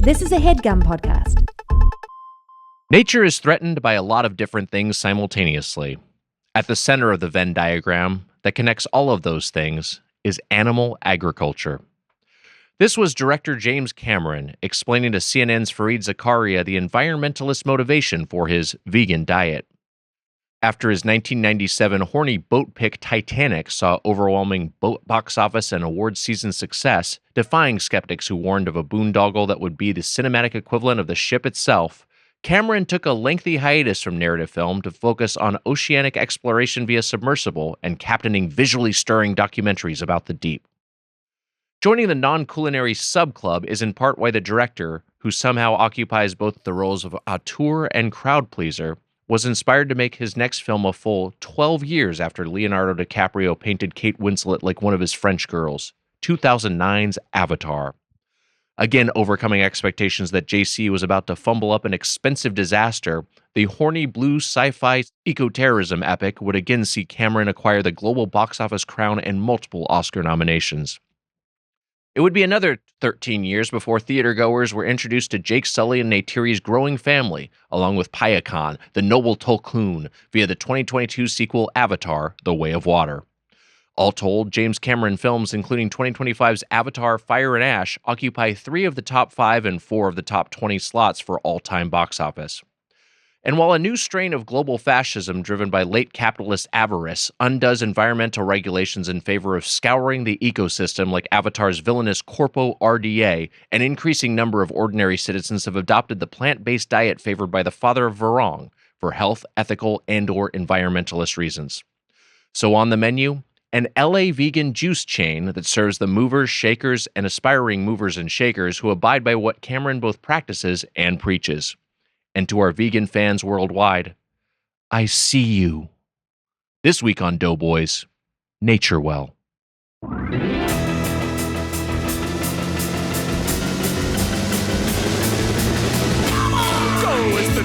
This is a HeadGum podcast. Nature is threatened by a lot of different things simultaneously. At the center of the Venn diagram that connects all of those things is animal agriculture. This was director James Cameron explaining to CNN's Fareed Zakaria the environmentalist motivation for his vegan diet. After his 1997 horny boat pick Titanic saw overwhelming box office and award season success, defying skeptics who warned of a boondoggle that would be the cinematic equivalent of the ship itself, Cameron took a lengthy hiatus from narrative film to focus on oceanic exploration via submersible and captaining visually stirring documentaries about the deep. Joining the non-culinary sub-club is in part why the director, who somehow occupies both the roles of auteur and crowd pleaser, was inspired to make his next film a full 12 years after Leonardo DiCaprio painted Kate Winslet like one of his French girls, 2009's Avatar. Again, overcoming expectations that JC was about to fumble up an expensive disaster, the horny blue sci-fi eco-terrorism epic would again see Cameron acquire the global box office crown and multiple Oscar nominations. It would be another 13 years before theatergoers were introduced to Jake Sully and Neytiri's growing family, along with Paya Khan, the noble Tulkun, via the 2022 sequel Avatar: The Way of Water. All told, James Cameron films, including 2025's Avatar: Fire and Ash, occupy 3 of the top 5 and 4 of the top 20 slots for all-time box office. And while a new strain of global fascism driven by late capitalist avarice undoes environmental regulations in favor of scouring the ecosystem like Avatar's villainous Corpo RDA, an increasing number of ordinary citizens have adopted the plant-based diet favored by the father of Varong for health, ethical, and/or environmentalist reasons. So on the menu, an LA vegan juice chain that serves the movers, shakers, and aspiring movers and shakers who abide by what Cameron both practices and preaches. And to our vegan fans worldwide, I see you. This week on Doughboys, Naturewell. It's the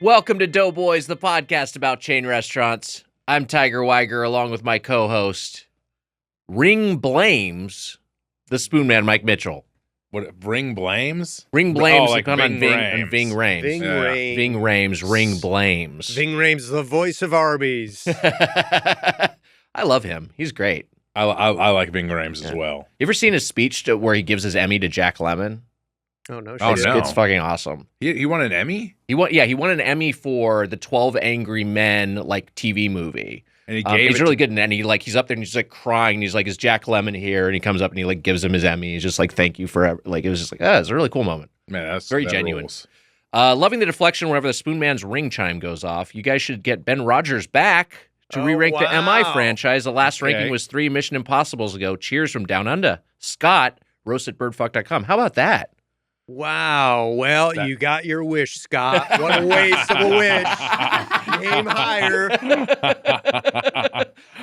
Welcome to Doughboys, the podcast about chain restaurants. I'm Tiger Weiger, along with my co-host, Ring Blames, the Spoon Man, Mike Mitchell. What, Ring Blames? Ring Blames, like on Ving Rhames. Ving Rhames. Ving Rhames. Ving Rhames, Ring Blames. Ving Rhames, the voice of Arby's. I love him. He's great. I like Ving Rhames as well. You ever seen his speech where he gives his Emmy to Jack Lemmon? Oh, no. Oh, shit. no. It's fucking awesome. He won an Emmy? He won an Emmy for the 12 Angry Men TV movie. And he gave he's really good, and he's up there and he's crying. And he's like, "Is Jack Lemmon here?" And he comes up and he gives him his Emmy. He's just like, "Thank you for it was just it's a really cool moment." Man, that's very that genuine. Rules. Loving the deflection whenever the Spoon Man's ring chime goes off. You guys should get Ben Rodgers back to re-rank the MI franchise. The last ranking was 3 Mission Impossibles ago. Cheers from Down Under. Scott, roastedbirdfuck.com. How about that? Wow. Well, you got your wish, Scott. What a waste of a wish. Aim higher.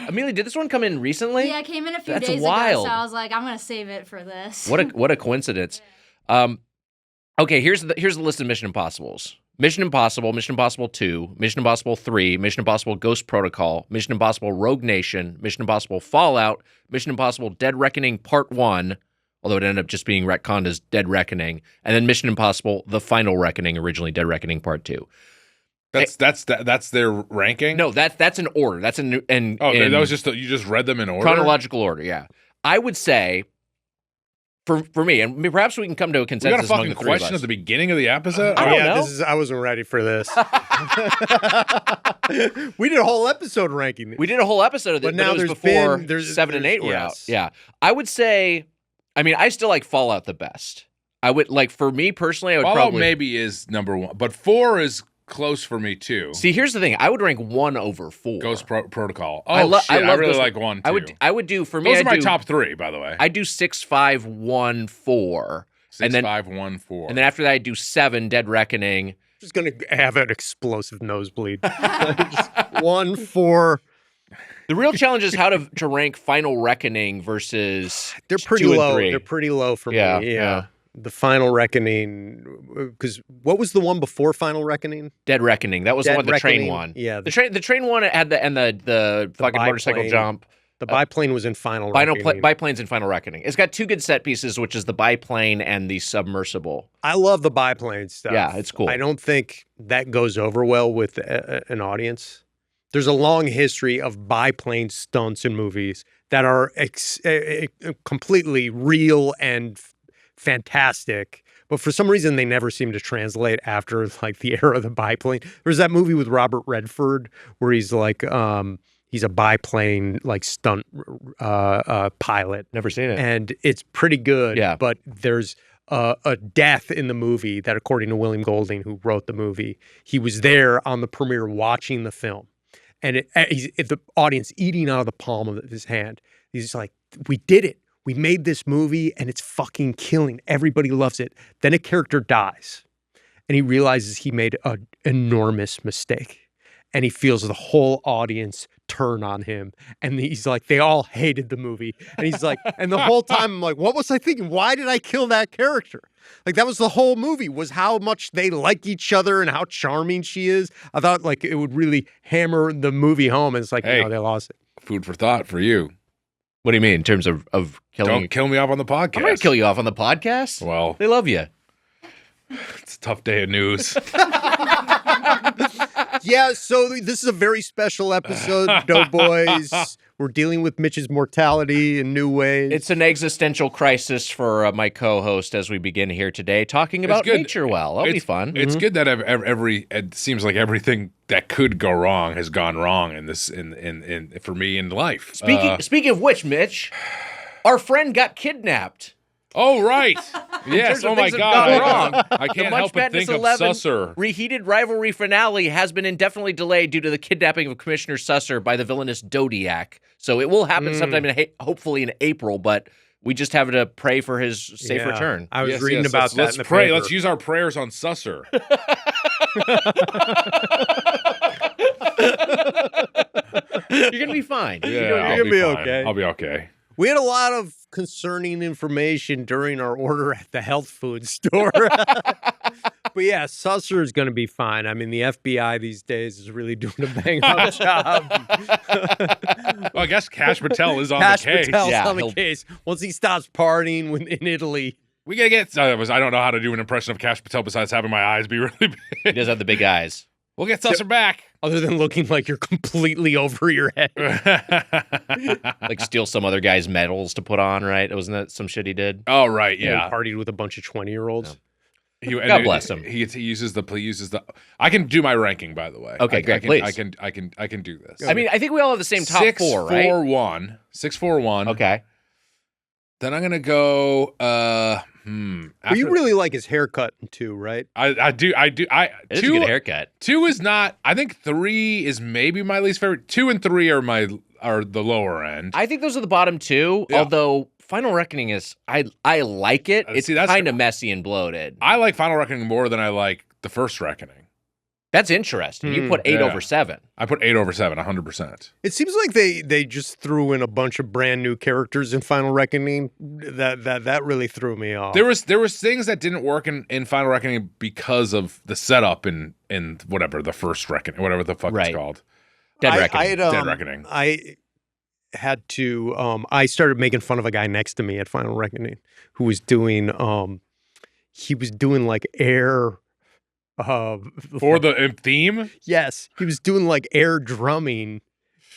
Amelia, did this one come in recently? Yeah, it came in a few That's days wild. ago, so I was like, I'm going to save it for this. What a coincidence. Okay, here's the list of Mission Impossibles. Mission Impossible, Mission Impossible 2, Mission Impossible 3, Mission Impossible Ghost Protocol, Mission Impossible Rogue Nation, Mission Impossible Fallout, Mission Impossible Dead Reckoning Part 1, although it ended up just being retconned as Dead Reckoning, and then Mission Impossible The Final Reckoning, originally Dead Reckoning Part 2. That's their ranking? No, that's an order. That's that was just you just read them in order? Chronological order, yeah. I would say for me, and perhaps we can come to a consensus. We got a fucking question at the beginning of the episode? I don't know. I wasn't ready for this. We did a whole episode ranking. We did a whole episode of this, but now it was there's before 7 and 8 were out. Yeah. I would say, I still like Fallout the best. I would, for me personally, I would Fallout probably... maybe is number 1, but 4 is close for me too. See, here's the thing. I would rank 1 over 4. Ghost Protocol. Oh, I really Ghost like 1 too. I would do, for me, Those are my top 3, by the way. I do 6, 5, 1, 4. 6, 5, 1, 4. And then after that, I do 7, Dead Reckoning. Just going to have an explosive nosebleed. Just 1, 4... The real challenge is how to rank Final Reckoning versus They're pretty 2 and low. 3. They're pretty low for me. Yeah. The Final Reckoning, because what was the one before Final Reckoning? Dead Reckoning. That was the Dead one, the train Reckoning. one. Yeah. The train one had the fucking motorcycle biplane. jump. The biplane was in Final Reckoning. Biplane's in Final Reckoning. It's got two good set pieces, which is the biplane and the submersible. I love the biplane stuff. Yeah, it's cool. I don't think that goes over well with an audience. There's a long history of biplane stunts in movies that are completely real and fantastic, but for some reason they never seem to translate after like the era of the biplane. There's that movie with Robert Redford where he's like he's a biplane like stunt pilot. Never seen it. And it's pretty good. Yeah. But there's a death in the movie that, according to William Golding, who wrote the movie, he was there on the premiere watching the film. And the audience eating out of the palm of his hand. He's like, we did it. We made this movie and it's fucking killing. Everybody loves it. Then a character dies and he realizes he made an enormous mistake. And he feels the whole audience turn on him. And he's like, they all hated the movie. And he's like, and the whole time I'm like, what was I thinking? Why did I kill that character? Like, that was the whole movie, was how much they like each other and how charming she is. I thought like it would really hammer the movie home. And it's like, Hey. no, they lost it. Food for thought for you. What do you mean in terms of killing? Don't kill me off on the podcast. I'm going to kill you off on the podcast. Well, They love you. it's a tough day of news. Yeah, so this is a very special episode, Doughboys. We're dealing with Mitch's mortality in new ways. It's an existential crisis for my co-host as we begin here today, talking about good. Naturewell. That'll be fun. It's good that it seems like everything that could go wrong has gone wrong in this in for me in life. Speaking of which, Mitch, our friend got kidnapped. Oh right, yes. terms of Oh my things that God, have gone wrong. I The can't March help but Madness think of 11 Susser. reheated rivalry finale has been indefinitely delayed due to the kidnapping of Commissioner Susser by the villainous Dodiac. So it will happen sometime hopefully in April, but we just have to pray for his safe return. I was Yes, reading yes, about let's, that Let's in the pray. paper. Let's use our prayers on Susser. You're going to be fine. Yeah, You're I'll gonna be fine. okay. I'll be okay. We had a lot of concerning information during our order at the health food store. But yeah, Susser is going to be fine. I mean, the FBI these days is really doing a bang-up job. Well, I guess Cash Patel is on Cash the case. Patel's Yeah, on the case. Once he stops partying in Italy. We gotta get. I don't know how to do an impression of Cash Patel besides having my eyes be really big. He does have the big eyes. We'll get Susser back. Other than looking like you're completely over your head. Like steal some other guy's medals to put on, right? Wasn't that some shit he did? Oh right, And yeah. partied with a bunch of 20-year-olds. God bless him. He uses the. I can do my ranking, by the way. Okay, great, please. I can do this. I mean, I think we all have the same top 4, right? 6-4-1. 6-4-1. Okay. Then I'm gonna go. But you after- really like his haircut in 2, right? I do. It is a good haircut. 2 is not. I think 3 is maybe my least favorite. 2 and 3 are the lower end. I think those are the bottom 2, Yeah. although Final Reckoning is, I like it. It's See, that's- kind of messy and bloated. I like Final Reckoning more than I like the first Reckoning. That's interesting. You put 8 yeah. over 7. I put 8 over 7, 100%. It seems like they just threw in a bunch of brand new characters in Final Reckoning. That really threw me off. There was things that didn't work in Final Reckoning because of the setup in whatever the first Reckoning, whatever the fuck Right. it's called. Dead Reckoning. Dead Reckoning. I had to. I started making fun of a guy next to me at Final Reckoning who was doing. He was doing like air. For the theme? Yes, he was doing like air drumming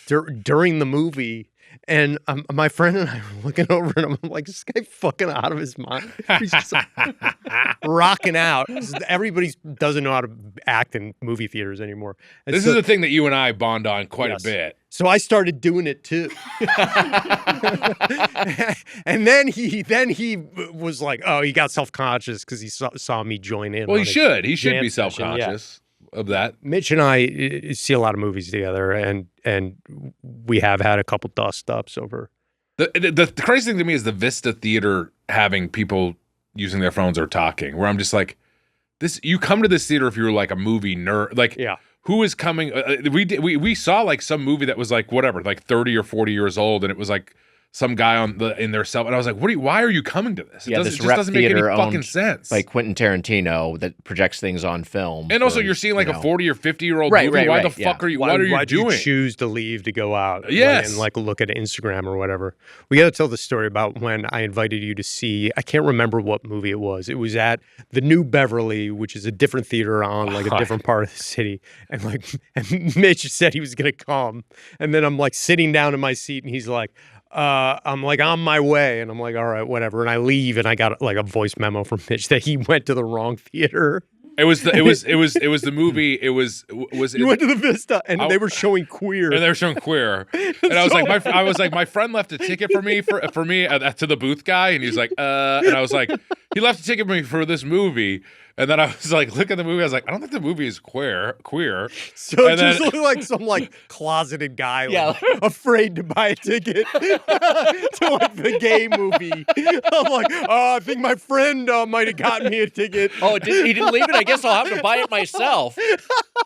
during the movie. And my friend and I were looking over and I'm like, is this guy fucking out of his mind? He's just rocking out. Everybody doesn't know how to act in movie theaters anymore. And This so, is the thing that you and I bond on quite Yes. a bit. so I started doing it too. And then he was like, oh, he got self-conscious because he saw me join in. Well, on he a should. He should jam be session, self-conscious of that. Mitch and I see a lot of movies together, and we have had a couple dust-ups over. The crazy thing to me is the Vista Theater having people using their phones or talking, where I'm just like, this. You come to this theater if you're like a movie nerd, like Yeah. who is coming? We saw like some movie that was like whatever, like 30 or 40 years old, and it was like some guy in their cell, and I was like, why are you coming to this? It this just rep doesn't make any theater fucking owned sense. by Quentin Tarantino that projects things on film. And also, you're seeing like a 40 or 50-year-old movie. Why the fuck are you? What are you doing? You choose to leave to go out? Yes. And like look at Instagram or whatever. We got to tell the story about when I invited you to see. I can't remember what movie it was. It was at the New Beverly, which is a different theater on like a different part of the city. And Mitch said he was gonna come, and then I'm like sitting down in my seat, and he's like. I'm like on my way, and I'm like, all right, whatever. And I leave, and I got like a voice memo from Mitch that he went to the wrong theater. It was the movie. You went to the Vista, and they were showing Queer. And they were showing Queer, and I was like, my friend left a ticket for me to the booth guy, and he's like, and I was like, he left a ticket for me for this movie. And then I was like, look at the movie. I was like, I don't think the movie is queer. So it just looked like some like closeted guy, afraid to buy a ticket to like the gay movie. I'm like, I think my friend might have gotten me a ticket. Oh, he didn't leave it? I guess I'll have to buy it myself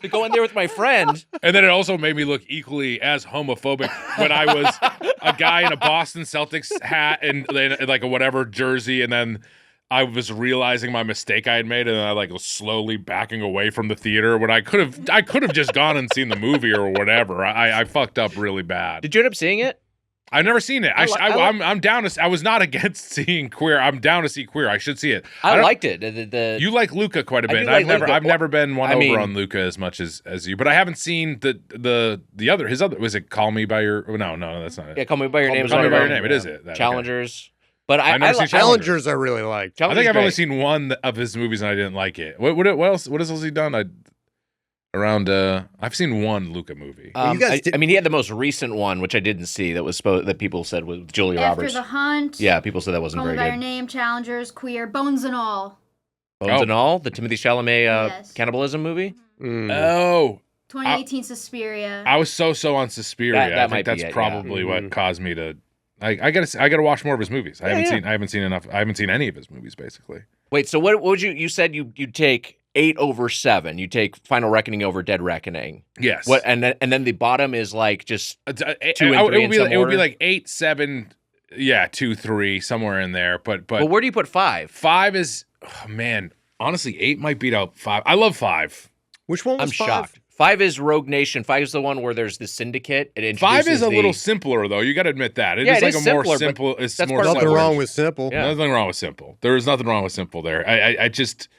to go in there with my friend. And then it also made me look equally as homophobic when I was a guy in a Boston Celtics hat and like a whatever jersey, and then I was realizing my mistake I had made, and then I was slowly backing away from the theater when I could have just gone and seen the movie or whatever. I fucked up really bad. Did you end up seeing it? I've never seen it. I'm down to. I was not against seeing Queer. I'm down to see Queer. I should see it. I liked it. You like Luca quite a bit. I've never been over on Luca as much as you, but I haven't seen the other. His other was it Call Me by Your? No, that's not it. Yeah, Call Me by Your Name. Call Me by Your Name. It is it. Challengers. But I've never seen Challengers. I really like. I think I've only seen one of his movies and I didn't like it. What else has he done? I've seen one Luca movie. He had the most recent one, which I didn't see. That was that people said was Julia Roberts. After the Hunt. Yeah, people said that wasn't very good. Call Me by Your Name, Challengers, Queer, Bones and All. Bones and All, the Timothée Chalamet cannibalism movie. Oh, 2018 Suspiria. I was so on Suspiria. I think that's probably what caused me to. I gotta watch more of his movies. I haven't seen enough. I haven't seen any of his movies basically. Wait, so what would you said you'd take 8 over 7. You take Final Reckoning over Dead Reckoning. Yes. What and then the bottom is like just 2 and 3 it would be like 8, 7, 2, 3 somewhere in there. But where do you put 5? 5 is man. Honestly, 8 might beat out 5. I love 5. Which one was I'm 5? shocked. 5 is Rogue Nation. 5 is the one where there's the syndicate. It 5 is a little simpler, though. You got to admit that. It is like a simpler, more simple. It's more nothing wrong with simple. Yeah. Nothing wrong with simple. There is nothing wrong with simple there. I just,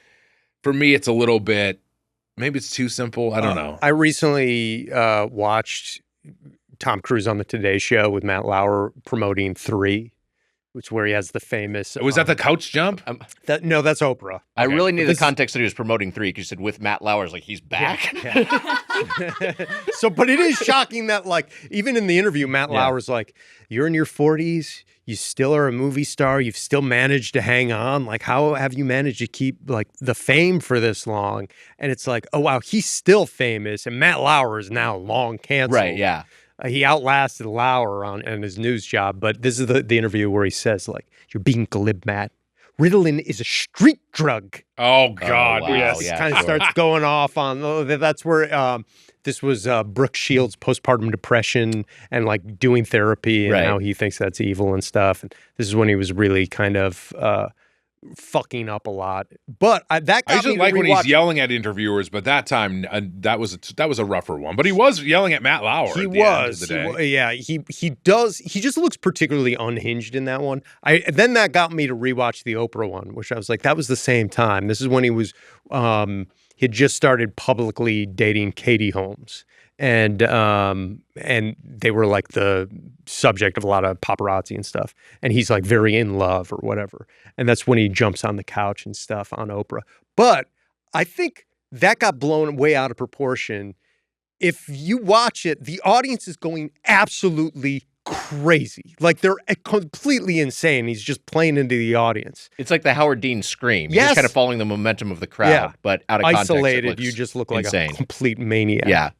for me, it's a little bit. Maybe it's too simple. I don't know. I recently watched Tom Cruise on the Today Show with Matt Lauer promoting 3. Which where he has the famous. Was that the couch jump? No, that's Oprah. I really need the context that he was promoting 3 because you said with Matt Lauer's like he's back. Yeah. But it is shocking that even in the interview, Matt Lauer's like, "You're in your 40s, you still are a movie star, you've still managed to hang on. Like, how have you managed to keep the fame for this long?" And it's like, oh wow, he's still famous, and Matt Lauer is now long canceled. Right? Yeah. He outlasted Lauer on his news job, but this is the interview where he says, "You're being glib, Matt. Ritalin is a street drug." Oh, God. Oh, wow. Yes. Yeah, kind of starts going off on, that's where this was Brooke Shields' postpartum depression and doing therapy and how he thinks that's evil and stuff. And this is when he was really kind of fucking up a lot, but that got I usually me to like when he's rewatch- yelling at interviewers, but that time that was a rougher one. But he was yelling at Matt Lauer. He at the was, end of the day. he does. He just looks particularly unhinged in that one. Then that got me to rewatch the Oprah one, which I was like, that was the same time. This is when he was he had just started publicly dating Katie Holmes. And they were the subject of a lot of paparazzi and stuff. And he's very in love or whatever. And that's when he jumps on the couch and stuff on Oprah. But I think that got blown way out of proportion. If you watch it, the audience is going absolutely crazy. They're completely insane. He's just playing into the audience. It's like the Howard Dean scream. Yes. Just kind of following the momentum of the crowd, but out of context. Isolated, you just look like insane. a complete maniac. Yeah.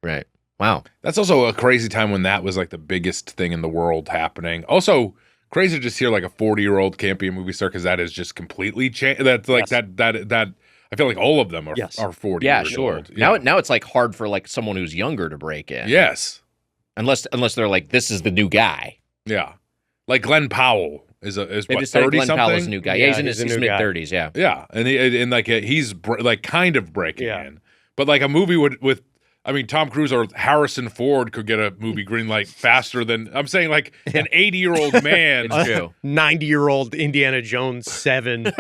Right. Wow. That's also a crazy time when that was the biggest thing in the world happening. Also, crazy to just hear a 40-year-old can't be a movie star because that is just completely changed. That's that. I feel like all of them are 40. Yeah, years sure. old. Now it's hard for someone who's younger to break in. Yes. Unless they're this is the new guy. Yeah. Like Glenn Powell is They what, decided 30 Glenn something? Powell's a new guy. Yeah, he's in his he's a new guy. mid-30s, yeah. Yeah, and like he's like kind of breaking Yeah. in, but like a movie with I mean, Tom Cruise or Harrison Ford could get a movie green light faster than I'm saying. Like an 80-year-old man. It's true. 90-year-old Indiana Jones 7. That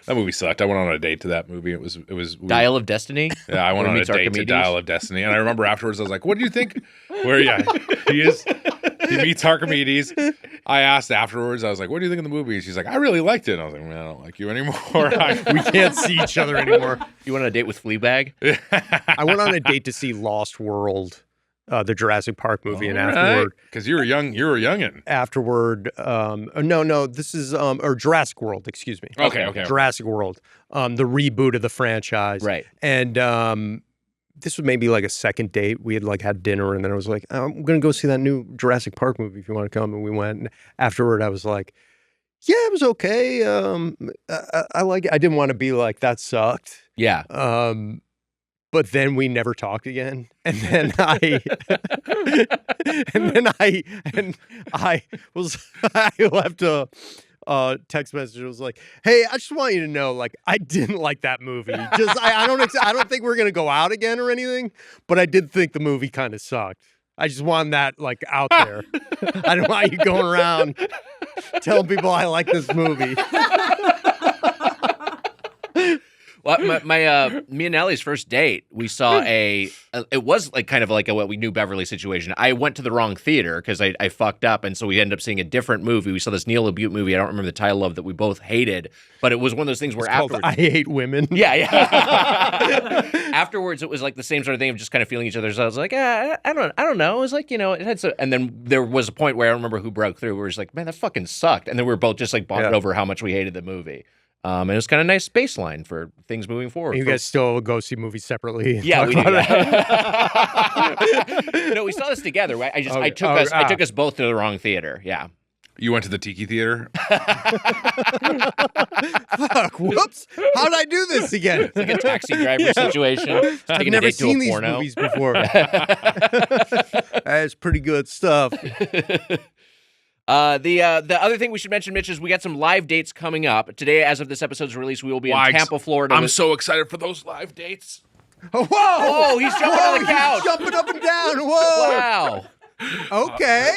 movie sucked. I went on a date to that movie. It was Dial of Destiny? Yeah, I went Where on he a meets date to Archimedes? Dial of Destiny, and I remember afterwards I was like, "What do you think?" He meets Archimedes. I asked afterwards. I was like, "What do you think of the movie?" And she's like, "I really liked it." And I was like, "Man, I don't like you anymore." We can't see each other anymore. You went on a date with Fleabag? I went on a date to see Lost World, the Jurassic Park movie, and afterward, because you were young, you were a youngin. No, this is or Jurassic World, excuse me. Okay. Jurassic World, the reboot of the franchise, Right. And this was maybe like a second date. We had like had dinner, and then I was like, I'm gonna go see that new Jurassic Park movie if you want to come. And we went. And afterward, I was like, yeah, it was okay. I like it. I didn't want to be like that sucked. Yeah. But then we never talked again. And then I left a text message. It was like, hey, I just want you to know, like, I didn't like that movie. Just I don't think we're gonna go out again or anything, but I did think the movie kind of sucked. I just want that like out there. I don't want you going around telling people I like this movie. Well, me and Ellie's first date, we saw it was like kind of like a what we knew Beverly situation. I went to the wrong theater because I fucked up, and so we ended up seeing a different movie. We saw this Neil LaBute movie. I don't remember the title of that we both hated, but it was one of those things where afterwards, I Hate Women. yeah. Afterwards, it was like the same sort of thing of just kind of feeling each other. So I was like, I don't know. It was like, it had so, and then there was a point where I don't remember who broke through. We were just like, man, that fucking sucked, and then we were both just like bonded over how much we hated the movie. And it was kind of a nice baseline for things moving forward. And you guys still go see movies separately? Yeah, we do. No, we saw this together. Right? I took us both to the wrong theater. Yeah. You went to the Tiki Theater? Fuck, whoops. How did I do this again? It's like a taxi driver situation. I've never seen these movies before. That's pretty good stuff. The other thing we should mention, Mitch, is we got some live dates coming up. Today, as of this episode's release, we will be in Tampa, Florida. I'm so excited for those live dates. Whoa! Whoa, he's jumping on the couch. He's jumping up and down. Whoa! Wow. Okay.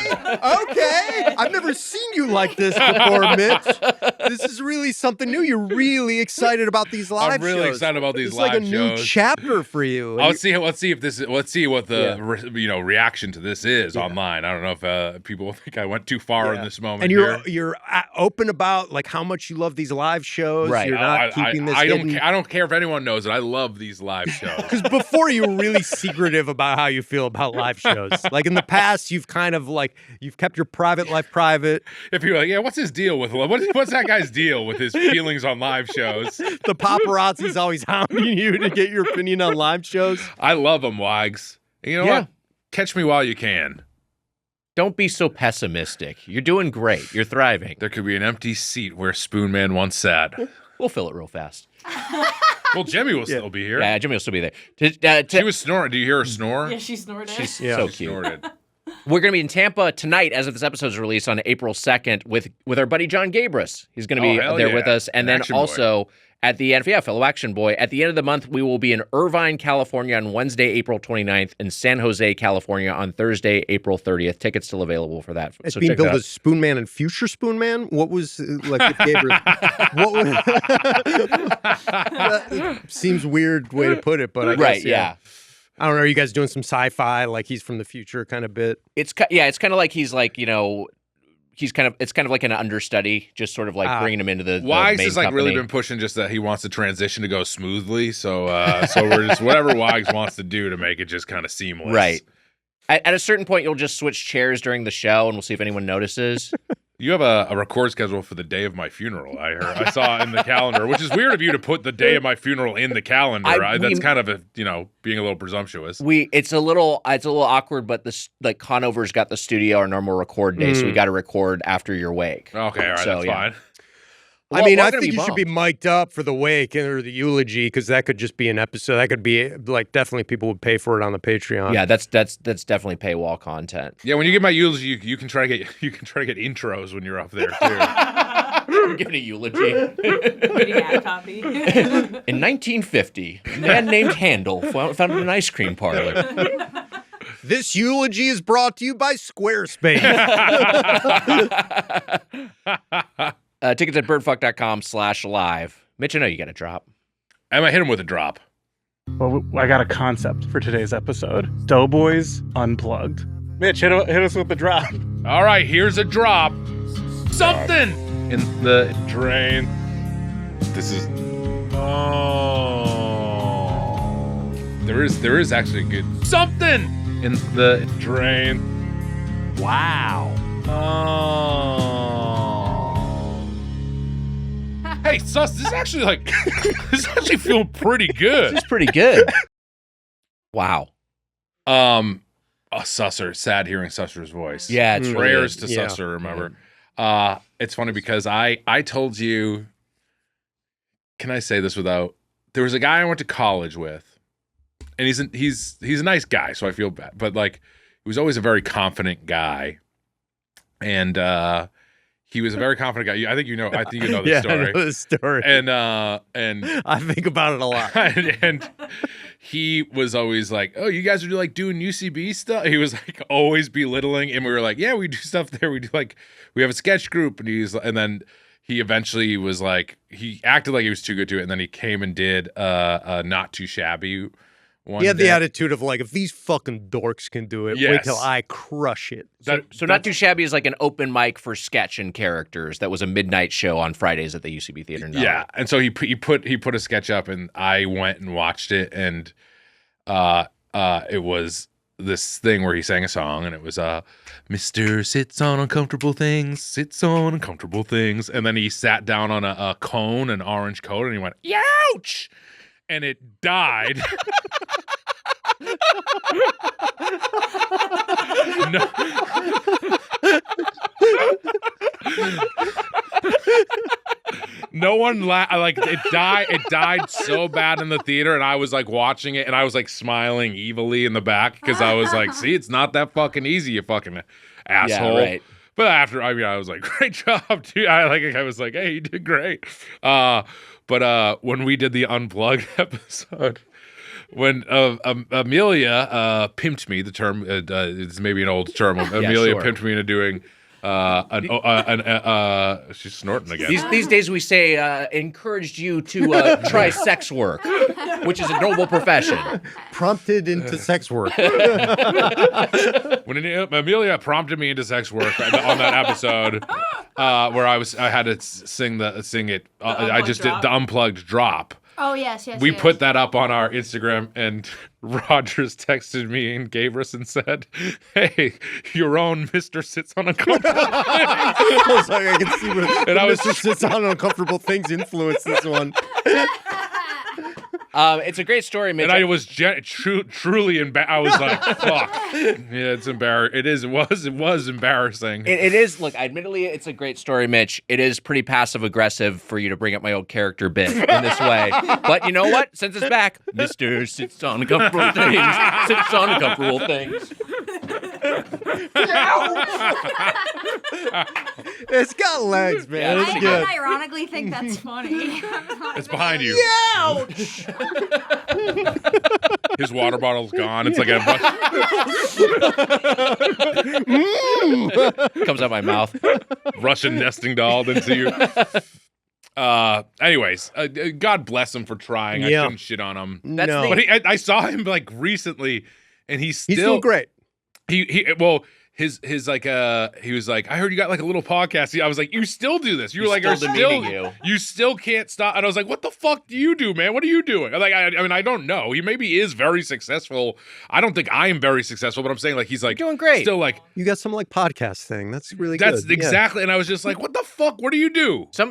I've never seen you like this before, Mitch. This is really something new. You're really excited about these live shows. I'm really excited about these live shows. It's like a new chapter for you. Let's see what the reaction to this is online. I don't know if people think I went too far in this moment. And you're open about like how much you love these live shows. Right. You're not keeping this hidden. I don't care if anyone knows it. I love these live shows. Because before you were really secretive about how you feel about live shows. Like in the past, you've kind of like you've kept your private life private. If you're like, yeah, what's his deal with what's that guy's deal with his feelings on live shows? The paparazzi's always hounding you to get your opinion on live shows. I love them, Wags. And you know what? Catch me while you can. Don't be so pessimistic. You're doing great. You're thriving. There could be an empty seat where Spoon Man once sat. We'll fill it real fast. Well, Jimmy will still be here. Yeah, Jimmy will still be there. She was snoring. Do you hear her snore? Yeah, she snorted. She's so She cute. snorted. We're going to be in Tampa tonight as of this episode's release on April 2nd with our buddy John Gabris. He's going to be there with us. And then also at the end, fellow action boy, at the end of the month, we will be in Irvine, California on Wednesday, April 29th, and San Jose, California on Thursday, April 30th. Tickets still available for that. It's being billed as Spoon Man and Future Spoon Man. What was like with Gabris? That seems weird way to put it, but I guess yeah. I don't know. Are you guys doing some sci-fi, like he's from the future kind of bit? It's kind of like he's like, it's kind of like an understudy, just sort of like bringing him into the Wags main has like company. really been pushing just that he wants the transition to go smoothly. So we're just whatever Wags wants to do to make it just kind of seamless. Right. At a certain point, you'll just switch chairs during the show, and we'll see if anyone notices. You have a record schedule for the day of my funeral. I saw in the calendar, which is weird of you to put the day of my funeral in the calendar. That's kind of being a little presumptuous. It's a little awkward, but this like Conover's got the studio our normal record day, so we got to record after your wake. Okay, all right, that's fine. I mean, we're I gonna think be you should be bummed. mic'd up for the wake or the eulogy because that could just be an episode. That could be like definitely people would pay for it on the Patreon. Yeah, that's definitely paywall content. Yeah, when you give my eulogy, you can try to get intros when you're up there too. We're giving a eulogy. Reading ad copy. In 1950, a man named Handel founded an ice cream parlor. This eulogy is brought to you by Squarespace. Tickets at birdfuck.com/live. Mitch, I know you got a drop. I might hit him with a drop. Well, I got a concept for today's episode. Doughboys Unplugged. Mitch, hit us with the drop. All right, here's a drop. Something in the drain. This is. Oh. There is actually a good something in the drain. Wow. Oh. Hey, Sus, this is actually feeling pretty good. This is pretty good. Wow. Susser, sad hearing Susser's voice. Yeah, it's really prayers good. to Yeah. Susser. Remember, it's funny because I told you. Can I say this without? There was a guy I went to college with, and he's a nice guy, so I feel bad. But like, he was always a very confident guy, and he was a very confident guy. I think you know the yeah, story. I know the story. And I think about it a lot. and he was always like, "Oh, you guys are like doing UCB stuff." He was like always belittling, and we were like, "Yeah, we do stuff there. We have a sketch group." And then he eventually was like, he acted like he was too good to it, and then he came and did a Not Too Shabby one. He had the day. attitude of like, if these fucking dorks can do it, wait Yes. till I crush it. So Not Too Shabby is like an open mic for sketch and characters. That was a midnight show on Fridays at the UCB Theater. Yeah, and so he put a sketch up, and I went and watched it, and it was this thing where he sang a song, and it was Mr. Sits on Uncomfortable Things, and then he sat down on a cone, an orange cone, and he went, "Youch!" and it died. No. No one like it died. It died so bad in the theater, and I was like watching it, and I was like smiling evilly in the back because I was like, "See, it's not that fucking easy, you fucking asshole." Yeah, right. But after, I was like, "Great job, dude." I was like, "Hey, you did great." But when we did the Unplugged episode, when Amelia pimped me, the term it's maybe an old term. Amelia sure. pimped me into doing she's snorting again. These days we say encouraged you to try sex work, which is a noble profession. Prompted into sex work. When Amelia prompted me into sex work on that episode, where I had to sing it. I just did the Unplugged drop. Oh, yes. We put that up on our Instagram, and Rogers texted me and gave us and said, "Hey, your own Mr. Sits on Uncomfortable Things." I was like, I can see where And I was Mr. Sits on Uncomfortable Things influenced this one. It's a great story, Mitch. And I was truly embarrassed. I was like, "Fuck, yeah, it's embarrassing." It was embarrassing. It is. Look, admittedly, it's a great story, Mitch. It is pretty passive aggressive for you to bring up my old character bit in this way. But you know what? Since it's back, Mr. Sits on Uncomfortable Things. Sits on Uncomfortable Things. It's got legs, man. Yeah, It's I good. unironically think that's funny. It's behind you. Ouch! His water bottle's gone. It's like a Comes out my mouth. Russian nesting doll into you. Anyways, God bless him for trying. Yeah. I shouldn't shit on him. That's No. the- But I saw him like recently, and he's He's doing great. He was like, I heard you got like a little podcast. I was like, you still do this? You're He's like, still are still demeaning you. you still can't stop. And I was like, what the fuck do you do, man? What are you doing? I'm like, I mean, I don't know. He maybe is very successful. I don't think I am very successful, but I'm saying like he's like You're doing great. Still like You got some like podcast thing. That's really that's good. Yeah. exactly. And I was just like, what the fuck? What do you do? Some,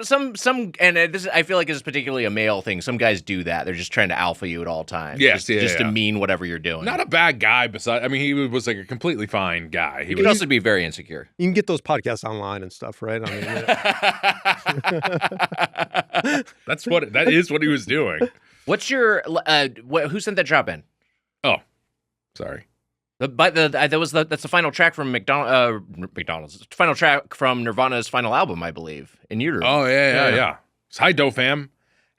and this is, I feel like this is particularly a male thing. Some guys do that. They're just trying to alpha you at all times. Yes, just yeah. demean whatever you're doing. Not a bad guy. Besides, I mean, he was like a completely fine guy. He could also be very insecure. You can get those podcasts online and stuff, right? I mean, That is what he was doing. What's your who sent that drop in? Oh, sorry. That's the final track from McDonald's. It's the final track from Nirvana's final album, I believe, In Utero. Oh yeah. Hi, Dough fam.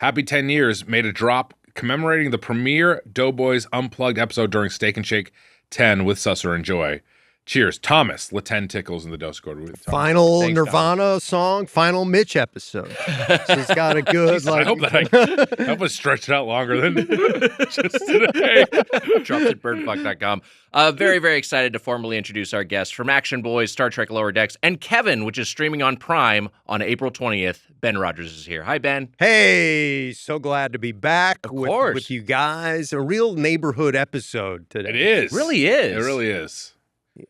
Happy 10 years. Made a drop commemorating the premiere Doughboys Unplugged episode during Steak and Shake 10 with Susser and Joy. Cheers, Thomas. Laten Tickles in the Dough Squad. final Thanks, Nirvana song, final Mitch episode. So it's got a good I hope that I hope it stretched out longer than just today. Drops at birdfuck.com. Very, very excited to formally introduce our guest from Action Boys, Star Trek Lower Decks, and Kevin, which is streaming on Prime on April 20th. Ben Rodgers is here. Hi, Ben. Hey, so glad to be back course. with you guys. A real neighborhood episode today. It is. Really is. It really is.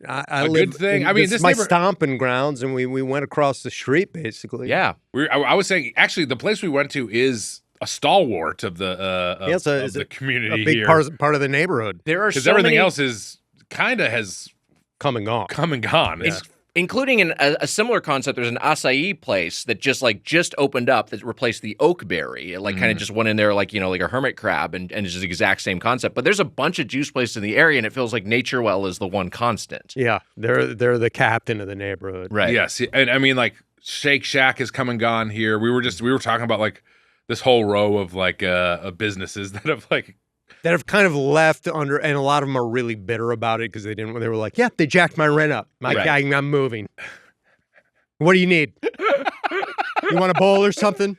I A live good thing. in- I mean, this this is my neighbor- stomping grounds, and we went across the street basically. Yeah. I was saying, actually, the place we went to is a stalwart of the it's the community a big here. part of the neighborhood. There are Because so everything many, else is kind of has Come and gone. come and gone. It's- including a similar concept. There's an acai place that just opened up that replaced the oakberry. It kind of just went in there like a hermit crab and it's just the exact same concept. But there's a bunch of juice places in the area, and it feels like Naturewell is the one constant. Yeah, they're the captain of the neighborhood. Right. Yes, and I mean, like Shake Shack has come and gone here. We were talking about like this whole row of like businesses that have like That have kind of left under, and a lot of them are really bitter about it because they were like, yeah, they jacked my rent up. I'm moving. What do you need? You want a bowl or something?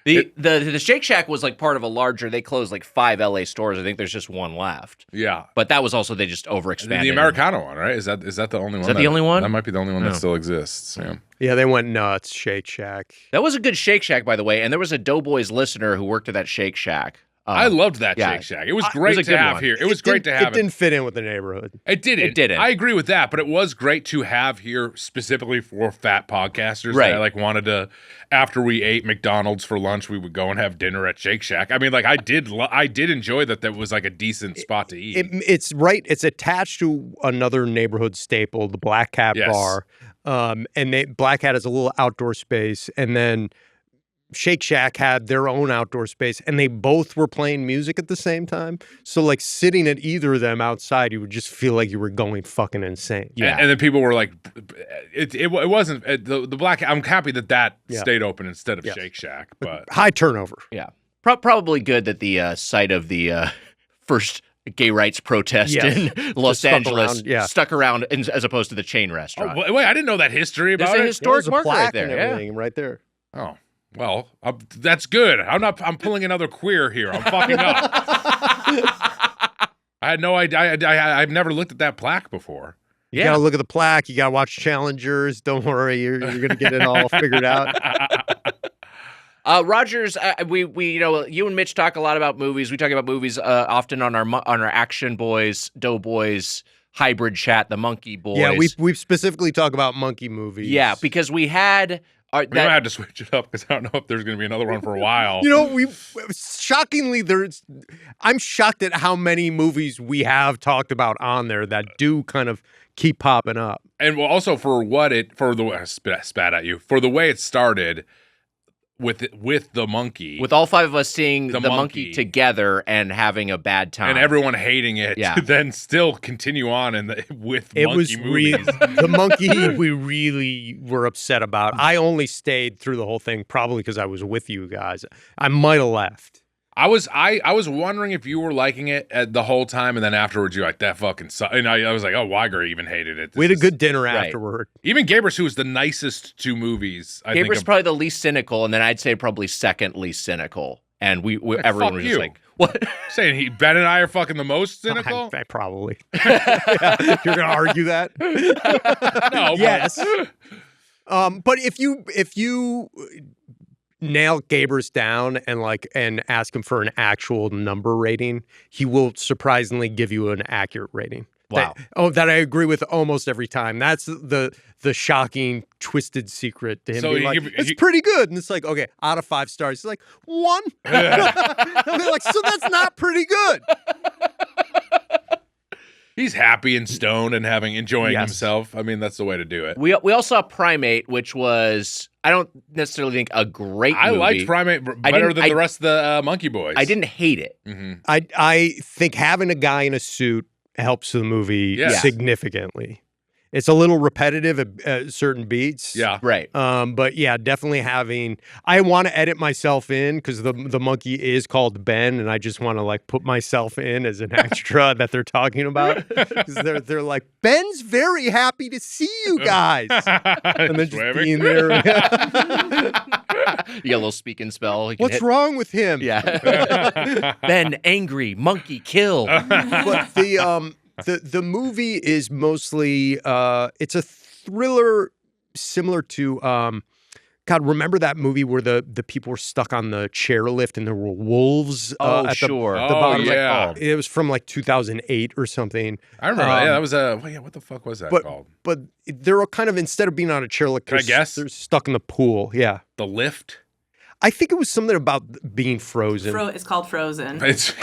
The Shake Shack was like part of a larger. They closed like 5 LA stores. I think there's just one left. yeah. But that was also they just overexpanded. The Americano one, right? Is that the only one? Is that the only one? That might be the only one that still exists. Yeah. Yeah, they went nuts. Shake Shack. That was a good Shake Shack, by the way. And there was a Doughboys listener who worked at that Shake Shack. I loved that yeah. Shake Shack. It was great a to good have one. here. It was great to have It didn't fit in with the neighborhood. It didn't. It didn't. I agree with that, but it was great to have here specifically for fat podcasters. Right. That I wanted to, after we ate McDonald's for lunch, we would go and have dinner at Shake Shack. I mean, I did enjoy that. That was like a decent spot to eat. It's right. It's attached to another neighborhood staple, the Black Cat Yes. Bar. And Black Cat has a little outdoor space, and then Shake Shack had their own outdoor space, and they both were playing music at the same time. So, like, sitting at either of them outside, you would just feel like you were going fucking insane. Yeah. And then people were like, it wasn't the Black. I'm happy that Yeah. stayed open instead of Yes. Shake Shack, but High turnover. Yeah. Probably good that the site of the first gay rights protest Yes. in Los stuck Angeles around, yeah. stuck around as opposed to the chain oh, restaurant. wait, I didn't know that history There's about a it. historic There's a marker right plaque there. and Yeah. everything right there. Oh. Well, that's good. I'm pulling another queer here. I'm fucking up. I had no idea. I've never looked at that plaque before. You gotta look at the plaque. You gotta watch Challengers. Don't worry, you're gonna get it all figured out. Rogers, we you and Mitch talk a lot about movies. We talk about movies often on our Action Boys, Doughboys hybrid chat, the Monkey Boys. Yeah, we specifically talk about monkey movies. Yeah, because we had We might have to switch it up because I don't know if there's going to be another one for a while. You know, shockingly, I'm shocked at how many movies we have talked about on there that do kind of keep popping up. And well, also for the way I spat at you, for the way it started with the monkey, with all 5 of us seeing the monkey monkey together and having a bad time. and everyone hating it, Yeah. to then still continue on with It monkey was movies. the monkey we really were upset about. I only stayed through the whole thing probably because I was with you guys. I might have left. I was wondering if you were liking it the whole time, and then afterwards you're like, that fucking sucks. And I was like, oh, Weiger even hated it. We had a good dinner Right. afterward. Even Gabrus, who was the nicest to movies. I Gabriel's think probably the least cynical, and then I'd say probably second least cynical. And everyone fuck was you. just like, "What?" saying Ben and I are fucking the most cynical. I probably. Yeah, you're gonna argue that? No, Yes. But if you nail Gabrus down and ask him for an actual number rating, he will surprisingly give you an accurate rating. Wow. That I agree with almost every time. That's the shocking, twisted secret to him. So being you like, give- it's you- pretty good. And it's like, okay, out of 5 stars. He's like, 1. And they're like, so that's not pretty good. He's happy and stoned and enjoying Yes. himself. I mean, that's the way to do it. We all saw Primate, which was, I don't necessarily think a great movie. I liked Primate better than the rest of the Monkey Boys. I didn't hate it. Mm-hmm. I think having a guy in a suit helps the movie Yes. significantly. It's a little repetitive at certain beats. Yeah. Right. But yeah, definitely having. I want to edit myself in because the monkey is called Ben, and I just want to like put myself in as an extra that they're talking about. Because they're like, Ben's very happy to see you guys, and then just Swimming. being there. You got a little speak and spell. You can What's hit- wrong with him? Yeah. Ben, angry, monkey, kill. But the movie is mostly it's a thriller similar to God, remember that movie where the people were stuck on the chairlift and there were wolves Oh, at sure. the Oh, bottom? yeah. It was from like 2008 or something. I remember that. Yeah, that was what the fuck was that called? But they're kind of, instead of being on a chairlift, Can I guess? they're stuck in the pool. Yeah. The Lift? I think it was something about being frozen. It's called Frozen It's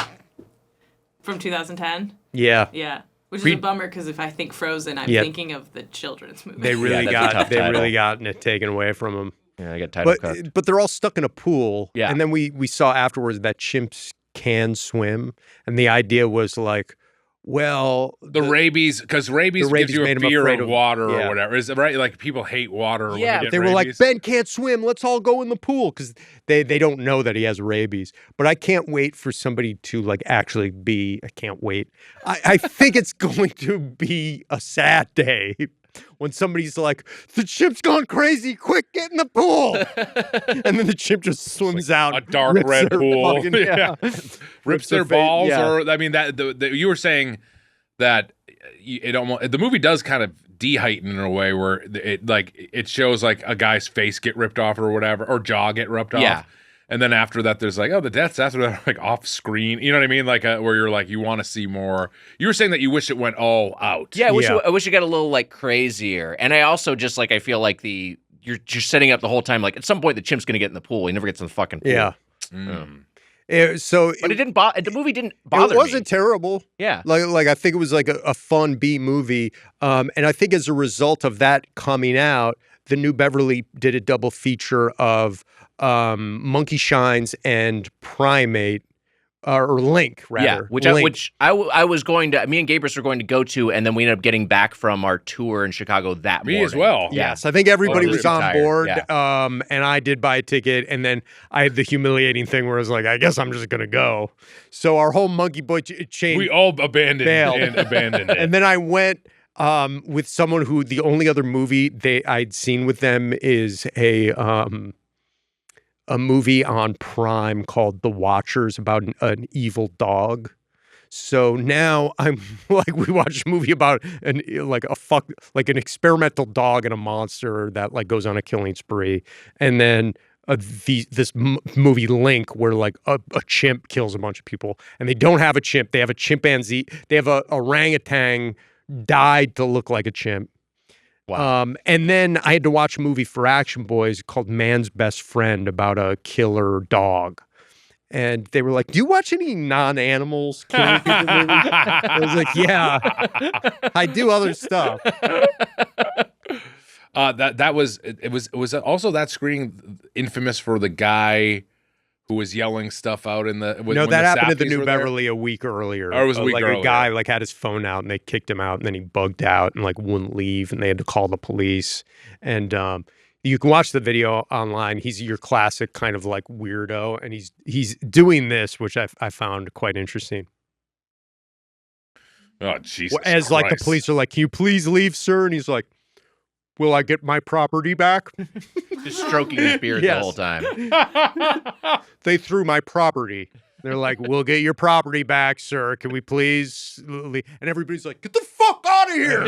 from 2010. Yeah. Yeah. Which is Pre- a bummer because if I think Frozen, I'm Yeah. thinking of the children's movie. They really that's a tough title. really gotten it taken away from them. Yeah, I got title But cut. but they're all stuck in a pool. Yeah. And then we saw afterwards that chimps can swim, and the idea was like, well, the rabies, because rabies the rabies gives you made a 'em fear afraid of of- water yeah. or whatever. Is it right? Like people hate water. When Yeah, they, get they were like, rabies. Ben can't swim. Let's all go in the pool because they don't know that he has rabies. But I can't wait for somebody to like actually be. I can't wait. I think it's going to be a sad day when somebody's like, the chimp's gone crazy. Quick, get in the pool. And then the chimp just swims out. a dark rips red their pool. fucking- Yeah. Rips their face- balls, yeah. or I mean that you were saying that it almost the movie does kind of de-heighten in a way where it shows like a guy's face get ripped off or whatever, or jaw get ripped Yeah. off, and then after that there's like, oh, the deaths after that are like off screen. You know what I mean? Like where you're like, you want to see more. You were saying that you wish it went all out. Yeah, Yeah. I wish it got a little like crazier. And I also just like I feel like you're setting up the whole time like at some point the chimp's gonna get in the pool. He never gets in the fucking pool. Yeah. Mm. So But it didn't the movie didn't bother it wasn't me. terrible. Yeah. Like I think it was like a fun B movie. And I think as a result of that coming out, the New Beverly did a double feature of Monkey Shines and Primate, or Link, rather. Yeah, which I was going to. Me and Gabrus were going to go to, and then we ended up getting back from our tour in Chicago that Me morning. as well. Yeah. Yes, I think everybody Oh, was really on tired, board. yeah. And I did buy a ticket, and then I had the humiliating thing where I was like, I guess I'm just gonna go. So our whole Monkey Boy chain. We all abandoned Bailed. it. And then I went with someone who the only other movie I'd seen with them is a movie on Prime called The Watchers about an evil dog. So now I'm like, we watched a movie about an experimental dog and a monster that like goes on a killing spree, and then this movie Link where like a chimp kills a bunch of people, and they don't have a chimp, they have a chimpanzee, they have a orangutan dyed to look like a chimp. Wow. And then I had to watch a movie for Action Boys called Man's Best Friend about a killer dog. And they were like, do you watch any non-animals killing people movies? I was like, yeah, I do other stuff. It was also that screening infamous for the guy who was yelling stuff out in the. No, that happened at the Sappies New were there? Beverly a week earlier. Oh, it was a week like earlier. a guy like had his phone out and they kicked him out, and then he bugged out and like wouldn't leave, and they had to call the police. And you can watch the video online. He's your classic kind of like weirdo, and he's doing this, which I found quite interesting. Oh Jesus! As like the Christ. police are like, "Can you please leave, sir?" And he's like, "Will I get my property back?" Just stroking his beard Yes. the whole time. They threw my property. They're like, "We'll get your property back, sir. Can we please leave?" And everybody's like, "Get the fuck out of here!"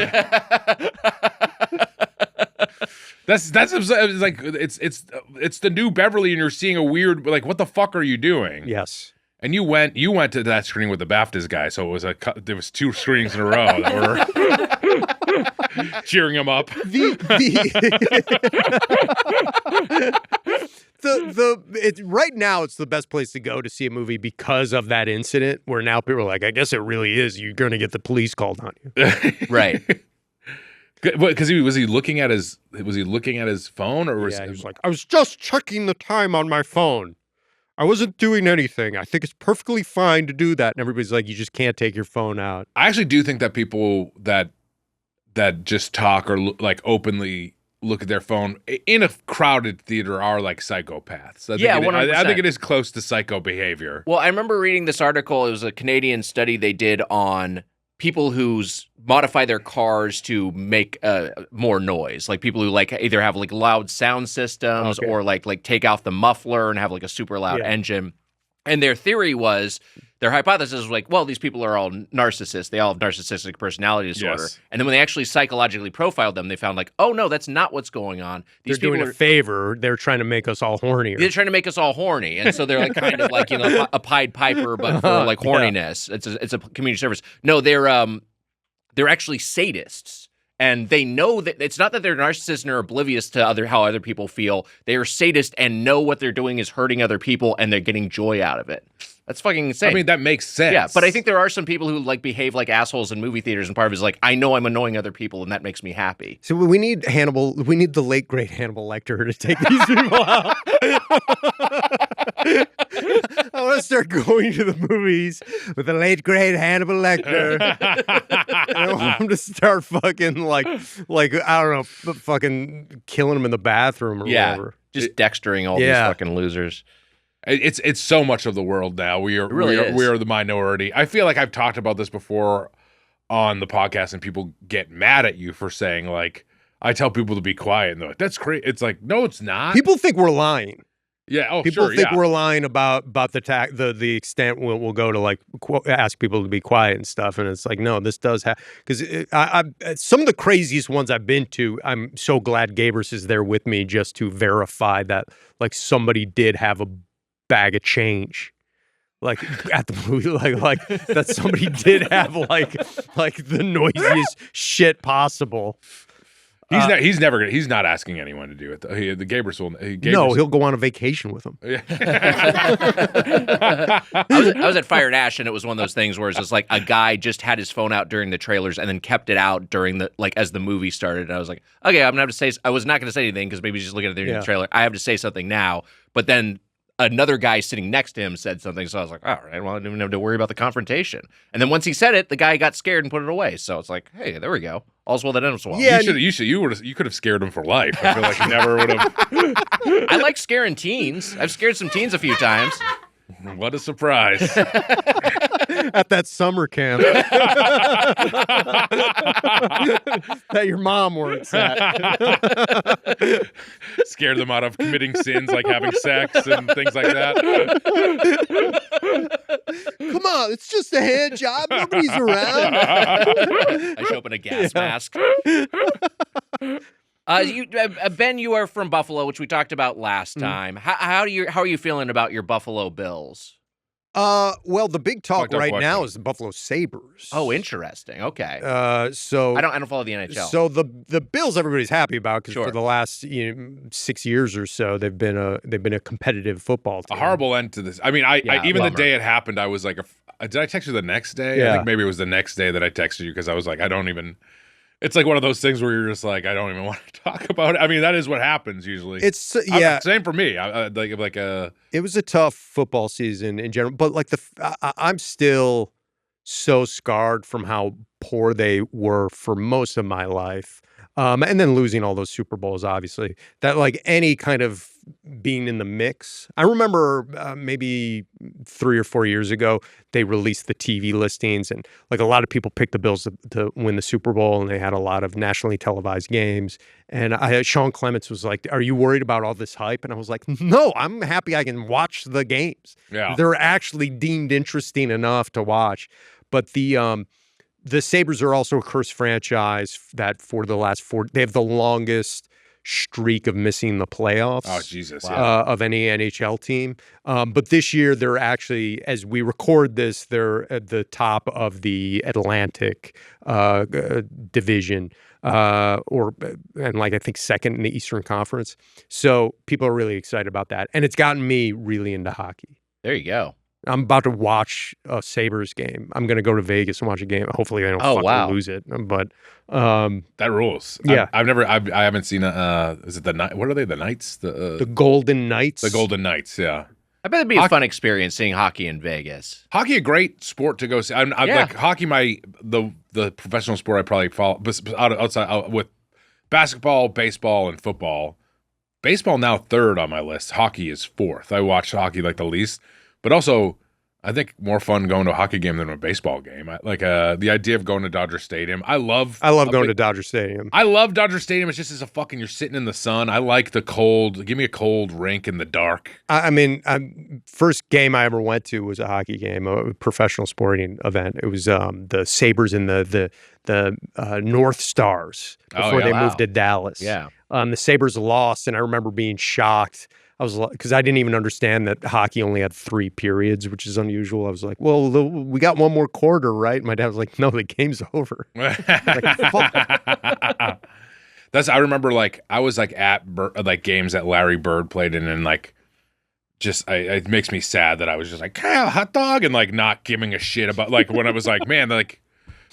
That's like it's the New Beverly, and you're seeing a weird like, what the fuck are you doing? Yes. And you went to that screening with the Baptist guy, so it was there was two screenings in a row that were cheering him up. The right now it's the best place to go to see a movie because of that incident. Where now people are like, I guess it really is. You're going to get the police called on you. Right. Because was he looking at his phone, or was he was like, I was just checking the time on my phone. I wasn't doing anything. I think it's perfectly fine to do that. And everybody's like, you just can't take your phone out. I actually do think that people that just talk or like openly look at their phone in a crowded theater are like psychopaths. I think it is close to psycho behavior. Well, I remember reading this article. It was a Canadian study they did on people who modify their cars to make more noise, like people who like either have like loud sound systems or like take off the muffler and have like a super loud engine. And their theory was, their hypothesis was like, well, these people are all narcissists. They all have narcissistic personality disorder. Yes. And then when they actually psychologically profiled them, they found like, oh no, that's not what's going on. These They're doing a favor. They're trying to make us all hornier. They're trying to make us all horny. And so they're like kind of like, a Pied Piper, but for like horniness. It's a community service. No, they're actually sadists. And they know that it's not that they're narcissists and are oblivious to how other people feel. They are sadists and know what they're doing is hurting other people, and they're getting joy out of it. That's fucking insane. I mean, that makes sense. Yeah, but I think there are some people who like behave like assholes in movie theaters, and part of it is like, I know I'm annoying other people, and that makes me happy. So we need Hannibal. We need the late great Hannibal Lecter to take these people out. I want to start going to the movies with the late great Hannibal Lecter. And I want him to start fucking like I don't know, fucking killing him in the bathroom or whatever. Just dextering all these fucking losers. It's so much of the world now. We are the minority. I feel like I've talked about this before on the podcast, and people get mad at you for saying like, I tell people to be quiet, and they're like, that's crazy. It's like, no, it's not. People think we're lying. Yeah. Oh, people sure, think we're lying about the extent we'll go to like ask people to be quiet and stuff, and it's like, no, this does have, because some of the craziest ones I've been to. I'm so glad Gabers is there with me just to verify that like somebody did have a bag of change, like at the movie, like that somebody did have like the noisiest shit possible. He's not asking anyone to do it. The Gabers will. No, he'll go on a vacation with him. I was at Fire and Ash, and it was one of those things where it's just like a guy just had his phone out during the trailers and then kept it out during the as the movie started. And I was like, okay, I'm gonna have to say. I was not gonna say anything because maybe he's just looking at the trailer. I have to say something now, but then another guy sitting next to him said something, so I was like, all right, well, I didn't even have to worry about the confrontation. And then once he said it, the guy got scared and put it away. So it's like, hey, there we go. All's well that ends well. Yeah, you could have scared him for life. I feel like you never would have. I like scaring teens. I've scared some teens a few times. What a surprise. At that summer camp that your mom works at. Scared them out of committing sins like having sex and things like that. Come on, it's just a hand job. Nobody's around. I show up in a gas mask. Ben, you are from Buffalo, which we talked about last time. How are you feeling about your Buffalo Bills? Well, the big talk right now is the Buffalo Sabres. Oh, interesting. Okay. So I don't follow the NHL. So the Bills everybody's happy about because for the last 6 years or so they've been a competitive football team. A horrible end to this. I mean, I even the day it happened, I was like, did I text you the next day? Yeah. I think maybe it was the next day that I texted you because I was like, it's like one of those things where you're just like, I don't even want to talk about it. I mean, that is what happens usually. It's same for me. It was a tough football season in general, but like I'm still so scarred from how poor they were for most of my life. And then losing all those Super Bowls, obviously, that like any kind of being in the mix. I remember maybe 3 or 4 years ago, they released the TV listings and like a lot of people picked the Bills to win the Super Bowl and they had a lot of nationally televised games. And Sean Clements was like, are you worried about all this hype? And I was like, no, I'm happy I can watch the games. Yeah. They're actually deemed interesting enough to watch. But the Sabres are also a cursed franchise that for the last they have the longest streak of missing the playoffs. Oh, Jesus. Of any NHL team. But this year, they're actually, as we record this, they're at the top of the Atlantic division, and like I think second in the Eastern Conference. So people are really excited about that. And it's gotten me really into hockey. There you go. I'm about to watch a Sabres game. I'm going to go to Vegas and watch a game. Hopefully they don't lose it. But that rules. Yeah. I haven't seen is it the night? What are they? The Knights? The Golden Knights. The Golden Knights. Yeah. I bet it'd be a fun experience seeing hockey in Vegas. Hockey, a great sport to go see. I like hockey. The professional sport I probably follow outside with basketball, baseball, and football. Baseball now third on my list. Hockey is fourth. I watch hockey like the least. But also, I think more fun going to a hockey game than a baseball game. The idea of going to Dodger Stadium. I love going to Dodger Stadium. I love Dodger Stadium. It's just as a fucking, you're sitting in the sun. I like the cold. Give me a cold rink in the dark. I mean, first game I ever went to was a hockey game, a professional sporting event. It was the Sabres and the North Stars before they moved to Dallas. Yeah. The Sabres lost, and I remember being shocked. I was like, because I didn't even understand that hockey only had 3 periods, which is unusual. I was like, well, we got one more quarter, right? My dad was like, no, the game's over. I remember I was at games that Larry Bird played in, and it makes me sad that I was just like, Kyle, hot dog, and not giving a shit about when I was like, man,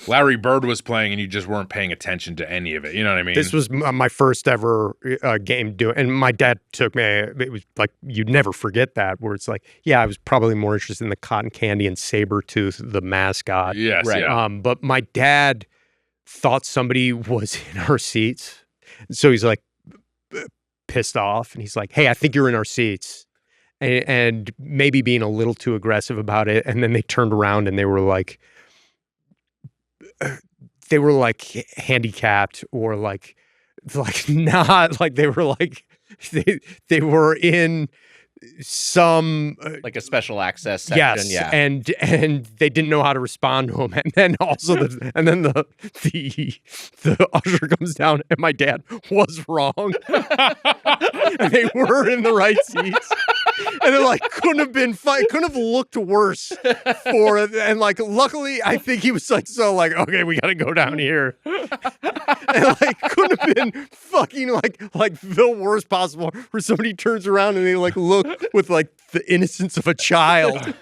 Larry Bird was playing and you just weren't paying attention to any of it. You know what I mean? This was my first ever game and my dad took me. It was like, you'd never forget that, where it's like, yeah, I was probably more interested in the cotton candy and Sabretooth, the mascot. Yes, right. Yeah. But my dad thought somebody was in our seats. So he's like pissed off and he's like, hey, I think you're in our seats. And maybe being a little too aggressive about it. And then they turned around and they were like handicapped or not they were in some like a special access section. Yes, and they didn't know how to respond to him, and then also the usher comes down, and my dad was wrong. And they were in the right seats, and it couldn't have looked worse for it. And luckily, I think he was okay, we got to go down here, and couldn't have been fucking the worst possible. Where somebody turns around and they look with the innocence of a child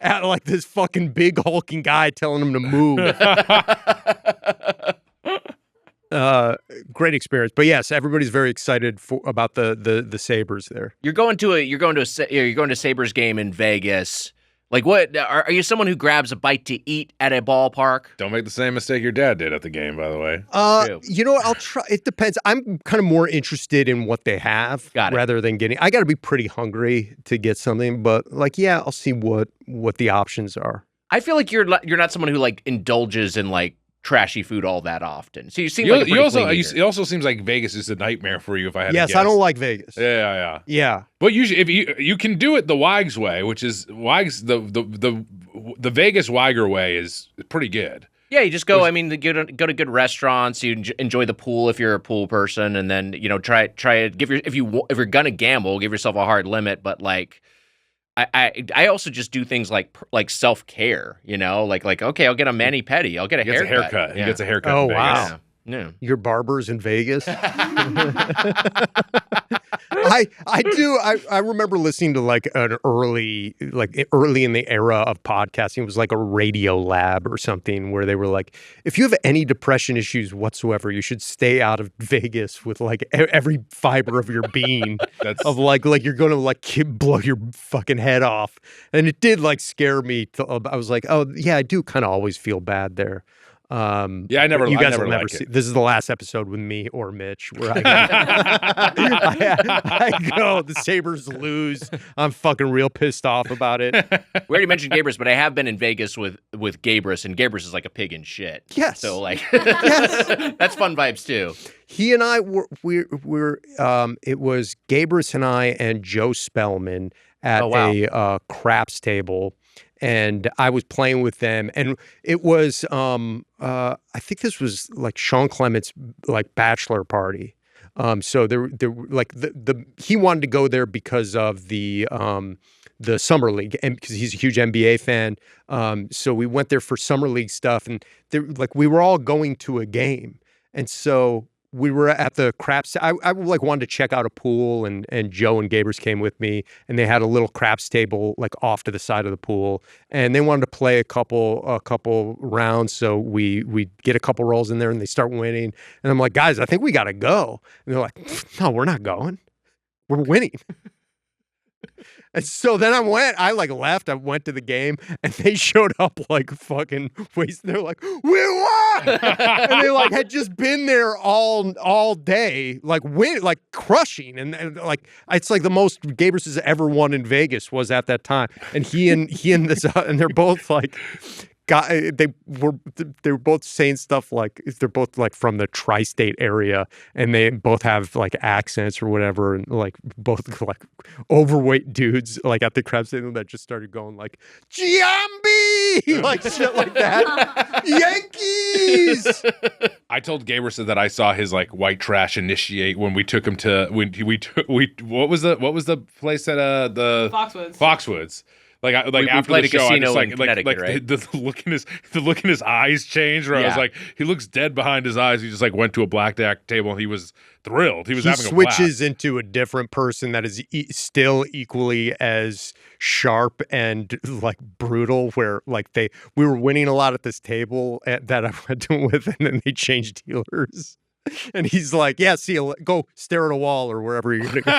at this fucking big hulking guy telling him to move. Great experience, but yes, everybody's very excited about the Sabres there. You're going to Sabres game in Vegas. What are you someone who grabs a bite to eat at a ballpark? Don't make the same mistake your dad did at the game, by the way. You know what? I'll try. It depends. I'm kind of more interested in what they have rather than getting. I got to be pretty hungry to get something, but I'll see what the options are. I feel like you're not someone who indulges in trashy food all that often. So you seem it also seems like Vegas is a nightmare for you. If I had to guess. I don't like Vegas. Yeah. But usually, if you can do it the Wags way, which is Wags the Vegas Wagger way is pretty good. Yeah, you just go. Go to good restaurants. You enjoy the pool if you're a pool person, and then try if you're gonna gamble, give yourself a hard limit. But I also just do things like self-care, okay, I'll get a mani-pedi, I'll get a haircut. He gets a haircut. Oh, in Vegas. wow. Yeah. Your barber's in Vegas? I do. I remember listening to an early in the era of podcasting. It was like a Radio Lab or something where they were like, if you have any depression issues whatsoever, you should stay out of Vegas with every fiber of your being of you're going to blow your fucking head off. And it did scare me. I was like, oh yeah, I do kind of always feel bad there. You guys will never see. This is the last episode with me or Mitch where I go, the Sabres lose. I'm fucking real pissed off about it. We already mentioned Gabrus, but I have been in Vegas with Gabrus, and Gabrus is like a pig in shit. Yes. So yes. That's fun vibes too. He and I it was Gabrus and I and Joe Spellman at a craps table. And I was playing with them, and it was I think this was Sean Clement's bachelor party. So there like he wanted to go there because of the summer league, and because he's a huge NBA fan. So we went there for summer league stuff, and we were all going to a game, and so we were at the craps. I wanted to check out a pool, and Joe and Gabers came with me, and they had a little craps table like off to the side of the pool, and they wanted to play a couple rounds. So we get a couple rolls in there, and they start winning, and I'm like, guys, I think we got to go, and they're like, no, we're not going, we're winning. And so then I left, I went to the game, and they showed up like fucking wasted. They're like, we won! And they like had just been there all day, like crushing. And like, it's like the most Gabers has ever won in Vegas was at that time. And he and this, and they're both like, they were both saying stuff like they're both like from the tri-state area, and they both have like accents or whatever, and like both like overweight dudes like at the crab stadium that just started going like Giambi, like shit like that. Yankees. I told Gaberson that I saw his like white trash initiate when we took him to what was the place at the Foxwoods. Like after the show, I just like right? the look in his eyes changed. Where I was like, he looks dead behind his eyes. He just like went to a blackjack table and he was thrilled. He having a blast. Switches into a different person that is still equally as sharp and like brutal. Where like we were winning a lot at this table that I went to with, and then they changed dealers. And he's like, yeah, see you. Go stare at a wall or wherever you're gonna go.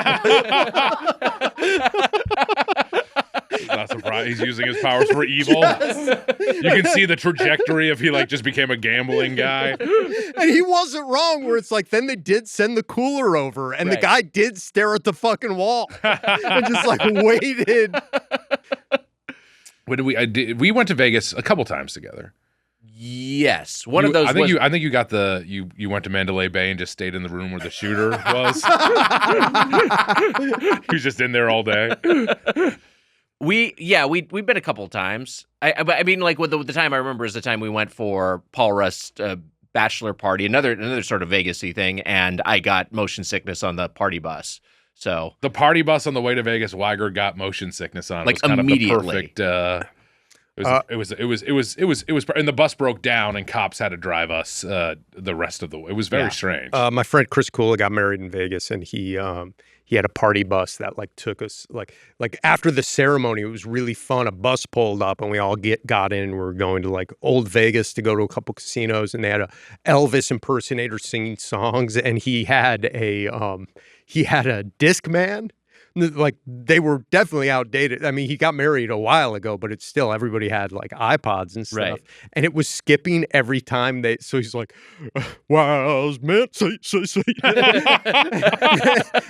He's not surprised. He's using his powers for evil. Yes. You can see the trajectory of he like just became a gambling guy. And he wasn't wrong where it's like then they did send the cooler over and the guy did stare at the fucking wall and just like waited. When did we went to Vegas a couple times together. Yes, one of those. I think you got you went to Mandalay Bay and just stayed in the room where the shooter was. He was just in there all day. We've been a couple times. I mean, like with the time I remember is the time we went for Paul Rust's bachelor party, another sort of Vegas-y thing, and I got motion sickness on the party bus. So the party bus on the way to Vegas, Weiger got motion sickness on. Like it was kind immediately. Of the perfect. It was, and the bus broke down, and cops had to drive us the rest of the way. It was very strange. My friend Chris Kula got married in Vegas, and he had a party bus that like took us like after the ceremony. It was really fun. A bus pulled up, and we all got in. And we were going to like Old Vegas to go to a couple casinos, and they had a Elvis impersonator singing songs, and he had a Discman. Like they were definitely outdated. I mean, he got married a while ago, but it's still everybody had like iPods and stuff, right. And it was skipping every time they. So he's like, "Was meant say."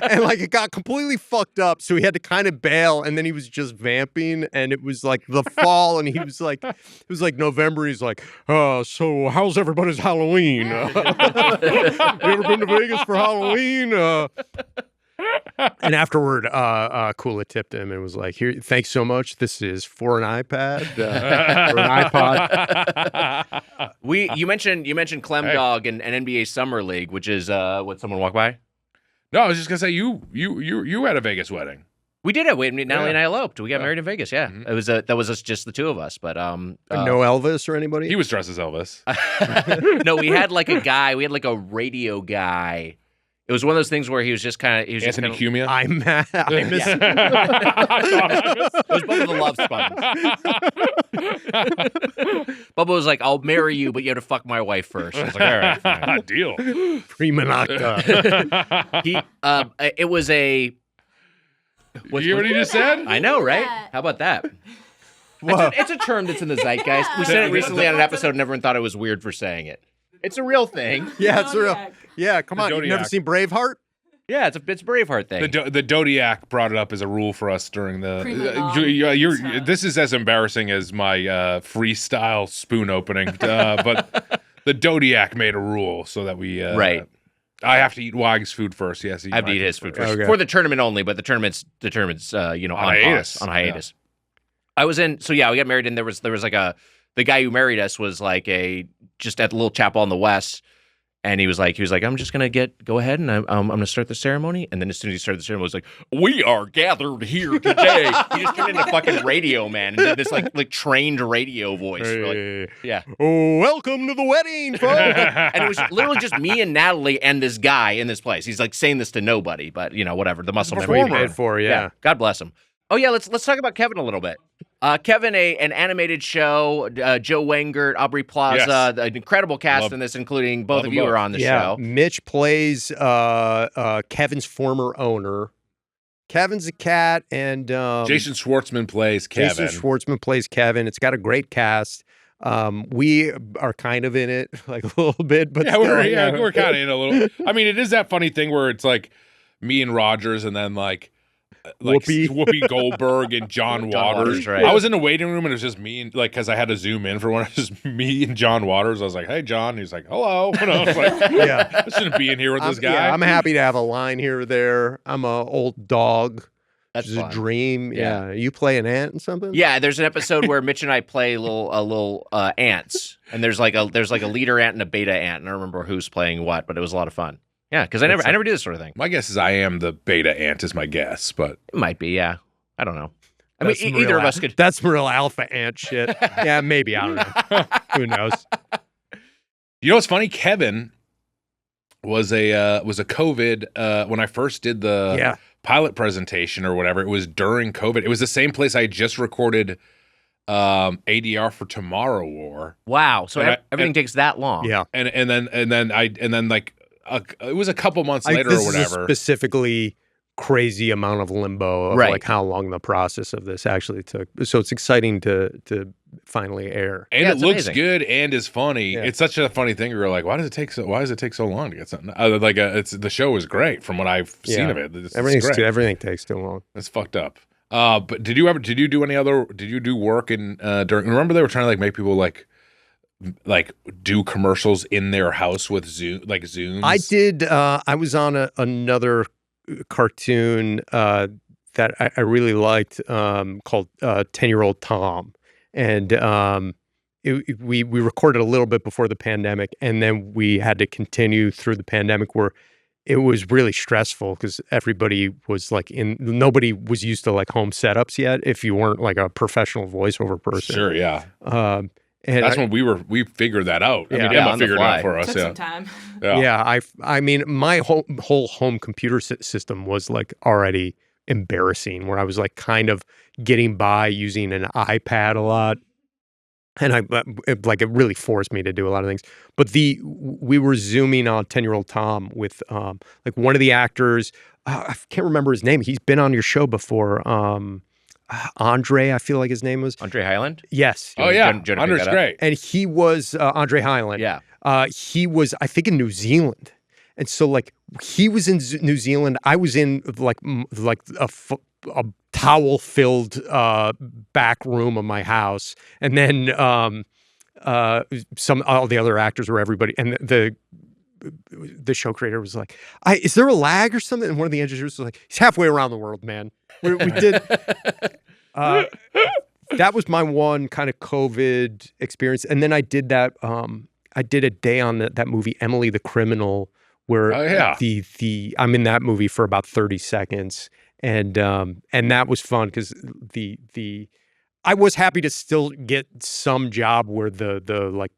And like it got completely fucked up, so he had to kind of bail, and then he was just vamping, and it was like the fall, and he was like, it was like November. He's like, "So how's everybody's Halloween? You ever been to Vegas for Halloween?" And afterward, Kula tipped him and was like, "Here, thanks so much. This is for an iPad, or an iPod." You mentioned Clem Dog and NBA Summer League, which is what someone walked by. No, I was just gonna say you had a Vegas wedding. We did it. Natalie and I eloped. We got married in Vegas. Yeah, it was that was just the two of us. But no Elvis or anybody. He was dressed as Elvis. No, we had like a guy. We had like a radio guy. It was one of those things where he was just kind of... Anthony Cumia? I miss... It was Bubba the Love Sponge. Bubba was like, "I'll marry you, but you have to fuck my wife first." I was like, "All right, fine." Deal. Prima nocta. It was a... You hear what he just said? I know, right? How about that? It's a term that's in the zeitgeist. We said it recently on an episode and everyone thought it was weird for saying it. It's a real thing. Yeah, it's real. Yeah, come on. You've never seen Braveheart? Yeah, it's a Braveheart thing. The Dodiac brought it up as a rule for us during the. This is as embarrassing as my freestyle spoon opening, but the Dodiac made a rule so that we. Right. I have to eat Wag's food first. Yes, I have to eat his food first Okay. for the tournament only, but the tournament's on hiatus. On hiatus. Yeah. I was in. So yeah, we got married, and there was like the guy who married us was like just at the little chapel in the west, And he was like, I'm just gonna go ahead and I'm gonna start the ceremony. And then as soon as he started the ceremony, it was like, we are gathered here today. He just turned into fucking radio man and did this like trained radio voice. Like, yeah. Oh, welcome to the wedding, folks. And it was literally just me and Natalie and this guy in this place. He's like saying this to nobody, but whatever. The muscle memory paid for, yeah. God bless him. Oh yeah, let's talk about Kevin a little bit. Kevin, an animated show, Joe Wengert, Aubrey Plaza, an incredible cast in this, including both of you are on the show. Mitch plays Kevin's former owner. Kevin's a cat, and Jason Schwartzman plays Kevin. Jason Schwartzman plays Kevin. It's got a great cast. We are kind of in it, like a little bit, but we're kind of in a little. I mean, it is that funny thing where it's like me and Rogers, and then like Whoopi Goldberg and John Waters. Right. I was in the waiting room and it was just me and because I had to zoom in for one. It was just me and John Waters. I was like, "Hey, John." He's like, "Hello." And I was like, I shouldn't be in here with this guy. Yeah, I'm happy to have a line here or there. I'm a old dog. That's a dream. Yeah. You play an ant and something? Yeah, there's an episode where Mitch and I play little ants, and there's like a leader ant and a beta ant, and I don't remember who's playing what, but it was a lot of fun. Yeah, because I never do this sort of thing. My guess is I am the beta ant is my guess, but it might be. Yeah, I don't know. I mean, either of us could. That's real alpha ant shit. Yeah, maybe. I don't know. Who knows? You know what's funny? Kevin was a COVID when I first did the pilot presentation or whatever. It was during COVID. It was the same place I just recorded ADR for Tomorrow War. Wow! So everything takes that long. Yeah, and then like it was a couple months later or whatever. This is a specifically crazy amount of limbo of like how long the process of this actually took. So it's exciting to finally air. And it looks good and is funny. Yeah. It's such a funny thing. You're like, why does it take so long to get something? The show is great from what I've seen of it. Everything takes too long. It's fucked up. But did you do work in during? Remember they were trying to like make people like do commercials in their house with Zooms? I did. I was on another cartoon that I really liked called 10-Year-Old Tom. And we recorded a little bit before the pandemic, and then we had to continue through the pandemic where it was really stressful because everybody was like nobody was used to like home setups yet if you weren't like a professional voiceover person. Sure, yeah. And that's when we figured that out. I mean, Emma figured it out for us. Took some time. Yeah. I mean, my whole home computer system was like already embarrassing, where I was like kind of getting by using an iPad a lot, and it really forced me to do a lot of things. But we were Zooming on 10-Year-Old Tom with like one of the actors. I can't remember his name. He's been on your show before. Andre, I feel like his name was Andre Highland. Yes. Oh yeah, Andre's great. And he was Andre Highland. Yeah. He was, I think, in New Zealand, and so like he was in New Zealand. I was in like a towel-filled back room of my house, and then all the other actors were everybody, and the show creator was like, "Is there a lag or something?" And one of the engineers was like, "He's halfway around the world, man." We did. That was my one kind of COVID experience, and then I did that. I did a day on that movie Emily the Criminal, where I'm in that movie for about 30 seconds, and that was fun because I was happy to still get some job where the like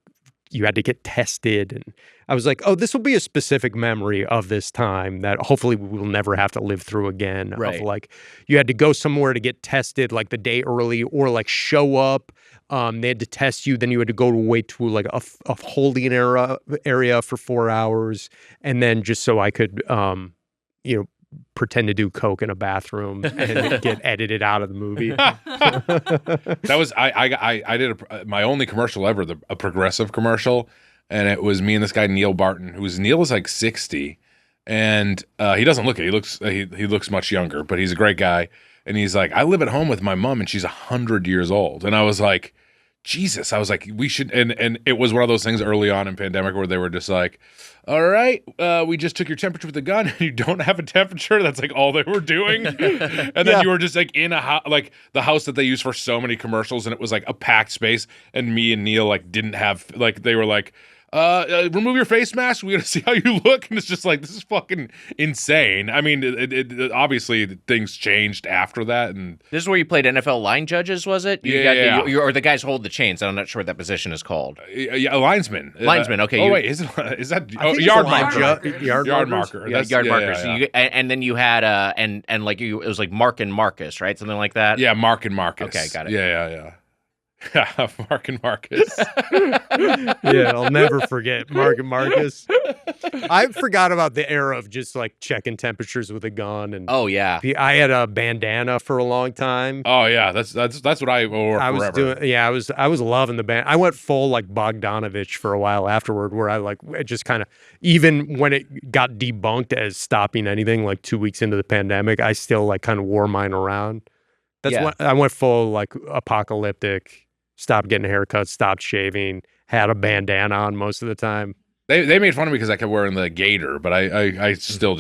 you had to get tested, and I was like, oh, this will be a specific memory of this time that hopefully we will never have to live through again. Right. Of like you had to go somewhere to get tested like the day early, or like show up. They had to test you, then you had to go wait to like a holding area for 4 hours, and then just so I could pretend to do coke in a bathroom and get edited out of the movie. That was I did my only commercial ever, a Progressive commercial, and it was me and this guy Neil Barton, Neil is like 60, and he doesn't look it. He looks much younger, but he's a great guy. And he's like, I live at home with my mom, and she's 100 years old. And I was like, Jesus. I was like, we should. And it was one of those things early on in pandemic where they were just like, all right, we just took your temperature with a gun, and you don't have a temperature. That's like all they were doing. And then you were just like in like the house that they use for so many commercials, and it was like a packed space. And me and Neil like didn't have like, they were like, remove your face mask. We're gonna see how you look, and it's just like, this is fucking insane. I mean, it obviously things changed after that, and This is where you played NFL line judges, was it? Yeah. Or the guys who hold the chains. I'm not sure what that position is called. yeah, linesman. Linesman, okay, Oh you- wait, is that I think it's yard a line marker? ju- Yard Yard markers? marker. Yeah, That's- yard yeah, markers. yeah, So yeah. and then you had and like it was like Mark and Marcus, right? Something like that. Yeah, Mark and Marcus. Okay, got it. Yeah. Mark and Marcus. Yeah, I'll never forget Mark and Marcus. I forgot about the era of just like checking temperatures with a gun, and Oh yeah. I had a bandana for a long time. Oh yeah, that's what I wore I was forever. doing, yeah, I was loving the band. I went full like Bogdanovich for a while afterward, where I like it just kind of, even when it got debunked as stopping anything, like 2 weeks into the pandemic, I still like kind of wore mine around. That's Yeah. when I went full like apocalyptic. Stopped getting haircuts, stopped shaving, had a bandana on most of the time. They made fun of me because I kept wearing the gaiter, but I still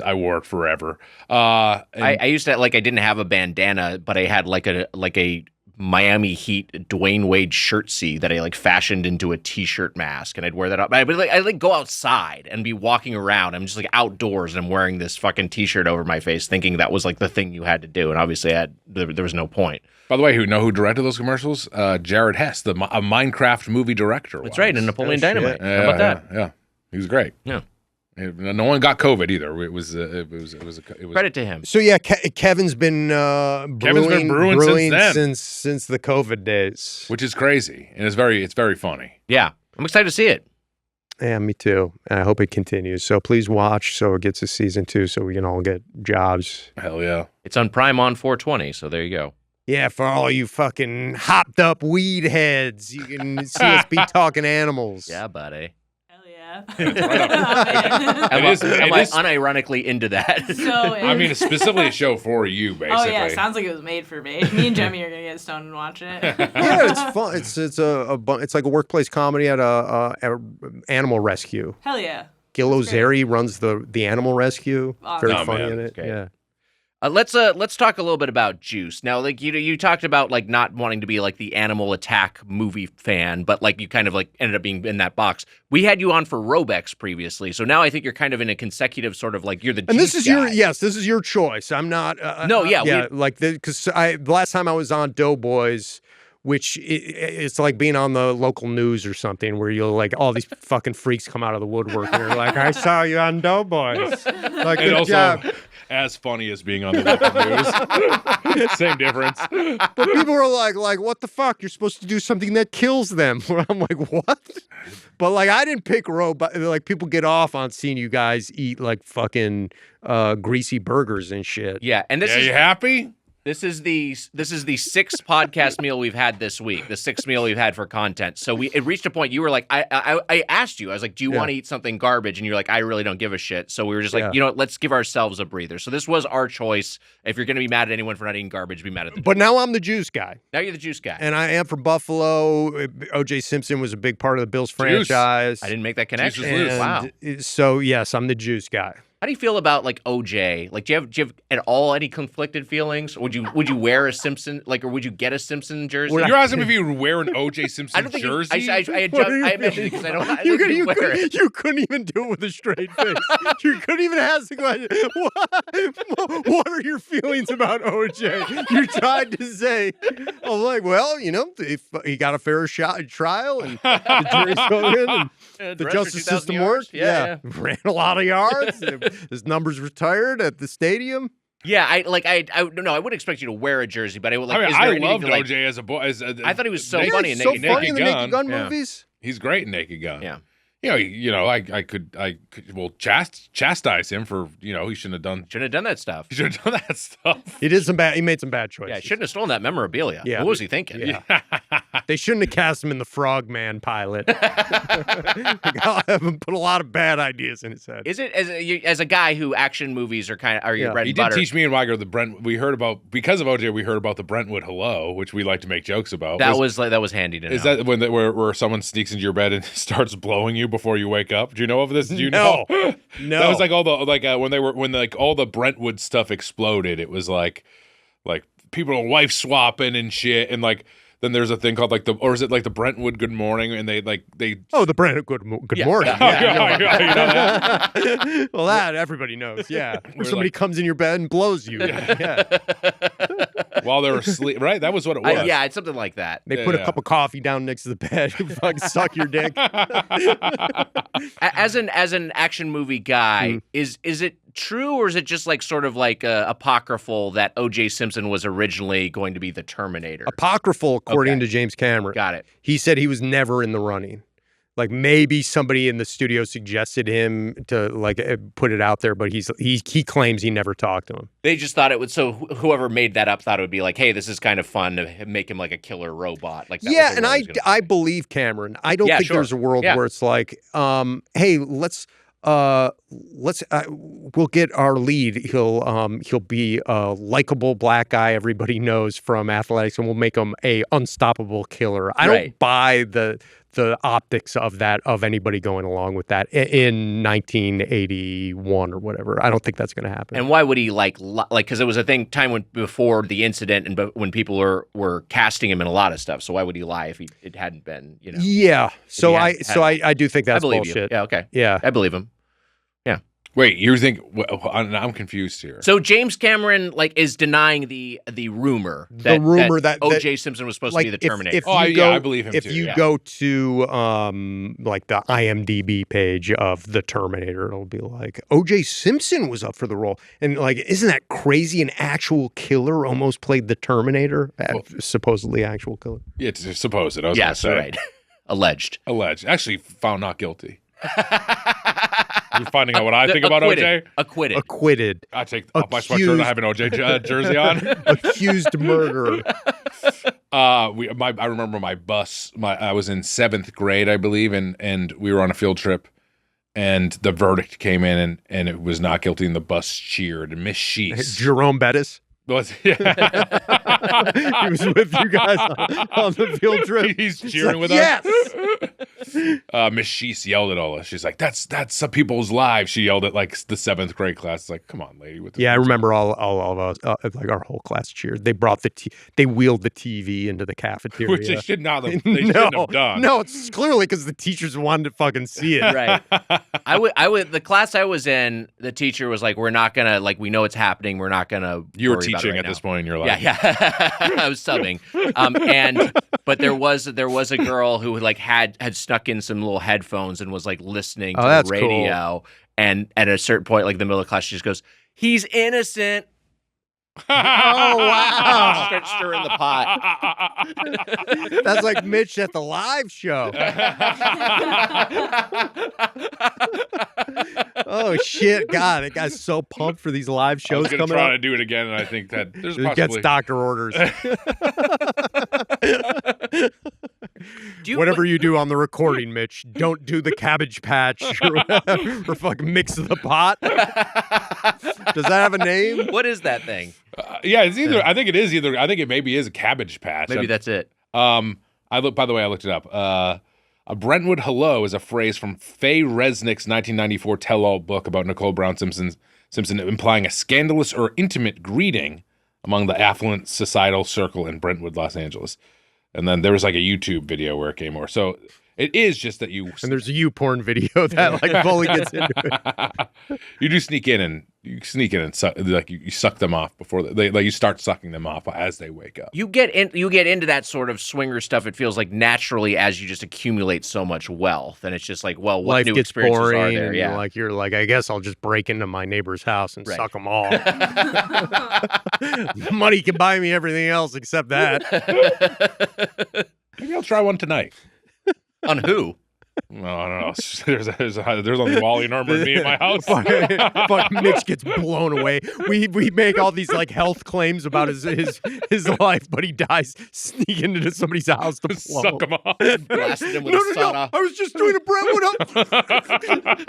I wore it forever. And I used to like I didn't have a bandana, but I had like a Miami Heat Dwayne Wade shirtsy that I like fashioned into a t-shirt mask, and I'd wear that up. I'd like go outside and be walking around. I'm just like outdoors, and I'm wearing this fucking t-shirt over my face, thinking that was like the thing you had to do, and obviously there was no point. by the way, who directed those commercials? Jared Hess, a Minecraft movie director. That's right, and Napoleon Oh, shit. Dynamite. How about that? Yeah, he was great. Yeah. No one got COVID either. It was Credit to him. So yeah, Kevin's been brewing since the COVID days. which is crazy, and it's very funny. Yeah, I'm excited to see it. Yeah, me too. And I hope it continues. So please watch so it gets a season 2 so we can all get jobs. Hell yeah. It's on Prime on 420, so there you go. Yeah, for all you fucking hopped up weed heads, you can see us be talking animals. Yeah, buddy. Hell yeah. Am It is- I unironically into that? So I mean, it's specifically a show for you, basically. oh yeah, sounds like it was made for me. Me and Jemmy are gonna get stoned and watch it. Yeah, it's fun. It's like a workplace comedy at a animal rescue. Hell yeah. Gil Ozeri runs the animal rescue. Awesome. Very Oh, funny man. in it. Okay. Yeah. Let's talk a little bit about Juice. Now, like you talked about like not wanting to be like the Animal Attack movie fan, but like you kind of like ended up being in that box. We had you on for Robex previously, so now I think you're kind of in a consecutive sort of like you're the And this Juice is guy. this is your choice. I'm not. No, yeah, yeah. Like because the last time I was on Doughboys, which it's like being on the local news or something, where you'll like all these fucking freaks come out of the woodwork and you're like, I saw you on Doughboys. Like, And good also, job. as funny as being on the local news. Same difference. But people are like, what the fuck? You're supposed to do something that kills them. I'm like, what? But like, I didn't pick like people get off on seeing you guys eat like fucking greasy burgers and shit. Yeah, and this Yeah, is you happy? This is the sixth podcast meal we've had this week. The sixth meal we've had for content. So it reached a point. You were like, I asked you. I was like, do you want to eat something garbage? And you're like, I really don't give a shit. So we were just like, you know what? Let's give ourselves a breather. So this was our choice. If you're gonna be mad at anyone for not eating garbage, be mad at the. But now I'm the juice guy. Now you're the Juice guy. And I am from Buffalo. O.J. Simpson was a big part of the Bills franchise. I didn't make that connection. Juice is loose. Wow. So yes, I'm the juice guy. How do you feel about like OJ? Like, do you have at all any conflicted feelings? Would you wear a Simpson or would you get a Simpson jersey? You're asking me if you would wear an O.J. I Simpson don't think jersey? What mentioned it because I don't. I You think you'd wear it. couldn't even do it with a straight face. You couldn't even ask the question. What are your feelings about OJ? You tried to say, I'm like, well, if he got a fair trial and the jury's thrown in and the rest for justice 2,000 system yards? worked. Yeah. Ran a lot of yards. His numbers retired at the stadium. Yeah, I wouldn't expect you to wear a jersey, but I would like. I mean, is there I anything loved to, like, O.J. as a boy. I thought he was so Naked- funny in so Naked funny in the Gun. Naked Gun Yeah. movies. He's great in Naked Gun. Yeah. I could chastise him for he shouldn't have done that stuff. he should have done that stuff. He made some bad choices. Yeah, shouldn't have stolen that memorabilia. Yeah. What was he thinking? Yeah. They shouldn't have cast him in the Frogman pilot. I'll have him put a lot of bad ideas in his head. Is it as a guy who action movies are your bread He and did butter? teach me and Weiger the Brent. We heard about because of OJ. We heard about the Brentwood hello, which we like to make jokes about. That was handy to know. Is that when where someone sneaks into your bed and starts blowing you before you wake up? Do you know of this? Do you know? No. That was like all the when all the Brentwood stuff exploded. It was like people are wife swapping and shit, and like then there's a thing called like or is it like the Brentwood Good Morning, and they. Oh, the Brent Good Yeah. Morning. Yeah. You know that? Well, that everybody knows. Yeah, where We're somebody like- comes in your bed and blows you. Yeah. While they were asleep, right? That was what it was. Yeah, it's something like that. They Yeah, put yeah. a cup of coffee down next to the bed and fucking suck your dick. As an action movie guy, is it true, or is it just like sort of like apocryphal that O.J. Simpson was originally going to be the Terminator? Apocryphal, according Okay. to James Cameron. Got it. He said he was never in the running. Like maybe somebody in the studio suggested him to like put it out there, but he claims he never talked to him. They just thought it would. So whoever made that up thought it would be like, hey, this is kind of fun to make him like a killer robot. Like that was Yeah, what and they I was gonna I say. believe Cameron. I don't Yeah, think sure. there's a world Yeah. where it's like, hey, we'll get our lead. He'll be a likable black guy everybody knows from athletics, and we'll make him a unstoppable killer. I Right. don't buy the optics of anybody going along with that in 1981 or whatever. I don't think that's going to happen. And why would he like because it was a time before the incident and when people were casting him in a lot of stuff. So why would he lie if it hadn't been, you know? Yeah. So he I do think I that's believe bullshit. you. Yeah, okay. Yeah. I believe him. Wait, you think? I'm confused here. So James Cameron is denying the rumor that O.J. Simpson was supposed to be the Terminator. I believe him if too, you yeah. go to like the IMDb page of the Terminator, it'll be like O.J. Simpson was up for the role, and like, isn't that crazy? An actual killer almost played the Terminator, supposedly actual killer. It's supposed. I was Yes, gonna say. right. Alleged. Actually, found not guilty. You're finding out what I think about OJ? Acquitted. I take off my sweatshirt. I have an OJ jersey on. Accused murderer. I remember my bus. I was in 7th grade, I believe, and we were on a field trip, and the verdict came in, and it was not guilty, and the bus cheered. And Miss Sheese Jerome Bettis. He was with you guys on the field trip. He's cheering with yes! us. Miss Sheese yelled at all us. She's like, "That's some people's lives." She yelled at like the 7th grade class. It's like, come on, lady. Yeah, I remember all of us, like our whole class cheered. They brought they wheeled the TV into the cafeteria, which they should not have. They shouldn't have done. No, it's clearly because the teachers wanted to fucking see it. Right. I would. The class I was in, the teacher was like, "We're not gonna we know it's happening. We're not gonna." You were worry about it teaching right at now." this point in your life. Yeah. I was subbing. But there was a girl who had stuck in some little headphones and was listening to the that's radio. cool. And at a certain point, the middle of class, she just goes, "He's innocent." Oh wow! Start stirring the pot. That's like Mitch at the live show. Oh shit! God, that guy's so pumped for these live I was shows going to coming try up. to do it again, and I think that there's He possibly gets doctor orders. Do Whatever you do on the recording, Mitch, don't do the Cabbage Patch or fucking mix the pot. Does that have a name? What is that thing? yeah, it's either. I think it is either. I think it maybe is a Cabbage Patch. Maybe that's it. By the way, I looked it up. A Brentwood hello is a phrase from Faye Resnick's 1994 tell-all book about Nicole Brown Simpson, implying a scandalous or intimate greeting among the affluent societal circle in Brentwood, Los Angeles. And then there was a YouTube video where it came over. So it is just that you... And there's a YouPorn video that fully gets into it. You do sneak in and suck, you suck them off before you start sucking them off as they wake up. You get into that sort of swinger stuff. It feels like naturally as you just accumulate so much wealth, and it's just what Life new gets experiences boring, are there? and Yeah, you're like, I guess I'll just break into my neighbor's house and Right. suck them all. Money can buy me everything else except that. Maybe I'll try one tonight. On who? No, I don't know. There's only Wally and Irma and me in my house. Fuck, Mitch gets blown away. We make all these health claims about his life, but he dies sneaking into somebody's house to blow Suck them off. Blasted him with No, a sawed-off. I was just doing a Brentwood up.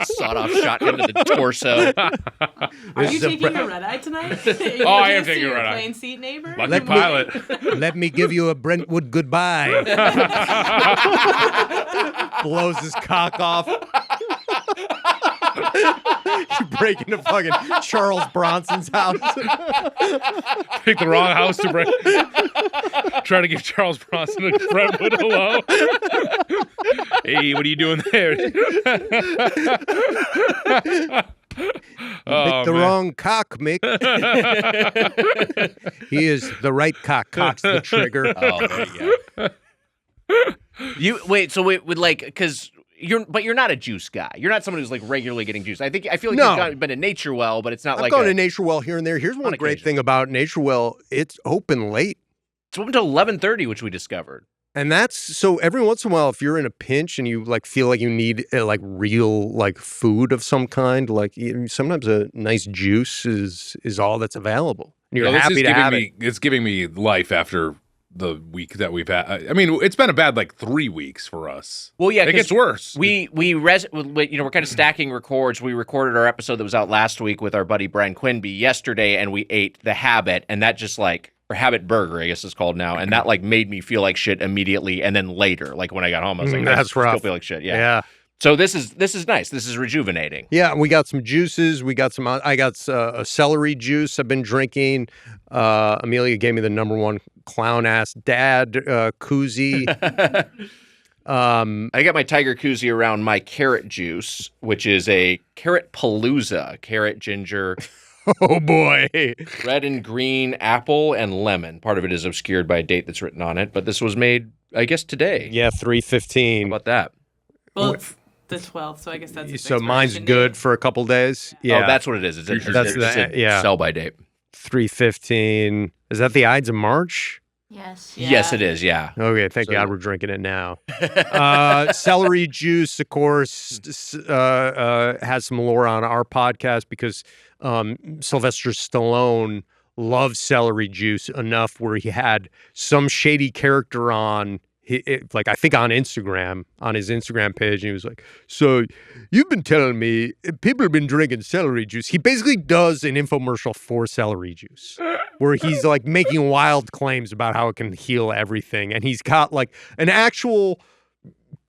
Sawed-off shotgun to the torso. Are you taking a red eye tonight? Oh, I am taking a red eye. Plain seat neighbor. Lucky pilot. Let me give you a Brentwood goodbye. Blows his cock off. You break into fucking Charles Bronson's house. Pick the wrong house to break. Try to give Charles Bronson a Brentwood hello. Hey, what are you doing there? Pick the wrong cock, Mick. He is the right cock. Cock's the trigger. Oh, there you go. With like, because you're not a juice guy. You're not someone who's like regularly getting juice. I feel like you've been to Naturewell, but it's not I've gone to Naturewell here and there. Here's one great thing about Naturewell: it's open late. It's open until 11:30, which we discovered. And that's so every once in a while, if you're in a pinch and you like feel like you need like real like food of some kind, like sometimes a nice juice is all that's available. And you're happy to have it. It's giving me life after the week that we've had. I mean, it's been a bad like 3 weeks for us. Well, yeah, it gets worse. We're kind of stacking records. We recorded our episode that was out last week with our buddy Brian Quinby yesterday, and we ate The Habit, and that just like. Or Habit Burger, I guess it's called now, and that like made me feel like shit immediately, and then later, like when I got home, I was like, "That's rough." Still feel like shit, yeah. So this is nice. This is rejuvenating. Yeah, we got some juices. We got some. I got a celery juice. I've been drinking. Amelia gave me the #1 clown ass dad koozie. I got my Tiger koozie around my carrot juice, which is a carrot palooza, carrot, ginger. Oh, boy. Red and green, apple, and lemon. Part of it is obscured by a date that's written on it, but this was made, I guess, today. Yeah, 3/15. How about that? Well, it's the 12th, so I guess that's its so mine's expiration good date. for a couple days. Yeah. Oh, that's what it is. It's a yeah. sell by date. 3/15. Is that the Ides of March? Yes. Yeah. Yes, it is, yeah. Okay, thank God we're drinking it now. Celery juice, of course, has some lore on our podcast because Sylvester Stallone loves celery juice enough where he had some shady character on, like I think on his Instagram page, and he was like, "So you've been telling me people have been drinking celery juice." He basically does an infomercial for celery juice where he's like making wild claims about how it can heal everything, and he's got like an actual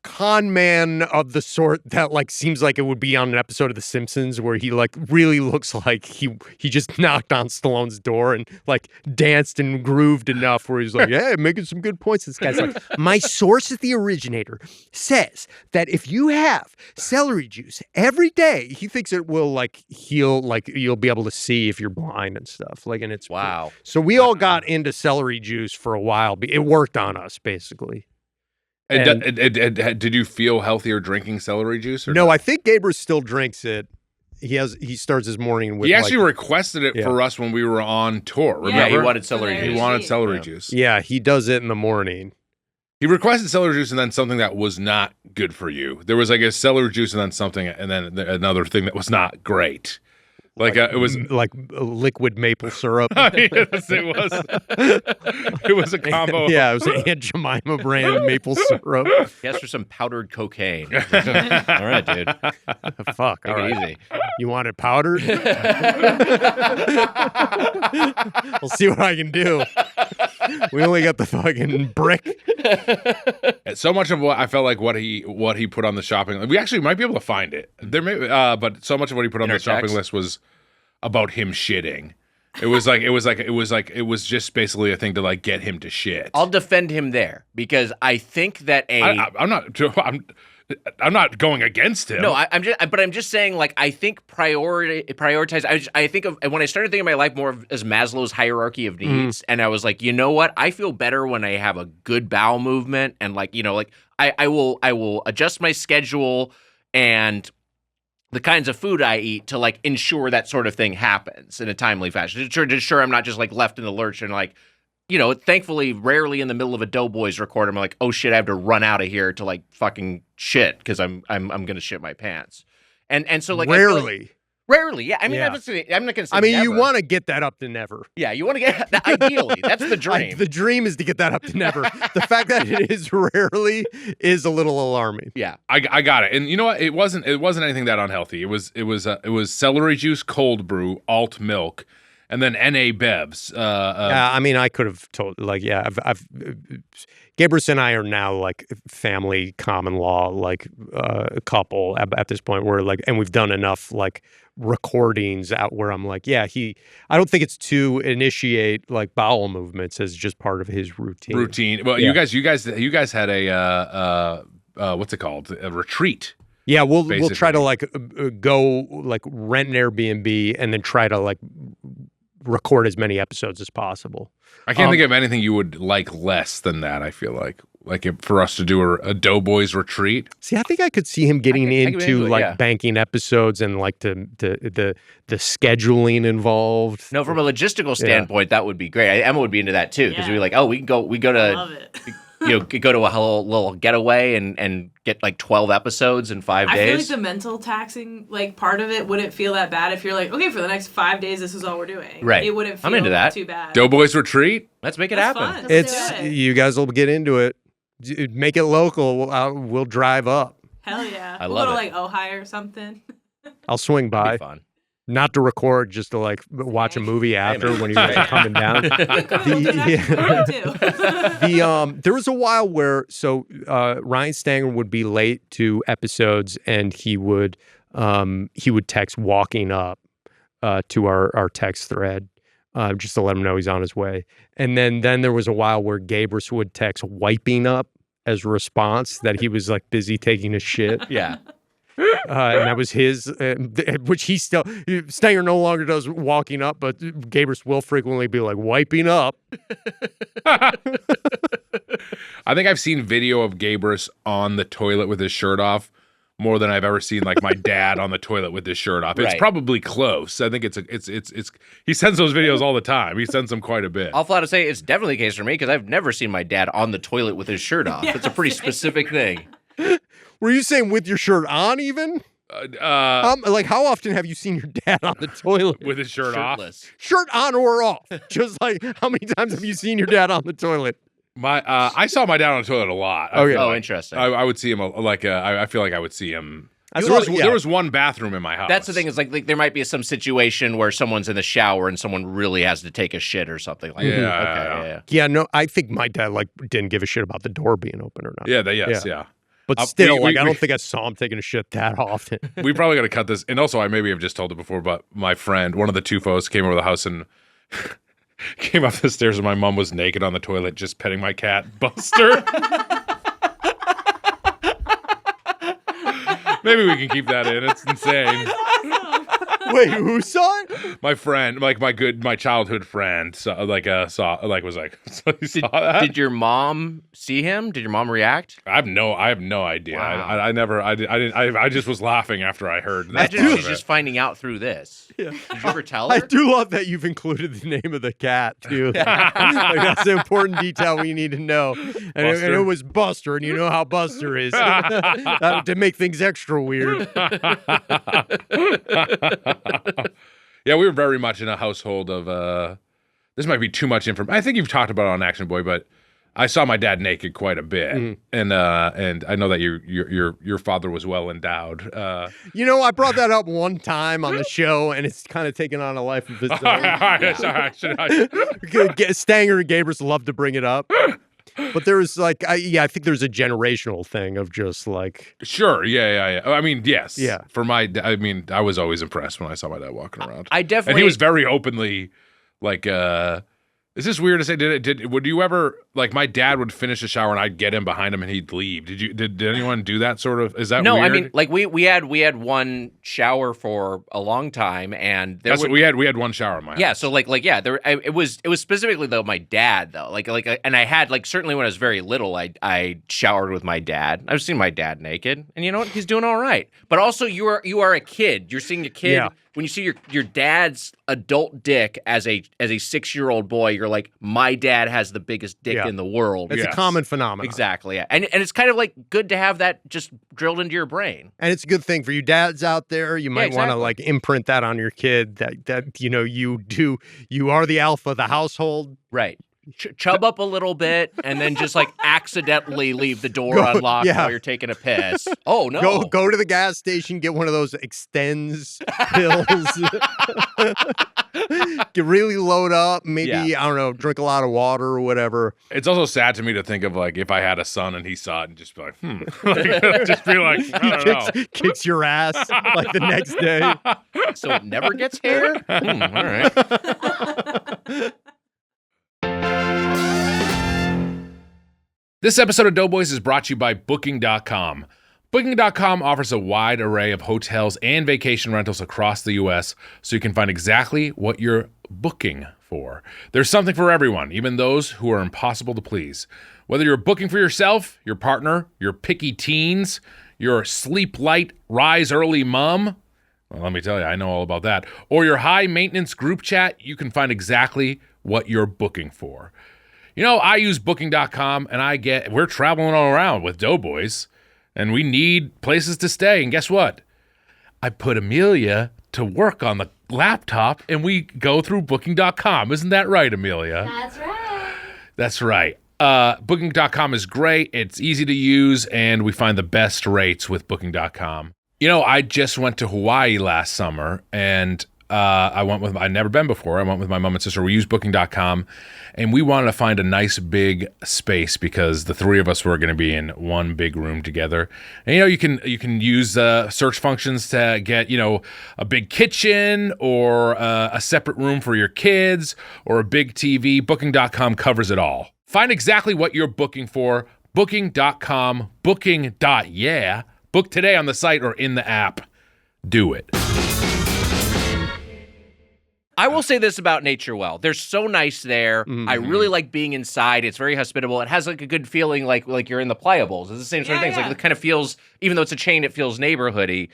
con man of the sort that like seems like it would be on an episode of The Simpsons where he like really looks like he just knocked on Stallone's door and like danced and grooved enough where he's like, "Yeah, making some good points." This guy's like, "My source at the originator says that if you have celery juice every day," he thinks it will like heal, like you'll be able to see if you're blind and stuff. Like, and it's wow. So we all got into celery juice for a while. It worked on us basically. And did you feel healthier drinking celery juice? Or no, not? I think Gabriel still drinks it. He starts his morning with. He actually requested it for us when we were on tour. Remember? Yeah, he wanted celery juice. He wanted celery juice. Yeah, he does it in the morning. He requested celery juice and then something that was not good for you. There was like a celery juice and then something, and then another thing that was not great. It was like liquid maple syrup. Yes, it was. It was a combo. Yeah, it was Aunt Jemima brand maple syrup. He asked for some powdered cocaine. All right, dude. Fuck. Take it easy. You want it powdered? We'll see what I can do. We only got the fucking brick. So much of what I felt like what he put on the shopping. We actually might be able to find it. There may, but so much of what he put on the shopping list was about him shitting. It was just basically a thing to like get him to shit. I'll defend him there because I think that I'm not going against him. No, I'm just saying, like, I think prioritize. I think of when I started thinking of my life more as Maslow's hierarchy of needs, and I was like, you know what? I feel better when I have a good bowel movement, and like, I will adjust my schedule and the kinds of food I eat to like ensure that sort of thing happens in a timely fashion. To ensure I'm not just like left in the lurch and like. Thankfully, rarely in the middle of a Doughboys record, I'm like, oh shit, I have to run out of here to like fucking shit because I'm gonna shit my pants, and so like rarely, yeah. I mean, yeah. I'm not gonna say. I mean, never. you want to get that up to never. Yeah, you want to get ideally. That's the dream. The dream is to get that up to never. The fact that it is rarely is a little alarming. Yeah, I got it, and you know what? It wasn't anything that unhealthy. It was celery juice, cold brew, alt milk. and then N.A. Bevs. Yeah, I mean, I could have told, like, yeah, Gabrus and I are now like family common law, like a couple at this point where like, and we've done enough like recordings out where I'm like, yeah, I don't think it's to initiate like bowel movements as just part of his routine. Well, Yeah. you guys had a what's it called? A retreat. Yeah, we'll try to basically. like go like rent an Airbnb and then try to like record as many episodes as possible. I can't think of anything you would like less than that. I feel like for us to do a Doughboys retreat. See, I think I could see him getting I could into into it, like yeah. banking episodes and like the scheduling involved. No, from a logistical standpoint, that would be great. Emma would be into that too because we'd be like, oh, we go I to love it. go to a little getaway and get like 12 episodes in 5 I feel like days. the mental taxing like part of it wouldn't feel that bad if you're like, okay, for the next 5 days, this is all we're doing. Right. It wouldn't feel I'm into that. too bad. Doughboys retreat. Let's make it That's happen. fun. It's do it. you guys will get into it. Make it local. We'll drive up. Hell yeah. I We'll love go to it. like Ohio or something. I'll swing That'd by, be fun. not to record, just to like watch a movie after man. when you guys are coming down. There was a while where Ryan Stanger would be late to episodes and he would text walking up to our text thread just to let him know he's on his way. And then there was a while where Gabrus would text wiping up as a response that he was like busy taking a shit. Yeah. And that was his, which Stanger no longer does walking up, but Gabrus will frequently be like wiping up. I think I've seen video of Gabrus on the toilet with his shirt off more than I've ever seen like my dad on the toilet with his shirt off. It's Right. probably close. I think it's he sends those videos all the time. He sends them quite a bit. I'll flat out say it's definitely the case for me because I've never seen my dad on the toilet with his shirt off. It's a pretty specific thing. Were you saying with your shirt on even? Like how often have you seen your dad on the toilet? With his shirt off. Shirtless. Shirt on or off? Just like how many times have you seen your dad on the toilet? I saw my dad on the toilet a lot. I Okay. feel Oh, like. interesting. I would see him I feel like I would see him. That's There what- was, yeah. there was one bathroom in my house. That's the thing is like there might be some situation where someone's in the shower and someone really has to take a shit or something like that. Yeah, Okay, yeah. Yeah, no, I think my dad like didn't give a shit about the door being open or not. Yeah. But we- still, we- I don't we- think I saw him taking a shit that often. We probably got to cut this. And also, I maybe have just told it before, but my friend, one of the Tufos, came over the house and came up the stairs, and my mom was naked on the toilet, just petting my cat, Buster. Maybe we can keep that in. It's insane. Wait, who saw it? My friend, like my childhood friend, so was like, so you saw that? Did your mom see him? Did your mom react? I have no idea. Wow. I just was laughing after I heard that. Imagine part if of she's it. just finding out through this. Yeah. Did you ever tell I her? do love that you've included the name of the cat too. Like, that's the important detail we need to know. And Buster. it was Buster, and you know how Buster is. To make things extra weird. Yeah, we were very much in a household of this might be too much information. I think you've talked about it on Action Boy, but I saw my dad naked quite a bit, and I know that your father was well endowed. You know, I brought that up one time on the show, and it's kind of taken on a life of its own. Stanger and Gabrus love to bring it up. But there was like, I think there's a generational thing of just like, Sure, yeah. I mean, yes, Yeah. I was always impressed when I saw my dad walking around. I definitely. And he was very openly like, is this weird to say? Would you ever, like, my dad would finish the shower and I'd get him behind him and he'd leave. Did anyone do that sort of? Is that No, weird? I mean, like we had one shower for a long time, and there That's what we had one shower in my house. Yeah, so it was specifically though my dad though, and I had like certainly when I was very little, I showered with my dad. I've seen my dad naked, and you know what? He's doing all right. But also, you are a kid. You're seeing a kid. Yeah. When you see your dad's adult dick as a 6-year-old boy, you're like, my dad has the biggest dick Yeah. in the world. it's Yes. a common phenomenon. Exactly, yeah, and it's kind of like good to have that just drilled into your brain. And it's a good thing for you dads out there. You might want to exactly. like imprint that on your kid that you know you are the alpha of the household. Right. chub up a little bit, and then just like accidentally leave the door unlocked while you're taking a piss. Oh no! Go to the gas station, get one of those extends pills. Get really load up. Maybe I don't know, drink a lot of water or whatever. It's also sad to me to think of like if I had a son and he saw it and just be like, just be like, I don't know. Kicks your ass like the next day. So it never gets hair? All right. This episode of Doughboys is brought to you by Booking.com. Booking.com offers a wide array of hotels and vacation rentals across the U.S., so you can find exactly what you're booking for. There's something for everyone, even those who are impossible to please. Whether you're booking for yourself, your partner, your picky teens, your sleep light, rise early mom, well, let me tell you, I know all about that, or your high-maintenance group chat, you can find exactly what you're booking for. You know, I use Booking.com, and we're traveling all around with Doughboys, and we need places to stay. And guess what? I put Amelia to work on the laptop, and we go through Booking.com. Isn't that right, Amelia? That's right. That's right. Booking.com is great. It's easy to use, and we find the best rates with Booking.com. You know, I just went to Hawaii last summer, and I'd never been before. I went with my mom and sister. We used Booking.com, and we wanted to find a nice big space because the three of us were going to be in one big room together. And you know, you can use search functions to get, you know, a big kitchen or a separate room for your kids or a big TV. Booking.com covers it all. Find exactly what you're booking for. Booking.com. Booking.yeah. Book today on the site or in the app. Do it. I will say this about Naturewell. They're so nice there. Mm-hmm. I really like being inside. It's very hospitable. It has like a good feeling like you're in the Pliables. It's the same sort of things. Like it kind of feels, even though it's a chain, it feels neighborhoody.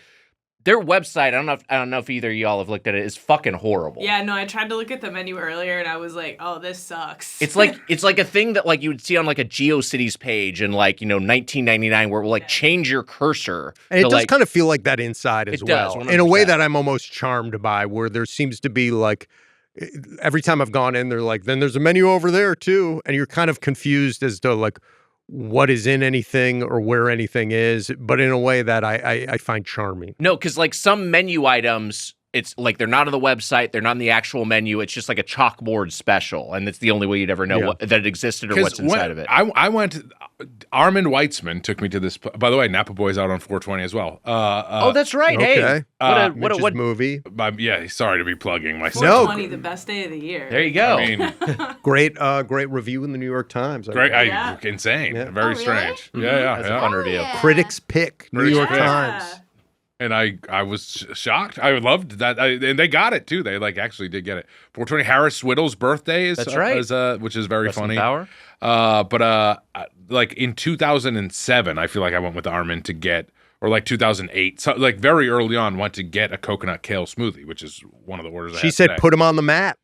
Their website, I don't know if either of y'all have looked at it, is fucking horrible. Yeah, no, I tried to look at the menu earlier and I was like, oh, this sucks. It's like a thing that like you would see on like a GeoCities page in like, you know, 1999 where it will like change your cursor. And it does kind of feel like that inside as well. Does, in a way that I'm almost charmed by, where there seems to be like, every time I've gone in, they're like, then there's a menu over there too. And you're kind of confused as to like, what is in anything or where anything is, but in a way that I find charming. No, because like some menu items, it's like they're not on the website, they're not on the actual menu. It's just like a chalkboard special, and it's the only way you'd ever know that it existed or what's inside of it. I went. Armand Weitzman took me to this. By the way, Napa Boy's out on 420 as well. Oh, that's right. Okay. Hey, what movie? Yeah, sorry to be plugging myself. 420, the best day of the year. There you go. I mean, great review in the New York Times. Great, insane, very strange. Really? Yeah, that's a fun review. Yeah. Critics pick New York Times. And I was shocked. I loved that, and they got it too. They like actually did get it. 420 Harris Whittle's birthday is that's right, which is very funny. Power. But like in 2007, I feel like I went with Armin to get, or like 2008, so like very early on, went to get a coconut kale smoothie, which is one of the orders. She said, "Put him on the map."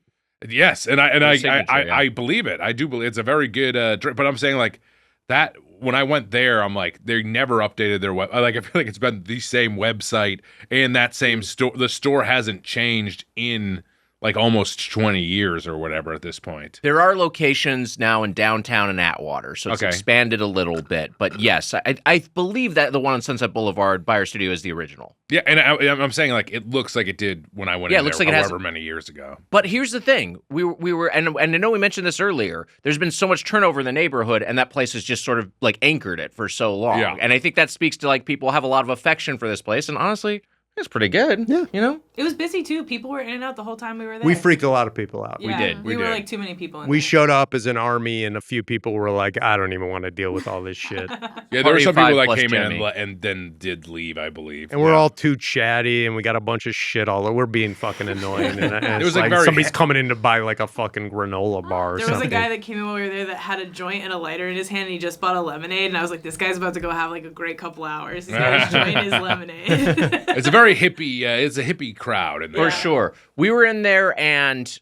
Yes, and I believe it. I do believe it's a very good drink. But I'm saying like that. When I went there, I'm like, they never updated their web. Like, I feel like it's been the same website and that same store. The store hasn't changed in like almost 20 years or whatever at this point. There are locations now in downtown and Atwater, so it's expanded a little bit. But yes, I believe that the one on Sunset Boulevard by our studio is the original. Yeah, and I'm saying like it looks like it did when I went in it looks there like however many years ago. But here's the thing. We were and I know we mentioned this earlier. There's been so much turnover in the neighborhood, and that place has just sort of like anchored it for so long. Yeah. And I think that speaks to like people have a lot of affection for this place, and honestly, it's pretty good. Yeah. You know? It was busy too. People were in and out the whole time we were there. We freaked a lot of people out. Yeah, we did. We were like too many people in We there. showed up as an army, and a few people were like, I don't even want to deal with all this shit. Yeah, there were some people that came Jimmy. in and then did leave, I believe. And we're all too chatty, and we got a bunch of shit all over. We're being fucking annoying. And It it's was like very somebody's coming in to buy like a fucking granola bar or There something. was a guy that came in while we were there that had a joint and a lighter in his hand, and he just bought a lemonade. And I was like, this guy's about to go have like a great couple hours. He's got his joint and his lemonade. It's a very hippie. It's a hippie crowd in there. For sure. We were in there, and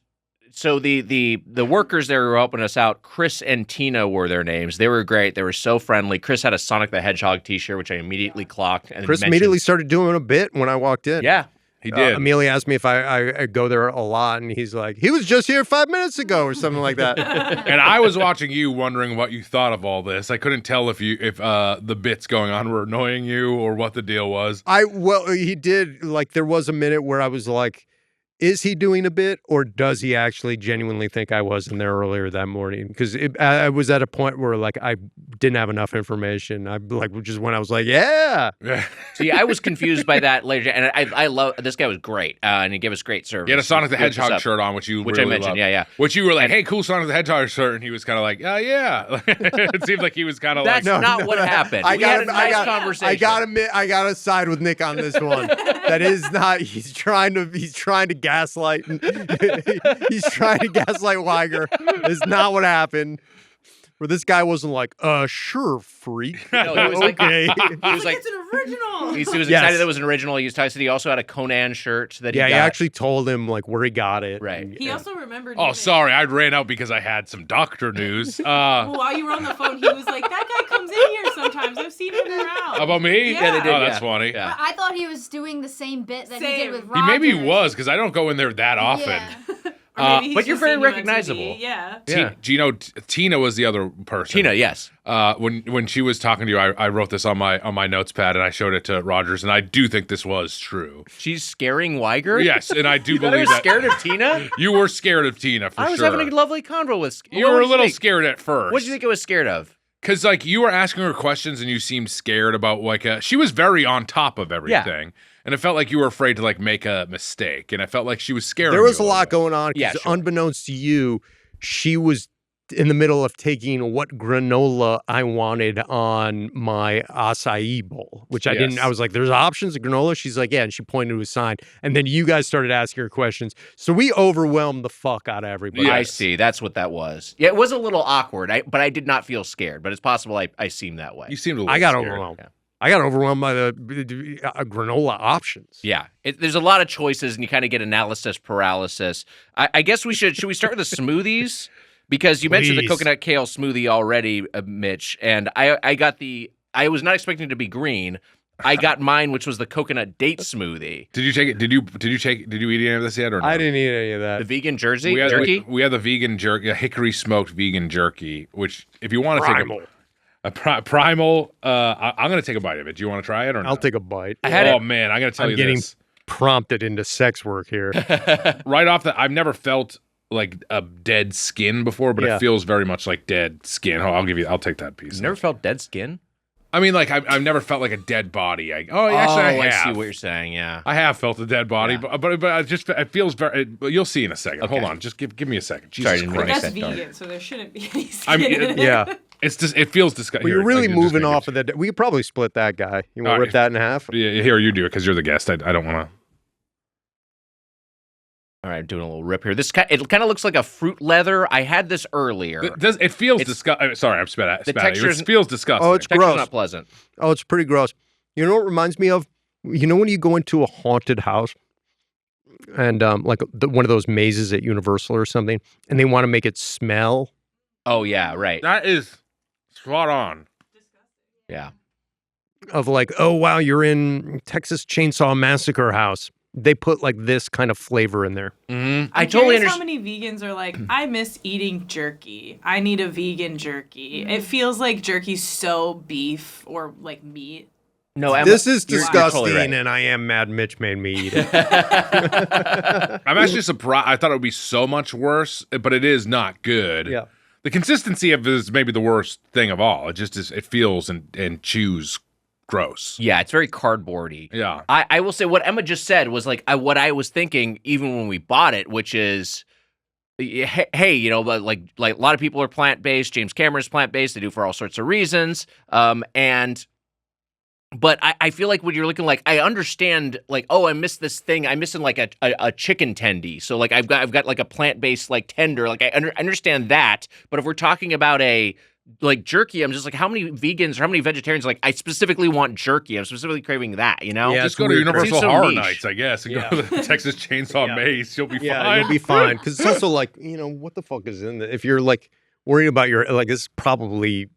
so the workers there who were helping us out, Chris and Tina were their names. They were great. They were so friendly. Chris had a Sonic the Hedgehog t-shirt, which I immediately clocked. And Chris immediately started doing a bit when I walked in. Yeah. He did. Amelia asked me if I go there a lot, and he's like, he was just here 5 minutes ago or something like that. And I was watching you, wondering what you thought of all this. I couldn't tell if the bits going on were annoying you or what the deal was. Well, he did, like, there was a minute where I was like, is he doing a bit, or does he actually genuinely think I wasn't there earlier that morning? Because I was at a point where, like, I didn't have enough information. I just when I was like, yeah. See, I was confused by that later, and I love this guy was great, and he gave us great service. He had a Sonic the Good Hedgehog stuff. shirt on, which you Which really I mentioned, loved. yeah. Which you were like, hey, cool Sonic the Hedgehog shirt, and he was kind of like, yeah. It seemed like he was kind of like, That's not what happened. We had a nice conversation. I gotta admit, I gotta side with Nick on this one. That is not. He's trying to gaslight. He's trying to gaslight Weiger. It's not what happened. Where this guy wasn't like, sure, freak. No, he was okay. He was like, it's an original. he was Yes. excited that it was an original. He was excited. He also had a Conan shirt that he Yeah, got. he actually told him like where he got it. Right. He also remembered. oh, doing it. sorry, I ran out because I had some doctor news. Well, while you were on the phone, he was like, "That guy comes in here sometimes. I've seen him around." About me? Yeah, they did, Oh, that's yeah. funny. Yeah. I thought he was doing the same bit that he did Same. with He Rodgers. maybe was, because I don't go in there that often. Yeah. Or maybe he's but you're just very seen you on TV. recognizable. Yeah. Yeah. Gino, Tina was the other person. Tina, yes. When she was talking to you, I wrote this on my notes pad and I showed it to Rogers, and I do think this was true. She's scaring Weiger? Yes, and I do You thought I believe was that. scared of Tina? You were scared of Tina for I was sure. having a lovely convo with. You were a little scared at first. What did you think I was scared of? Because like you were asking her questions and you seemed scared about she was very on top of everything, and it felt like you were afraid to like make a mistake, and I felt like she was scared. There was a lot going on. Yeah, Because sure. unbeknownst to you, she was in the middle of taking what granola I wanted on my acai bowl, which I didn't. Yes. I was like, there's options of granola. She's like, yeah. And she pointed to a sign. And then you guys started asking her questions. So we overwhelmed the fuck out of everybody. Yes. I see. That's what that was. Yeah, it was a little awkward, but I did not feel scared. But it's possible I seemed that way. You seemed a little. I got scared. overwhelmed. Yeah. I got overwhelmed by the granola options. Yeah, there's a lot of choices, and you kind of get analysis paralysis. I guess should we start with the smoothies? Because you mentioned the Please. coconut kale smoothie already, Mitch, and I was not expecting it to be green. I got mine, which was the coconut date smoothie. Did you take it? Did you eat any of this yet or no? I didn't eat any of The that. vegan jerky? We had, jerky? we had the vegan jerky, hickory smoked vegan jerky, which if you want to Primal. take a primal, I'm going to take a bite of it. Do you want to try it or not? I'll take a bite. I had oh it- man, I'm going to tell I'm you getting this. prompted into sex work here. Right off the, I've never felt like a dead skin before, but Yeah. it feels very much like dead skin. Oh, I'll take that piece. Never felt dead skin? I mean, like I've never felt like a dead body. Actually, I I see have. what you're saying. Yeah. I have felt a dead body, Yeah. but it feels very. You'll see in a second. Okay. Hold on, just give me a second. Sorry, Jesus didn't Christ. mean to That's Makes sense, vegan, so there shouldn't be any skin. I mean, in it. Yeah. It's just it feels disgusting. But you're really moving off of that. We could probably split that guy. You want All to rip right. that in half? Yeah, here you do it because you're the guest. I don't want to. All right, doing a little rip here. It kind of looks like a fruit leather. I had this earlier. It feels It's- disgusting. Sorry, I'm spat at you. texture's- It feels disgusting. Oh, it's Texture's gross. not pleasant. Oh, it's pretty gross. You know what it reminds me of? You know when you go into a haunted house and like one of those mazes at Universal or something, and they want to make it smell? Oh yeah, right. That is spot on. Yeah. Of like, oh wow, you're in Texas Chainsaw Massacre house. They put like this kind of flavor in there. Mm-hmm. I I'm totally curious how understand. many vegans are like, I miss eating jerky. I need a vegan jerky. It feels like jerky's so beef or like meat. No, Emma, This is you're disgusting, totally right. and I am mad Mitch made me eat it. I'm actually surprised. I thought it would be so much worse, but it is not good. Yeah. The consistency of it is maybe the worst thing of all. It just is. It feels and chews gross. Yeah, it's very cardboardy. Yeah. I will say what Emma just said was like what I was thinking even when we bought it, which is, hey, you know, like a lot of people are plant based. James Cameron's plant based. They do for all sorts of reasons. But I feel like when you're looking like I understand like I missed this thing. I'm missing like a chicken tendy. So like I've got like a plant based like tender. Like I understand that. But if we're talking about a like jerky, I'm just like, how many vegans or how many vegetarians like I specifically want jerky? I'm specifically craving that, you know? Yeah, Just it's go to weird. Universal Seems so Horror niche. Nights, I guess, and Yeah. go to the Texas Chainsaw Yeah. Maze. You'll be Yeah, fine. you'll be fine. Because it's also like, you know, what the fuck is in there? If you're like worried about your, like, this is probably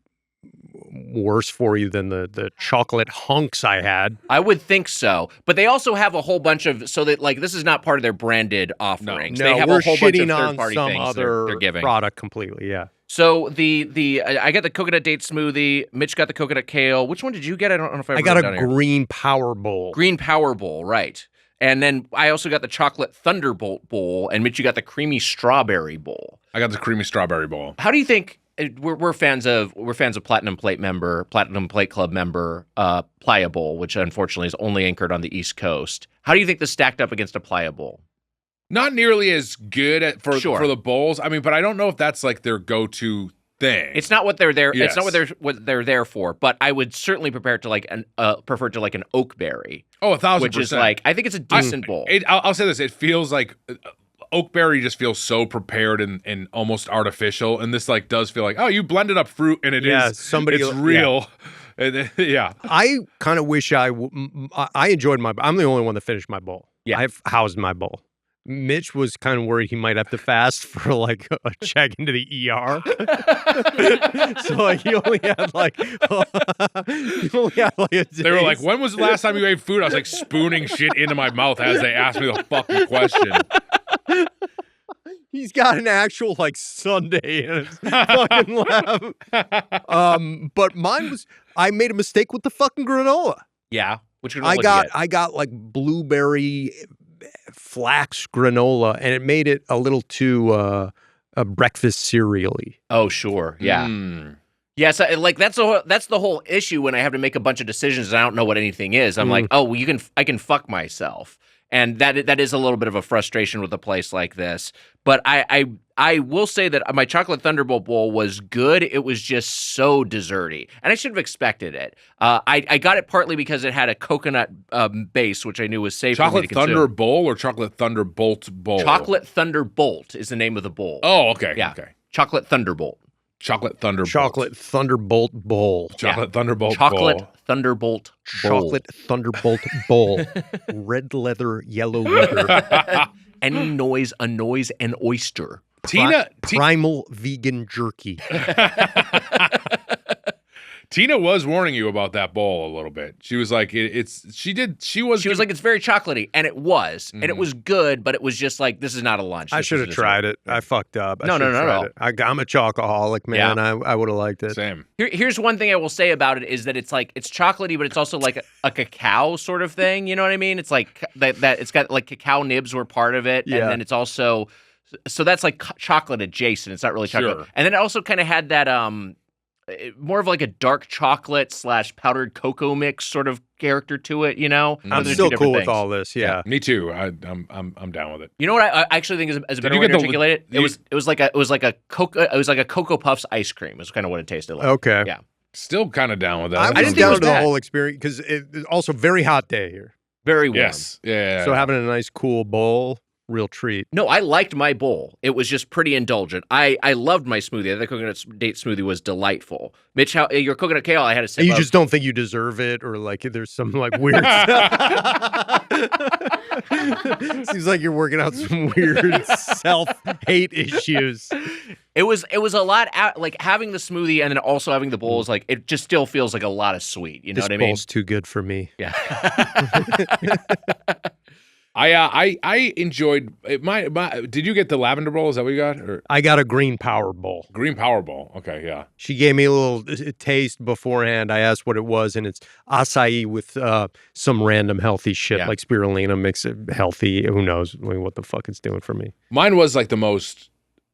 worse for you than the chocolate hunks I had. I would think so. But they also have a whole bunch of, so that like this is not part of their branded offerings. No, they have we're a whole bunch of shitting on third-party some things other they're giving. product completely, yeah. So I got the coconut date smoothie. Mitch got the coconut kale. Which one did you get? I don't know if I got wrote it a down here. green power bowl. Green Power Bowl, right. And then I also got the chocolate Thunderbolt bowl, and Mitch, you got the creamy strawberry bowl. I got the creamy strawberry bowl. How do you think we're fans of Platinum Plate Club member Playa Bowl, which unfortunately is only anchored on the East Coast. How do you think this stacked up against a Playa Bowl? Not nearly as good for the bowls. I mean, but I don't know if that's like their go-to thing. It's not what they're there. Yes. It's not what they're there for. But I would certainly prefer to like an oakberry. Oh, 1,000%. Which is like, I think it's a decent bowl. I'll say this: it feels like oakberry just feels so prepared and almost artificial, and this like does feel like, oh, you blended up fruit, and it's real. Yeah. I kind of wish I enjoyed I'm the only one that finished my bowl. Yeah. I've housed my bowl. Mitch was kind of worried he might have to fast for like a check into the ER. So like he only had like a day. They were like, when was the last time you ate food? I was like spooning shit into my mouth as they asked me the fucking question. He's got an actual like Sunday in his fucking lap. But mine was, I made a mistake with the fucking granola. Yeah. Which granola I got like blueberry flax granola, and it made it a little too a breakfast cereal-y. Oh, sure. Yeah. Yeah, so like that's the whole issue when I have to make a bunch of decisions and I don't know what anything is. I'm like, oh, well, I can fuck myself. And that is a little bit of a frustration with a place like this. But I will say that my chocolate Thunderbolt bowl was good. It was just so desserty, and I should have expected it. I got it partly because it had a coconut base, which I knew was safe. Chocolate Thunder Bowl or Chocolate Thunderbolt Bowl? Chocolate Thunderbolt is the name of the bowl. Oh, okay. Yeah. Okay. Chocolate Thunderbolt. Chocolate Thunderbolt. Chocolate Thunderbolt bowl. Chocolate Thunderbolt Chocolate bowl. Thunderbolt Chocolate Thunderbolt bowl. Red leather, yellow leather. Any noise, a noise, an oyster. Primal vegan jerky. Tina was warning you about that bowl a little bit. She was like, she was like, it's very chocolatey, and it was, and it was good, but it was just like, this is not a lunch. I should have tried it. I fucked up. No. I'm a chocoholic, man. Yeah. I would have liked it. Same. Here's one thing I will say about it is that it's like, it's chocolatey, but it's also like a cacao sort of thing. You know what I mean? It's like that it's got like cacao nibs were part of it, and then it's also, so that's like chocolate adjacent. It's not really chocolate. Sure. And then it also kind of had that more of like a dark chocolate / powdered cocoa mix sort of character to it, you know? I'm still cool with all this, yeah. Me too. I'm down with it. You know what I actually think is a better way to articulate it? It was like a Cocoa Puffs ice cream is kind of what it tasted like. Okay. Yeah. Still kind of down with that. I was down to the whole experience because it's also very hot day here. Very warm. Yes. Yeah. So having a nice cool bowl, real treat. No, I liked my bowl. It was just pretty indulgent. I loved my smoothie. The coconut date smoothie was delightful. Mitch, your coconut kale, I had a sip You of. just don't think you deserve it, or like there's some like weird stuff. Seems like you're working out some weird self-hate issues. It was a lot like having the smoothie and then also having the bowl is like it just still feels like a lot of sweet. You know what I mean? This bowl's too good for me. Yeah. I enjoyed it. Did you get the lavender bowl? Is that what you got? Or I got a green power bowl. Green power bowl. Okay, yeah. She gave me a little taste beforehand. I asked what it was, and it's acai with some random healthy shit like spirulina. Makes it healthy. Who knows what the fuck it's doing for me? Mine was like the most.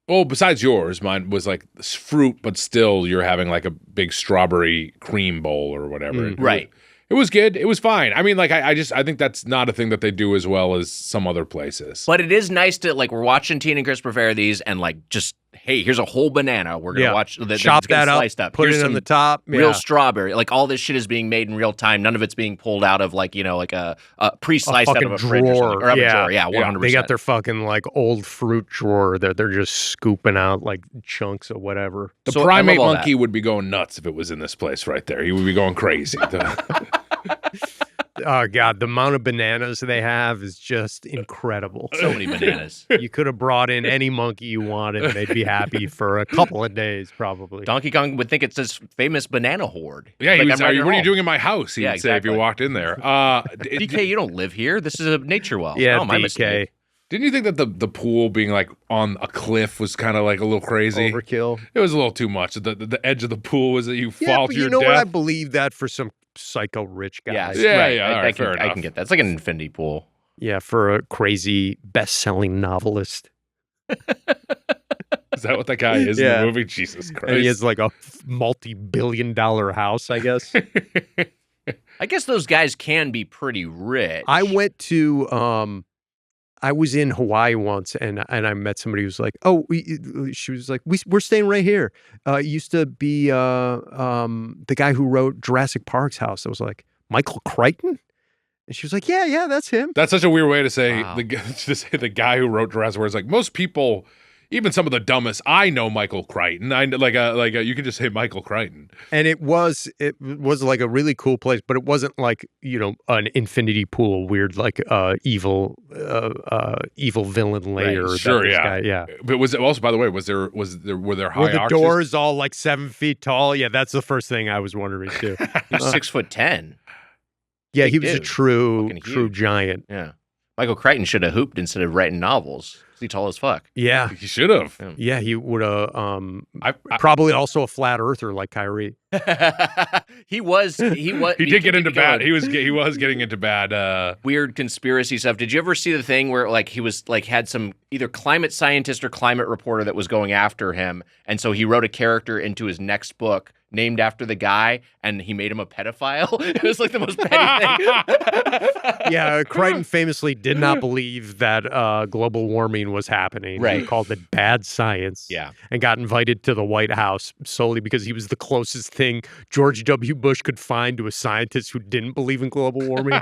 Well, besides yours, mine was like fruit, but still you're having like a big strawberry cream bowl or whatever. Right. It was good. It was fine. I mean, like, I think that's not a thing that they do as well as some other places. But it is nice to, like, we're watching Tina and Chris prepare these and, like, just, hey, here's a whole banana. We're going to watch. Chop that up, sliced up. Put here's it on the top. Real strawberry. Like, all this shit is being made in real time. None of it's being pulled out of, like, you know, like a pre-sliced out of a fridge or something. Or out of a drawer. Yeah, 100%. They got their fucking, like, old fruit drawer that they're just scooping out, like, chunks of whatever. The primate monkey would be going nuts if it was in this place right there. He would be going crazy. Oh God, the amount of bananas they have is just incredible. So many bananas. You could have brought in any monkey you wanted, and they'd be happy for a couple of days, probably. Donkey Kong would think it's this famous banana horde. Yeah, Like, he was, I'm right at what are you home. doing in my house? He Yeah, would say if you exactly. walked in there. DK, you don't live here. This is a Naturewell. Yeah, oh, my DK. mistake. Didn't you think that the pool being like on a cliff was kind of like a little crazy? Overkill. It was a little too much. The edge of the pool was that you Yeah, fall but to your you know what? I death. believe that for some psycho rich guy. Yeah, Yeah, right. yeah, all I right, can, fair I enough. can get that. It's like an infinity pool. Yeah, for a crazy best-selling novelist. Is that what that guy is in Yeah. the movie? Jesus Christ. And he has like a multi-billion-dollar house, I guess. I guess those guys can be pretty rich. I went to I was in Hawaii once, and I met somebody who was like, she was like, we're staying right here. It used to be the guy who wrote Jurassic Park's house. I was like, Michael Crichton? And she was like, yeah, that's him. That's such a weird way to say Wow. to say the guy who wrote Jurassic World. Like most people, even some of the dumbest, I know Michael Crichton. I know, you could just say Michael Crichton. And it was like a really cool place, but it wasn't like, an infinity pool, weird like evil villain layer. that Sure, this yeah. guy- yeah. But was it also, by the way, were there high Were the arches? doors all like 7 feet tall? Yeah, that's the first thing I was wondering too. He was 6'10". Yeah, Big he was a dude. true Fucking huge. giant. Yeah. Michael Crichton should have hooped instead of writing novels. He's tall as fuck. Yeah. He should have. Yeah, he would have I probably also a flat earther like Kyrie. He was. he did get into bad. going. He was getting into bad. Weird conspiracy stuff. Did you ever see the thing where like he was like had some either climate scientist or climate reporter that was going after him, and so he wrote a character into his next book named after the guy, and he made him a pedophile. It was like the most petty thing. Yeah, Crichton famously did not believe that global warming was happening. Right. He called it bad science. Yeah. And got invited to the White House solely because he was the closest thing George W. Bush could find to a scientist who didn't believe in global warming.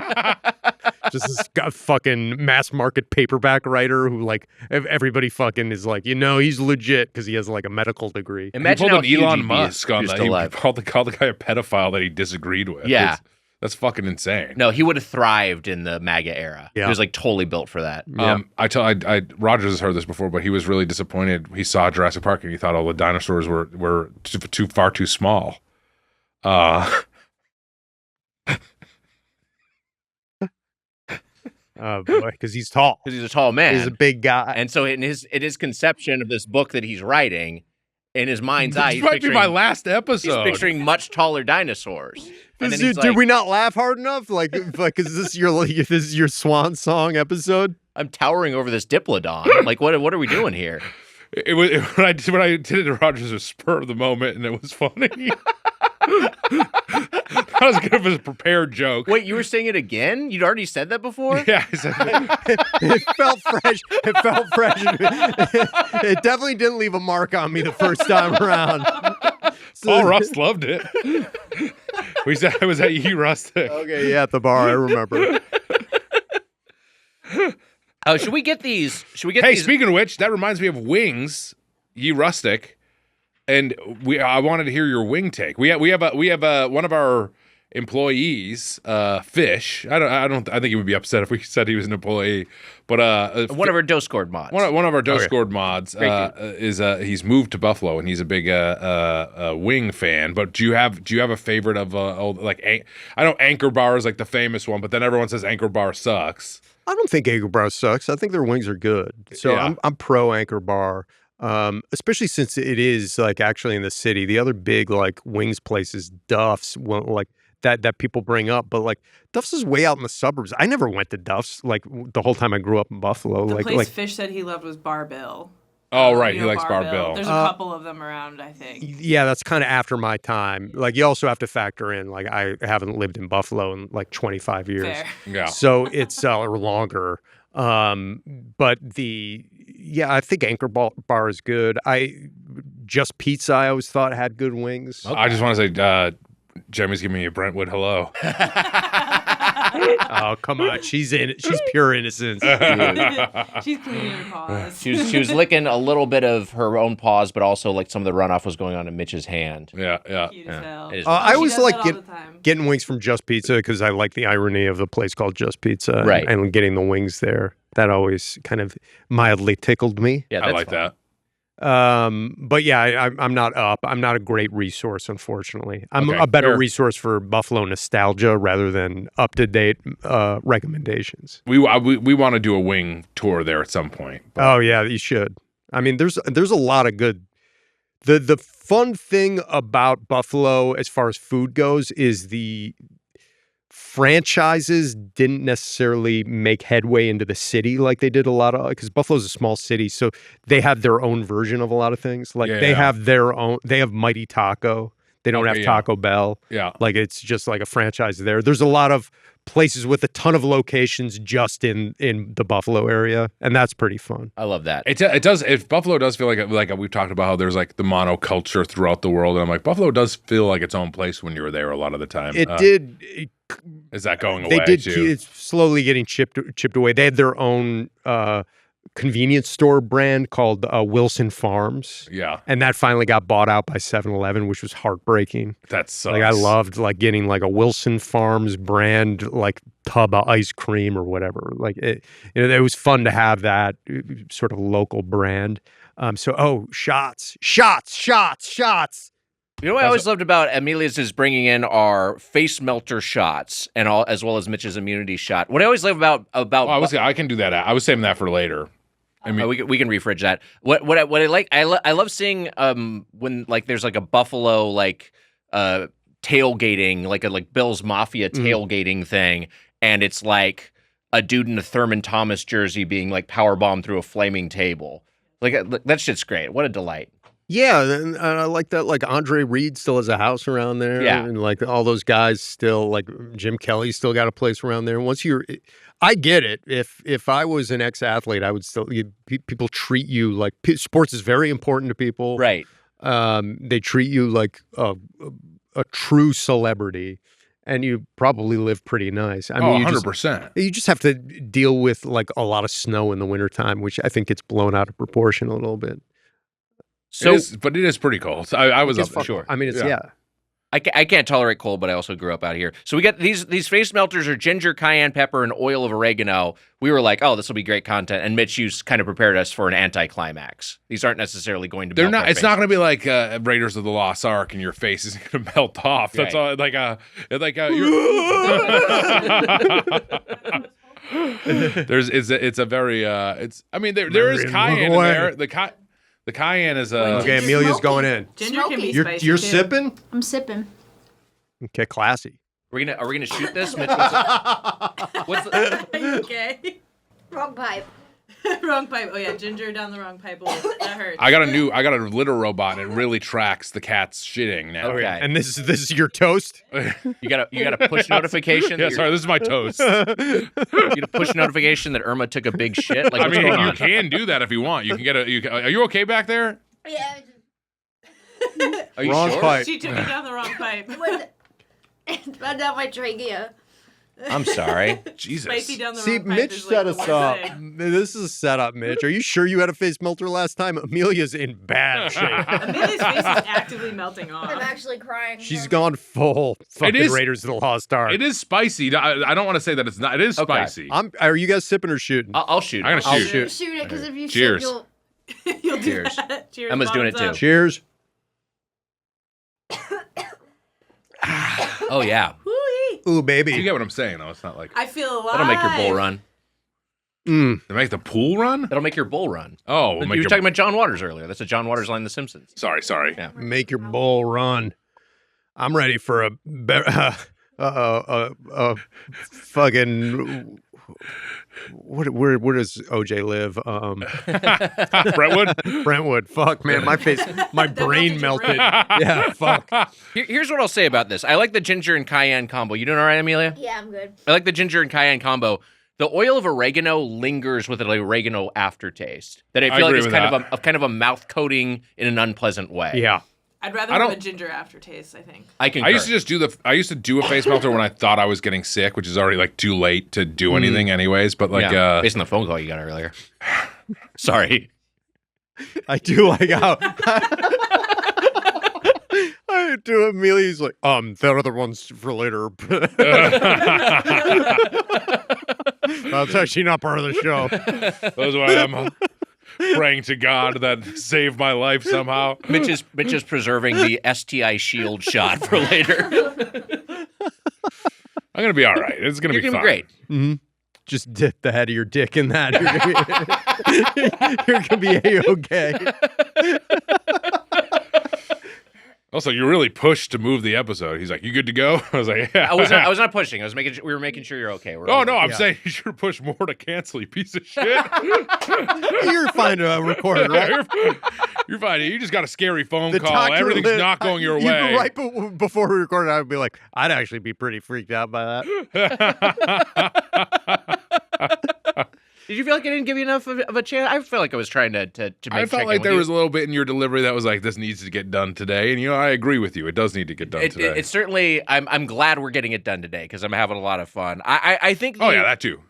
Just this fucking mass market paperback writer who like everybody fucking is like, he's legit because he has like a medical degree. Imagine he how pulled an huge Elon he'd be Musk if on he was that. still He alive. called the guy a pedophile that he disagreed with. Yeah. That's fucking insane. No, he would have thrived in the MAGA era. Yeah. He was like totally built for that. Yeah. Rogers has heard this before, but he was really disappointed. He saw Jurassic Park and he thought all the dinosaurs were far too small. Oh boy, because he's tall. Because he's a tall man. He's a big guy. And so in his conception of this book that he's writing, in his mind's eye, This might be my last he's episode. picturing much taller dinosaurs. And then he's Did like, we not laugh hard enough? Like, is this your swan song episode? I'm towering over this Diplodon. Like, what are we doing here? It was when I did it to Rogers, it was spur of the moment, and it was funny. That was good of a prepared joke. Wait, you were saying it again? You'd already said that before? Yeah, I said It felt fresh. It felt fresh. It definitely didn't leave a mark on me the first time around. Paul Rust loved it. We said it was at Ye Rustic. Okay, yeah, at the bar, I remember. Oh, should we get these? Hey, speaking of which, that reminds me of wings, Ye Rustic, and I wanted to hear your wing take. We have one of our employees, Fish. I think he would be upset if we said he was an employee, but one of our Discord mods. One of our Okay. Discord mods Great is he's moved to Buffalo and he's a big wing fan. But do you have a favorite of I know Anchor Bar is like the famous one, but then everyone says Anchor Bar sucks. I don't think Anchor Bar sucks. I think their wings are good. So Yeah. I'm pro Anchor Bar, especially since it is like actually in the city. The other big like wings place is Duff's, like that people bring up, but like Duff's is way out in the suburbs. I never went to Duff's like the whole time I grew up in Buffalo. The like place like Fish said he loved was Bar Bill. Oh right, You he know likes Bar Bill. There's a couple of them around, I think. yeah, that's kind of after my time. Like you also have to factor in like I haven't lived in Buffalo in like 25 years. Fair. Yeah. So it's or longer. But I think Anchor Bar is good. Just Pizza I always thought had good wings. I just want to say, Jeremy's giving me a Brentwood hello. Oh, come on. She's pure innocence. She's cleaning her paws. She was licking a little bit of her own paws, but also like some of the runoff was going on in Mitch's hand. Yeah. Cute as hell. It is I She always does like that all the time. getting wings from Just Pizza because I like the irony of the place called Just Pizza. Right. And getting the wings there. That always kind of mildly tickled me. Yeah, I that's like fun. that. But yeah, I'm not up. I'm not a great resource, unfortunately. I'm Okay, a better fair. resource for Buffalo nostalgia rather than up-to-date recommendations. We want to do a wing tour there at some point. but- Oh yeah, you should. I mean, there's a lot of good. The fun thing about Buffalo, as far as food goes, is the franchises didn't necessarily make headway into the city like they did a lot of, because Buffalo's a small city, so they have their own version of a lot of things. Like they Yeah. have their own. They have Mighty Taco. They don't Okay, have yeah. Taco Bell. Yeah. Like it's just like a franchise there. There's a lot of places with a ton of locations just in the Buffalo area, and that's pretty fun. I love that. It does. If Buffalo does feel like we've talked about how there's like the monoculture throughout the world, and I'm like Buffalo does feel like its own place when you were there a lot of the time. It did. Is that going They away did. too? It's slowly getting chipped away. They had their own convenience store brand called Wilson Farms, Yeah, and that finally got bought out by 7-Eleven, which was heartbreaking. that sucks. Like I loved like getting like a Wilson Farms brand like tub of ice cream or whatever. Like it was fun to have that sort of local brand. Shots. You know what I always loved about Amelia's is bringing in our face melter shots and all, as well as Mitch's immunity shot. What I always love about I can do that. I was saving that for later. I mean, we can refridge that. What I like, I love seeing when like there's like a Buffalo like tailgating, like Bill's Mafia tailgating thing, and it's like a dude in a Thurman Thomas jersey being like powerbombed through a flaming table. Like that shit's great. What a delight. Yeah, and I like that. Like Andre Reed still has a house around there. Yeah. And like all those guys still, like Jim Kelly still got a place around there. Once I get it. If I was an ex-athlete, I would still, people treat you like, sports is very important to people. Right. They treat you like a true celebrity, and you probably live pretty nice. I mean, 100%. you just have to deal with like a lot of snow in the wintertime, which I think gets blown out of proportion a little bit. So, But it is pretty cold. I was up there. Sure. I mean, it's Yeah. I can't tolerate cold, but I also grew up out here. So we got these face melters are ginger, cayenne pepper, and oil of oregano. We were like, oh, this will be great content. And Mitch, you kind of prepared us for an anticlimax. These aren't necessarily going to. They're melt not. our It's not face. going to be like Raiders of the Lost Ark, and your face isn't going to melt off. That's Right. all. It's a very. It's. I mean, there is Marion, cayenne in look away. there. The cayenne is a. Okay, It's Amelia's smoky. going in. Ginger can be You're spicy you're too. sipping. I'm sipping. Okay, classy. Are we gonna shoot this, Mitch? What's the, Are you okay? Wrong pipe. Wrong pipe. Oh yeah, ginger down the wrong pipe. That hurts. I got a litter robot, and it really tracks the cat's shitting now. Okay. And this is your toast. you got a push notification. Yeah, that sorry, this is my toast. you get a push notification that Irma took a big shit. Like I what's mean, going you on? can do that if you want. You can get are you okay back there? Yeah. Are you Wrong sure? pipe. She took it down the wrong pipe. It's bad down my trachea. I'm sorry. Jesus. Spicy down the See, wrong pipe. Mitch is, set like, us the up. worst thing. This is a setup, Mitch. Are you sure you had a face melter last time? Amelia's in bad shape. Amelia's face is actively melting I'm off. actually crying. She's gone full fucking is- Raiders of the Lost Ark. It is spicy. I don't want to say that it's not. It is Okay. spicy. Are you guys sipping or shooting? I'll shoot. I'm gonna I'll shoot. Shoot it, because if you Cheers. shoot, you'll. You'll do Cheers. that. Cheers. Emma's doing it bottoms too. Cheers. Oh yeah, up. Woo-wee. Ooh, You baby. get what I'm saying, though. It's not like I feel alive. that'll make your bull run. they make the pool run. That'll make your bull run. Oh, You were talking about John Waters earlier. That's a John Waters line in The Simpsons. Sorry. Yeah. Make your bull run. I'm ready for a fucking. Where does OJ live? Brentwood. Brentwood. Fuck, man, my face, my brain melted. Yeah, fuck. Here's what I'll say about this. I like the ginger and cayenne combo. You doing all right, Amelia? Yeah, I'm good. I like the ginger and cayenne combo. The oil of oregano lingers with an oregano aftertaste that I feel like agree is with kind that. of a mouth coating in an unpleasant way. Yeah. I'd rather I have don't- a ginger aftertaste, I think. I concur. I used to just do a face melter when I thought I was getting sick, which is already like too late to do anything anyways. But like, based on the phone call you got earlier. Sorry. I do like how I do immediately. He's like, that other one's for later. That's actually not part of the show. that's why I'm praying to God that saved my life somehow. Mitch is preserving the STI shield shot for later. I'm gonna be all right. It's gonna You're be gonna fine. be great. Mm-hmm. Just dip the head of your dick in that. You're gonna be A-okay. Also, you really pushed to move the episode. He's like, "You good to go?" I was like, "Yeah." I was not pushing. We were making sure you're okay. We're Oh all no, I'm Yeah. saying you should push more to cancel, you piece of shit. You're fine to record, right? You're fine. You just got a scary phone The call. doctor Everything's lit- not going your you way. Right before we recorded, I would be like, I'd actually be pretty freaked out by that. Did you feel like I didn't give you enough of a chance? I feel like I was trying to make I felt like there was a little bit in your delivery that was like, "This needs to get done today," and I agree with you. It does need to get done today. It's certainly. I'm glad we're getting it done today because I'm having a lot of fun. I think. Oh yeah, that too.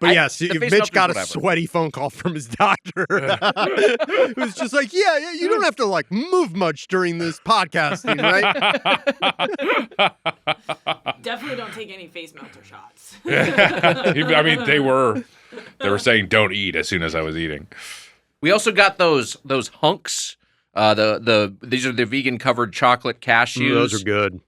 But yes, the face Mitch got a melter's whatever. sweaty phone call from his doctor. It was just like, yeah, you don't have to like move much during this podcasting, right? Definitely don't take any face melter shots. I mean, they were saying don't eat as soon as I was eating. We also got those hunks. These are the vegan covered chocolate cashews. Those are good.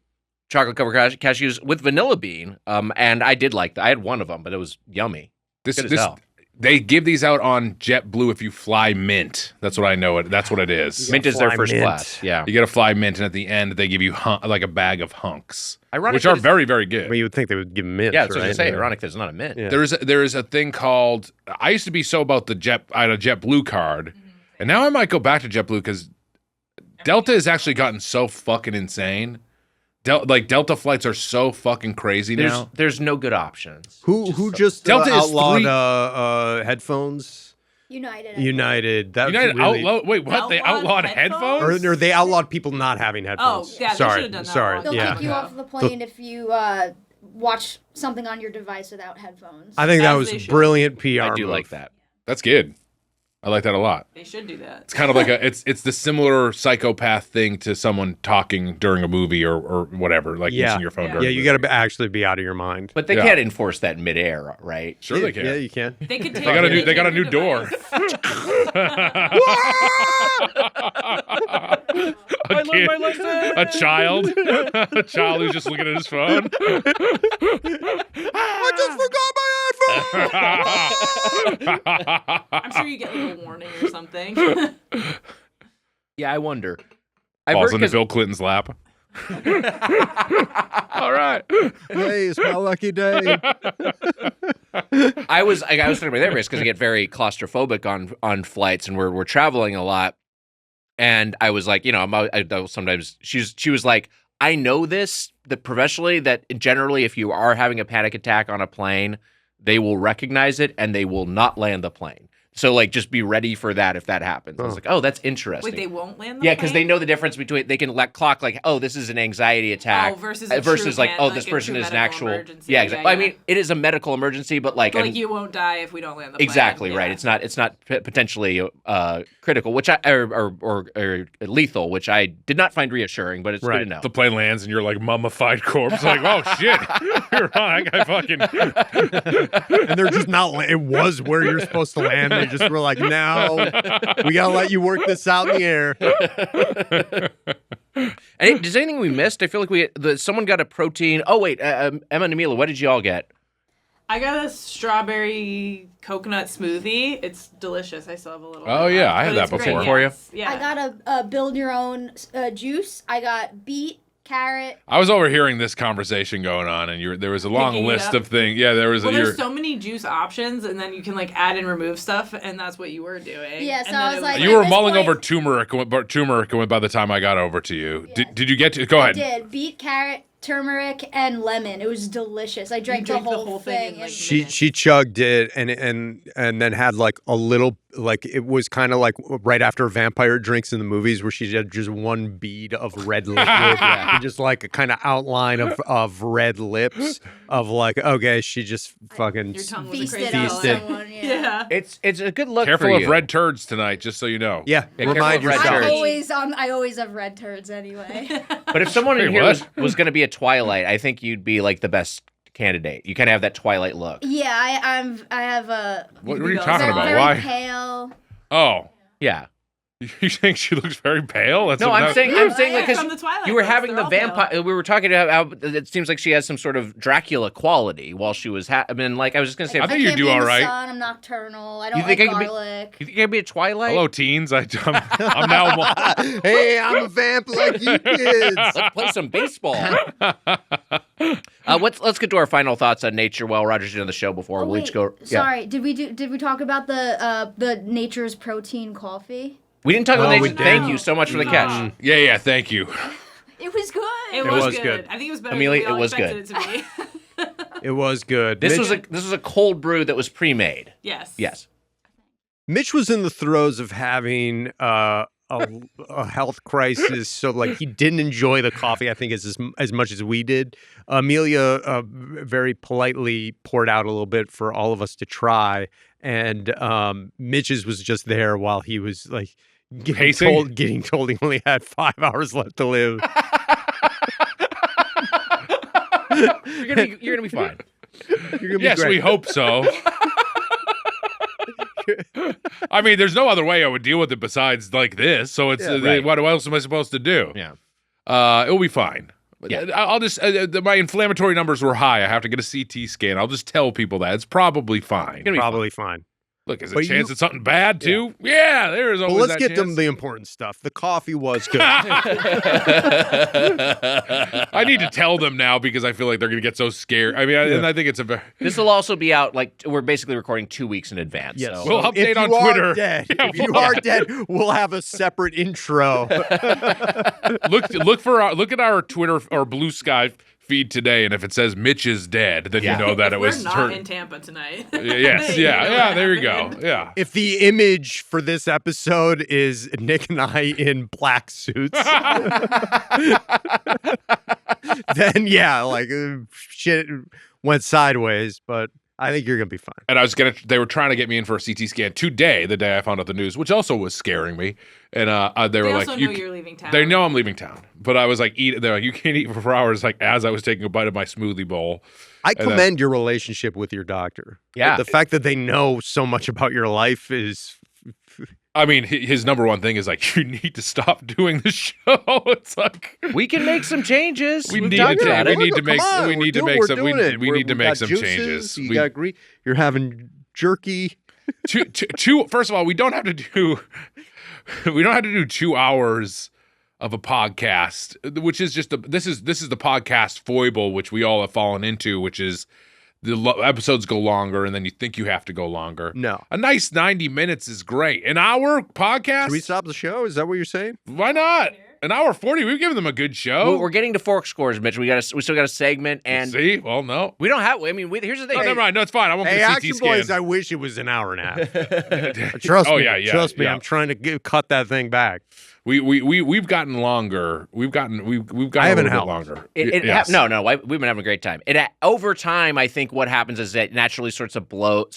Chocolate covered cashews with vanilla bean. And I did like that. I had one of them, but it was yummy. Good as hell. They give these out on JetBlue if you fly Mint. That's what I know. That's what it is. Mint is their fly first Mint. class. Yeah. You get a fly Mint, and at the end they give you like a bag of hunks, Ironic which that are it's- very, very good. Well, you would think they would give mint. Yeah, that's what I right? was going to say. Ironic there's not a mint. Yeah. There is a thing called. I used to be so about I had a JetBlue card, and now I might go back to JetBlue because Delta has actually gotten so fucking insane. Delta flights are so fucking crazy now. There's no good options. Who just Delta is outlawed headphones? United. United. That United really, outlawed. Wait, what? They Outlawed outlawed headphones? headphones? or they outlawed people not having headphones. yeah, they sorry, should've done that sorry. a long They'll Yeah, kick you off the plane if you watch something on your device without headphones. I think that As was they should. brilliant PR. I do move. like that. That's good. I like that a lot. They should do that. It's kind of like it's the similar psychopath thing to someone talking during a movie or whatever, like Yeah. using your phone. Yeah. During Yeah, a you movie. got to actually be out of your mind. But they Yeah. can't enforce that midair, right? Sure they can. Yeah, you can. They could take. They got a new door. a kid, a child who's just looking at his phone. I just forgot my headphones. I'm sure you get like a warning or something. Yeah, I wonder. I've Falls heard into 'cause- Bill Clinton's lap. All right. Hey, it's my lucky day. I was talking to my therapist because I get very claustrophobic on flights, and we're traveling a lot. And I was like, sometimes she was like, I know this that professionally that generally if you are having a panic attack on a plane, they will recognize it and they will not land the plane. So like just be ready for that if that happens. I was like, oh, that's interesting. Wait, they won't land the Yeah, because they plane? know the difference between they can clock like, oh, this is an anxiety attack Oh, versus a true like, oh, like this a person true is an medical actual. emergency. Yeah, exactly. I yeah. mean, it is a medical emergency, but like, But, I like mean, you won't die if we don't land the plane. exactly Yeah. right. It's not potentially critical, which or lethal, which I did not find reassuring, but it's good to know. The plane lands and you're like mummified corpse. Like, oh shit, you're wrong. That guy fucking. And they're just not. It was where you're supposed to land. They just were like, no, we gotta let you work this out in the air. And does anything we missed? I feel like someone got a protein. Oh wait, Emma and Amila, what did you all get? I got a strawberry coconut smoothie. It's delicious. I still have a little. Oh, bit yeah, left, I had but that it's great, before. For you? yes. Yeah. I got a build your own juice. I got beet, carrot. I was overhearing this conversation going on, and there was a long Picking it list up? of things. Yeah, there was. Well, there's so many juice options, and then you can like add and remove stuff, and that's what you were doing. Yeah, so And I then was it like- you were at this mulling point- over turmeric by the time I got over to you. Yes. Did you get to? Go ahead. I did beet, carrot, turmeric, and lemon. It was delicious. I drank, drank the whole thing. in, like, and- She chugged it and then had like a little like it was kind of like right after vampire drinks in the movies where she had just one bead of red liquid and just like a kind of outline of red lips of like, okay, she just fucking Your tongue was a Feasted crazy on color. someone. Yeah. Yeah. It's a good look Careful for of you. red turds tonight, just so you know. yeah, careful remind of red yourself. turds. I always have red turds anyway. But if someone in Wait, here what? was going to be a Twilight, I think you'd be like the best candidate. You kind of have that Twilight look. Yeah, I have a What are you Very- talking about? very Why? pale. Oh, Yeah. you think she looks very pale? That's No, what I'm that- saying Yeah, like from the because Twilight you were books, having they're the all pale. vampire. We were talking about how it seems like she has some sort of Dracula quality while she was. I mean, like I was just gonna say, I think you can't do be in all the right. sun, I'm nocturnal. I don't think like I could be- garlic. you think you'd be a Twilight? Hello, teens. I'm now. Hey, I'm a vamp like you kids. Let's play some baseball. Let's get to our final thoughts on Naturewell. Roger's doing the show before Oh, we'll each wait, go. Yeah. sorry. Did we talk about the Nature's Protein coffee? We didn't talk about Oh, we Nature. Thank didn't. you so much for the catch. Yeah. Thank you. It was good. It was was good. good. I think it was better Amelia, than we it all was expected it to be. It was good. This Mitch, was a cold brew that was pre-made. Yes. Yes. Mitch was in the throes of having a health crisis, so like he didn't enjoy the coffee. I think as much as we did. Amelia very politely poured out a little bit for all of us to try, and Mitch's was just there while he was like Pacing? getting told he only had 5 hours left to live. You're gonna be fine. You're gonna be Yes, great. we hope so. I mean, there's no other way I would deal with it besides like this. So it's right. what else am I supposed to do? Yeah. It'll be fine. Yeah. I'll just my inflammatory numbers were high. I have to get a CT scan. I'll just tell people that it's probably fine. Gonna be Probably fine. Look, is a But chance you- it's something bad too? Yeah, there is always Well, let's that get chance. to the important stuff. The coffee was good. I need to tell them now because I feel like they're going to get so scared. I mean, and I think it's a very. This will also be out like we're basically recording 2 weeks in advance. Yes. So. We'll If update you on are Twitter. dead, Yeah, if you are dead, we'll have a separate intro. look at our Twitter or Blue Sky feed today, and if it says Mitch is dead, then Yeah. you know that If it was we're not turned. in Tampa tonight. Yes, You know yeah. what There you go. happened. Yeah. If the image for this episode is Nick and I in black suits, then yeah, like shit went sideways, but I think you're gonna be fine. And they were trying to get me in for a CT scan today, the day I found out the news, which also was scaring me. And they were They like, also know you're leaving town. They know I'm leaving town, but I was like, they're like, you can't eat for 4 hours. Like as I was taking a bite of my smoothie bowl. I And then- commend your relationship with your doctor. Yeah. The fact that they know so much about your life is I mean, his number one thing is like, you need to stop doing the show. It's like We can make some changes. We We've need talked to- about we it. need to Come make- on, we we're need to doing- make we're some- doing we- it. we need to We've make got some juices, changes. You We- got you're having jerky. two. First of all, we don't have to do 2 hours of a podcast, which is just this is the podcast foible, which we all have fallen into, which is the episodes go longer, and then you think you have to go longer. No. A nice 90 minutes is great. An hour podcast? Should we stop the show? Is that what you're saying? Why not? An hour 40. We've given them a good show. We're getting to fork scores, Mitch. We still got a segment, and See? Well, no. we don't have. I mean, here's the thing. Oh, never mind. No, it's fine. I won't Hey, get a Action CT scan. Boys, I wish it was an hour and a half. Trust Oh, me. yeah, Trust me. yeah. I'm trying to cut that thing back. We've gotten longer. We've gotten I a haven't little bit helped. longer. Yes. We've been having a great time. Over time, I think what happens is it naturally starts to bloat.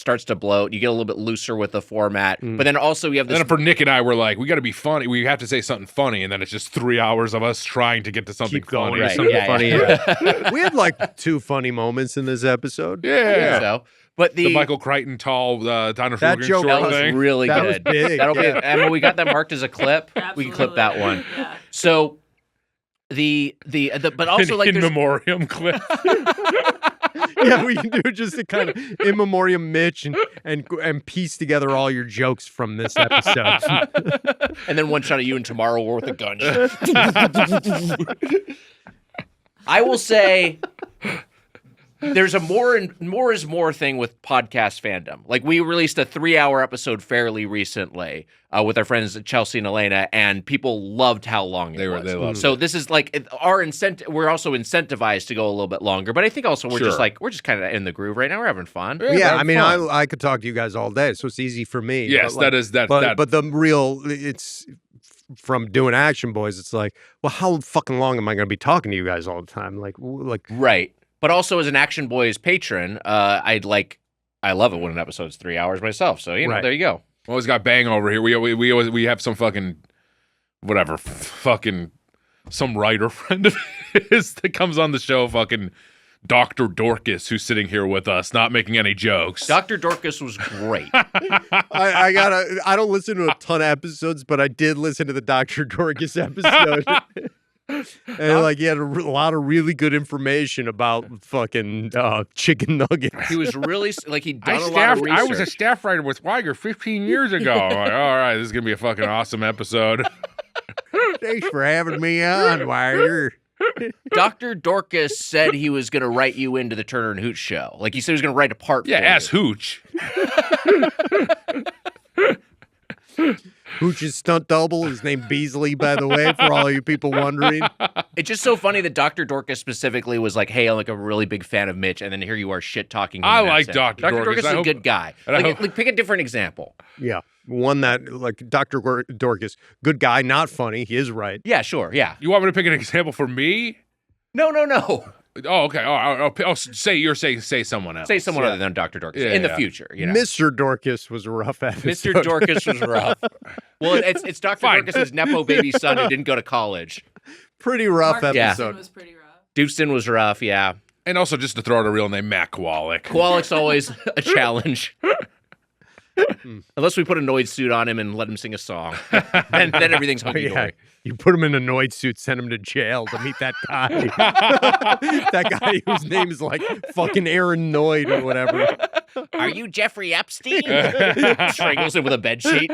You get a little bit looser with the format, but then also you have this. And then for Nick and I, we're like, we got to be funny. We have to say something funny, and then it's just 3 hours of us trying to get to something Keep going. funny. Right, Something yeah, funny. yeah. We had like 2 funny moments in this episode. Yeah. So, but The Michael Crichton tall Diner That Frugen joke that short was thing. really That was good. big, That'll yeah. be Emma. We got that marked as a clip. We can clip that one. Yeah. So but also An like in there's memoriam clip. Yeah, we can do just a kind of in memoriam Mitch and piece together all your jokes from this episode. and then one shot of you and Tomorrow War with a gun. I will say there's a more is more thing with podcast fandom. Like we released a 3-hour episode fairly recently with our friends Chelsea and Elena, and people loved how long it was. They loved so this is like our incentive. We're also incentivized to go a little bit longer, but I think also we're just kind of in the groove right now. We're having fun. Yeah, I mean, I could talk to you guys all day, so it's easy for me. Yes, but that. But the real, it's from doing Action Boys. It's like, well, how fucking long am I going to be talking to you guys all the time? Like right. But also as an Action Boys patron, I love it when an episode's 3 hours myself. So there you go. Always got Bang over here. We have some fucking whatever fucking some writer friend of his that comes on the show, fucking Dr. Dorcas, who's sitting here with us, not making any jokes. Dr. Dorcas was great. I don't listen to a ton of episodes, but I did listen to the Dr. Dorcas episode. And like he had a lot of really good information about fucking chicken nuggets. He was really he'd done a lot of research. I was a staff writer with Weiger 15 years ago. I'm like, all right, this is gonna be a fucking awesome episode. Thanks for having me on, Weiger. Dr. Dorcas said he was going to write you into the Turner and Hooch show. Like he said he was going to write a part. Yeah, for ask you. Hooch. Hooch's stunt double is named Beasley, by the way, for all you people wondering. It's just so funny that Dr. Dorcas specifically was like, hey, I'm like a really big fan of Mitch, and then here you are shit-talking him. I like Dr. Dr. Dorcas. Dorcas is a good guy. Like, pick a different example. Yeah. One that, like, Dr. Dorcas, good guy, not funny. He is right. Yeah, sure, yeah. You want me to pick an example for me? No. Oh, okay. Say someone else. Say someone other than Dr. Dorcas in the future. You know? Mr. Dorcas was a rough episode. Mr. Dorcas was rough. Well, it's Dr. Dorcas's nepo baby son who didn't go to college. Pretty rough Mark episode. was pretty rough. Dewston was rough, yeah. And also, just to throw out a real name, Matt Kowalik. Kowalik's always a challenge. Unless we put a Noid suit on him and let him sing a song. then everything's hunky-dory. Yeah. You put him in a Noid suit, send him to jail to meet that guy. That guy whose name is like fucking Aaron Noid or whatever. Are you Jeffrey Epstein? Strangles him with a bedsheet.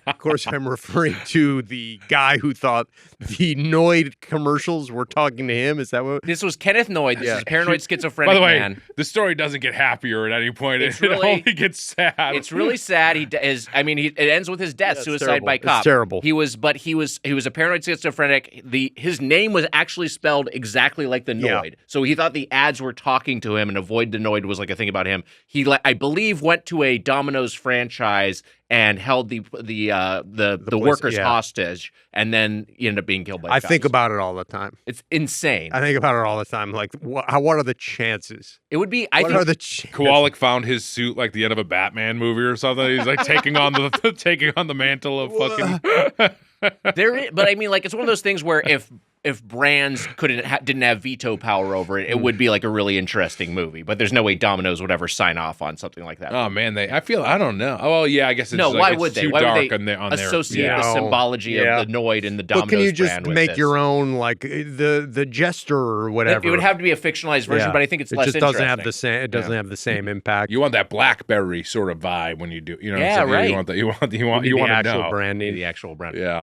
Of course, I'm referring to the guy who thought the Noid commercials were talking to him. Is that what? This was Kenneth Noid. This is a paranoid schizophrenic By the way, man. the story doesn't get happier at any point. It only gets sad. It's really sad. It ends with his death, suicide terrible. by cop. It's terrible. He was a paranoid schizophrenic. His name was actually spelled exactly like the Noid. Yeah. So he thought the ads were talking to him, and avoid the Noid was like a thing about him. He, I believe, went to a Domino's franchise and held the workers hostage, and then he ended up being killed by cops. I think about it all the time. It's insane. I think about it all the time. Like, what are the chances? It would be. What are the chances? Kowalik found his suit like the end of a Batman movie or something. He's like taking on the mantle of fucking. But I mean, like, it's one of those things where if brands didn't have veto power over it, it would be like a really interesting movie. But there's no way Domino's would ever sign off on something like that. Oh man, I don't know. Oh well, yeah, I guess it's why would they? Too Why dark would they on associate their, the symbology of the Noid and the Domino's But can you just brand with make this? your own, like the Jester or whatever? It would have to be a fictionalized version, but I think it's less just doesn't have interesting. the same. It doesn't have the same impact. You want that BlackBerry sort of vibe when you do. You know what Yeah, I'm saying? right. You want that. You want the to actual know. branding. The actual brand. Yeah.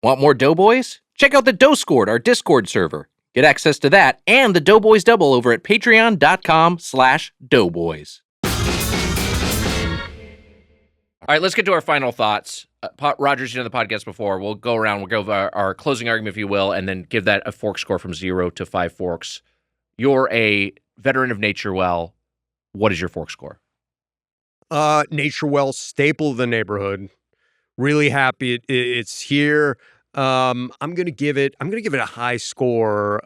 Want more Doughboys? Check out the Doughscored, our Discord server. Get access to that and the Doughboys Double over at patreon.com/doughboys. All right, let's get to our final thoughts. Rodgers, you know the podcast before. We'll go around. We'll go over our closing argument, if you will, and then give that a fork score from 0 to 5 forks. You're a veteran of Naturewell. What is your fork score? Naturewell, staple of the neighborhood. Really happy it's here. I'm gonna give it a high score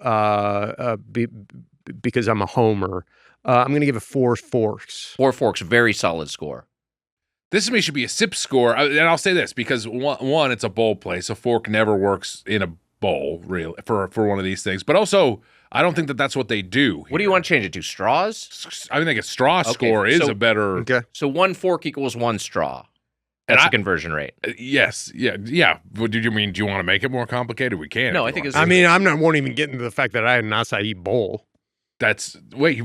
because I'm a homer. I'm gonna give it 4 forks. 4 forks, very solid score. This to me should be a sip score, and I'll say this because one, it's a bowl place. A fork never works in a bowl, really, for one of these things. But also, I don't think that's what they do here. What do you want to change it to? Straws? I think a straw score is a better. Okay. So 1 fork equals 1 straw. That's the conversion rate. Yes, yeah. What did you mean? Do you want to make it more complicated? We can. No, I think it's. I mean, won't even get into the fact that I had an acai bowl. That's wait.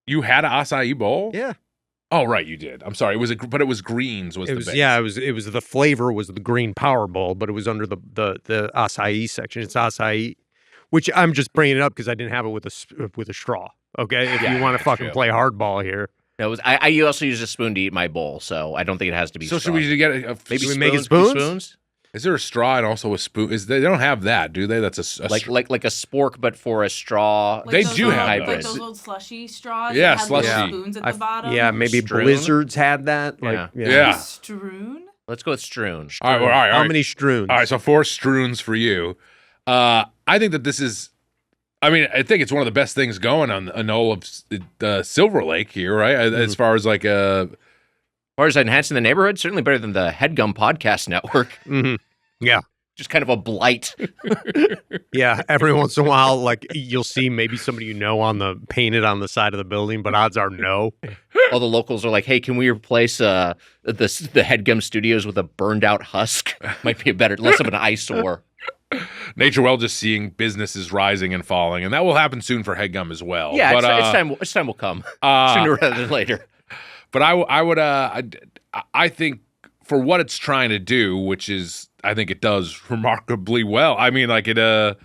You had an acai bowl? Yeah. Oh, right, you did. I'm sorry. It was greens was the base. Yeah, it was the flavor was the green power bowl, but it was under the acai section. It's acai Which I'm just bringing it up because I didn't have it with a straw. Okay, if you want to fucking play hardball here. No, I also use a spoon to eat my bowl, so I don't think it has to be. So straw. should we get maybe we make it spoons? Is there a straw and also a spoon? They don't have that, do they? That's a like a spork, but for a straw. Like They those do little- have like those. those old slushy straws. Yeah, that had slushy. little spoons at the bottom. Yeah, maybe Strewn? Blizzards had that. Yeah. Strewn. Let's go with strewn. All right. How many strewn? All right, so 4 strews for you. I think that this is. I mean, I think it's one of the best things going on all of Silver Lake here, right? As far as like As far as enhancing the neighborhood, certainly better than the Headgum Podcast Network. Mm-hmm. Yeah. Just kind of a blight. Yeah, every once in a while, like you'll see maybe somebody painted on the side of the building, but odds are no. All the locals are like, "Hey, can we replace the Headgum Studios with a burned out husk? Might be less of an eyesore." Naturewell just seeing businesses rising and falling, and that will happen soon for Headgum as well. Yeah, but, it's time will come sooner rather than later. But I think for what it's trying to do, which is I think it does remarkably well. I mean, like the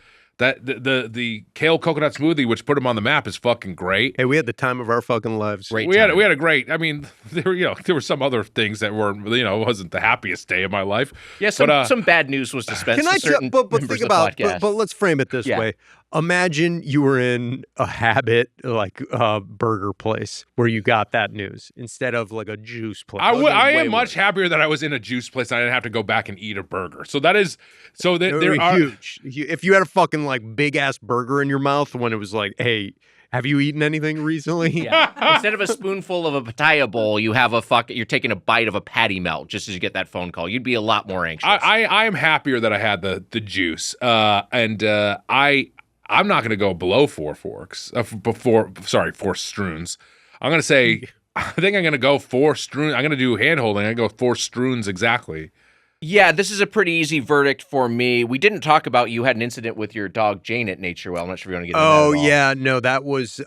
kale coconut smoothie, which put them on the map, is fucking great. Hey, we had the time of our fucking lives. Great We time. had a great. I mean, there were some other things that were it wasn't the happiest day of my life. Yeah, some bad news was dispensed. Can I to certain but members think of the about podcast. but let's frame it this Yeah. way. Imagine you were in a Habit like burger place where you got that news instead of like a juice place. I am much happier that I was in a juice place and I didn't have to go back and eat a burger. So that is there are huge. If you had a fucking like big ass burger in your mouth when it was like, hey, have you eaten anything recently? Yeah. Instead of a spoonful of a pitaya bowl, you're taking a bite of a patty melt just as you get that phone call. You'd be a lot more anxious. I am happier that I had the juice. I'm not going to go below 4 forks. 4 strews. I'm going to say I think I'm going to go 4 strews. I'm going to do hand holding. I'm going to go 4 strews exactly. Yeah, this is a pretty easy verdict for me. We didn't talk about you had an incident with your dog Jane at Naturewell. I'm not sure if you want to get into that at all. Yeah, no, that was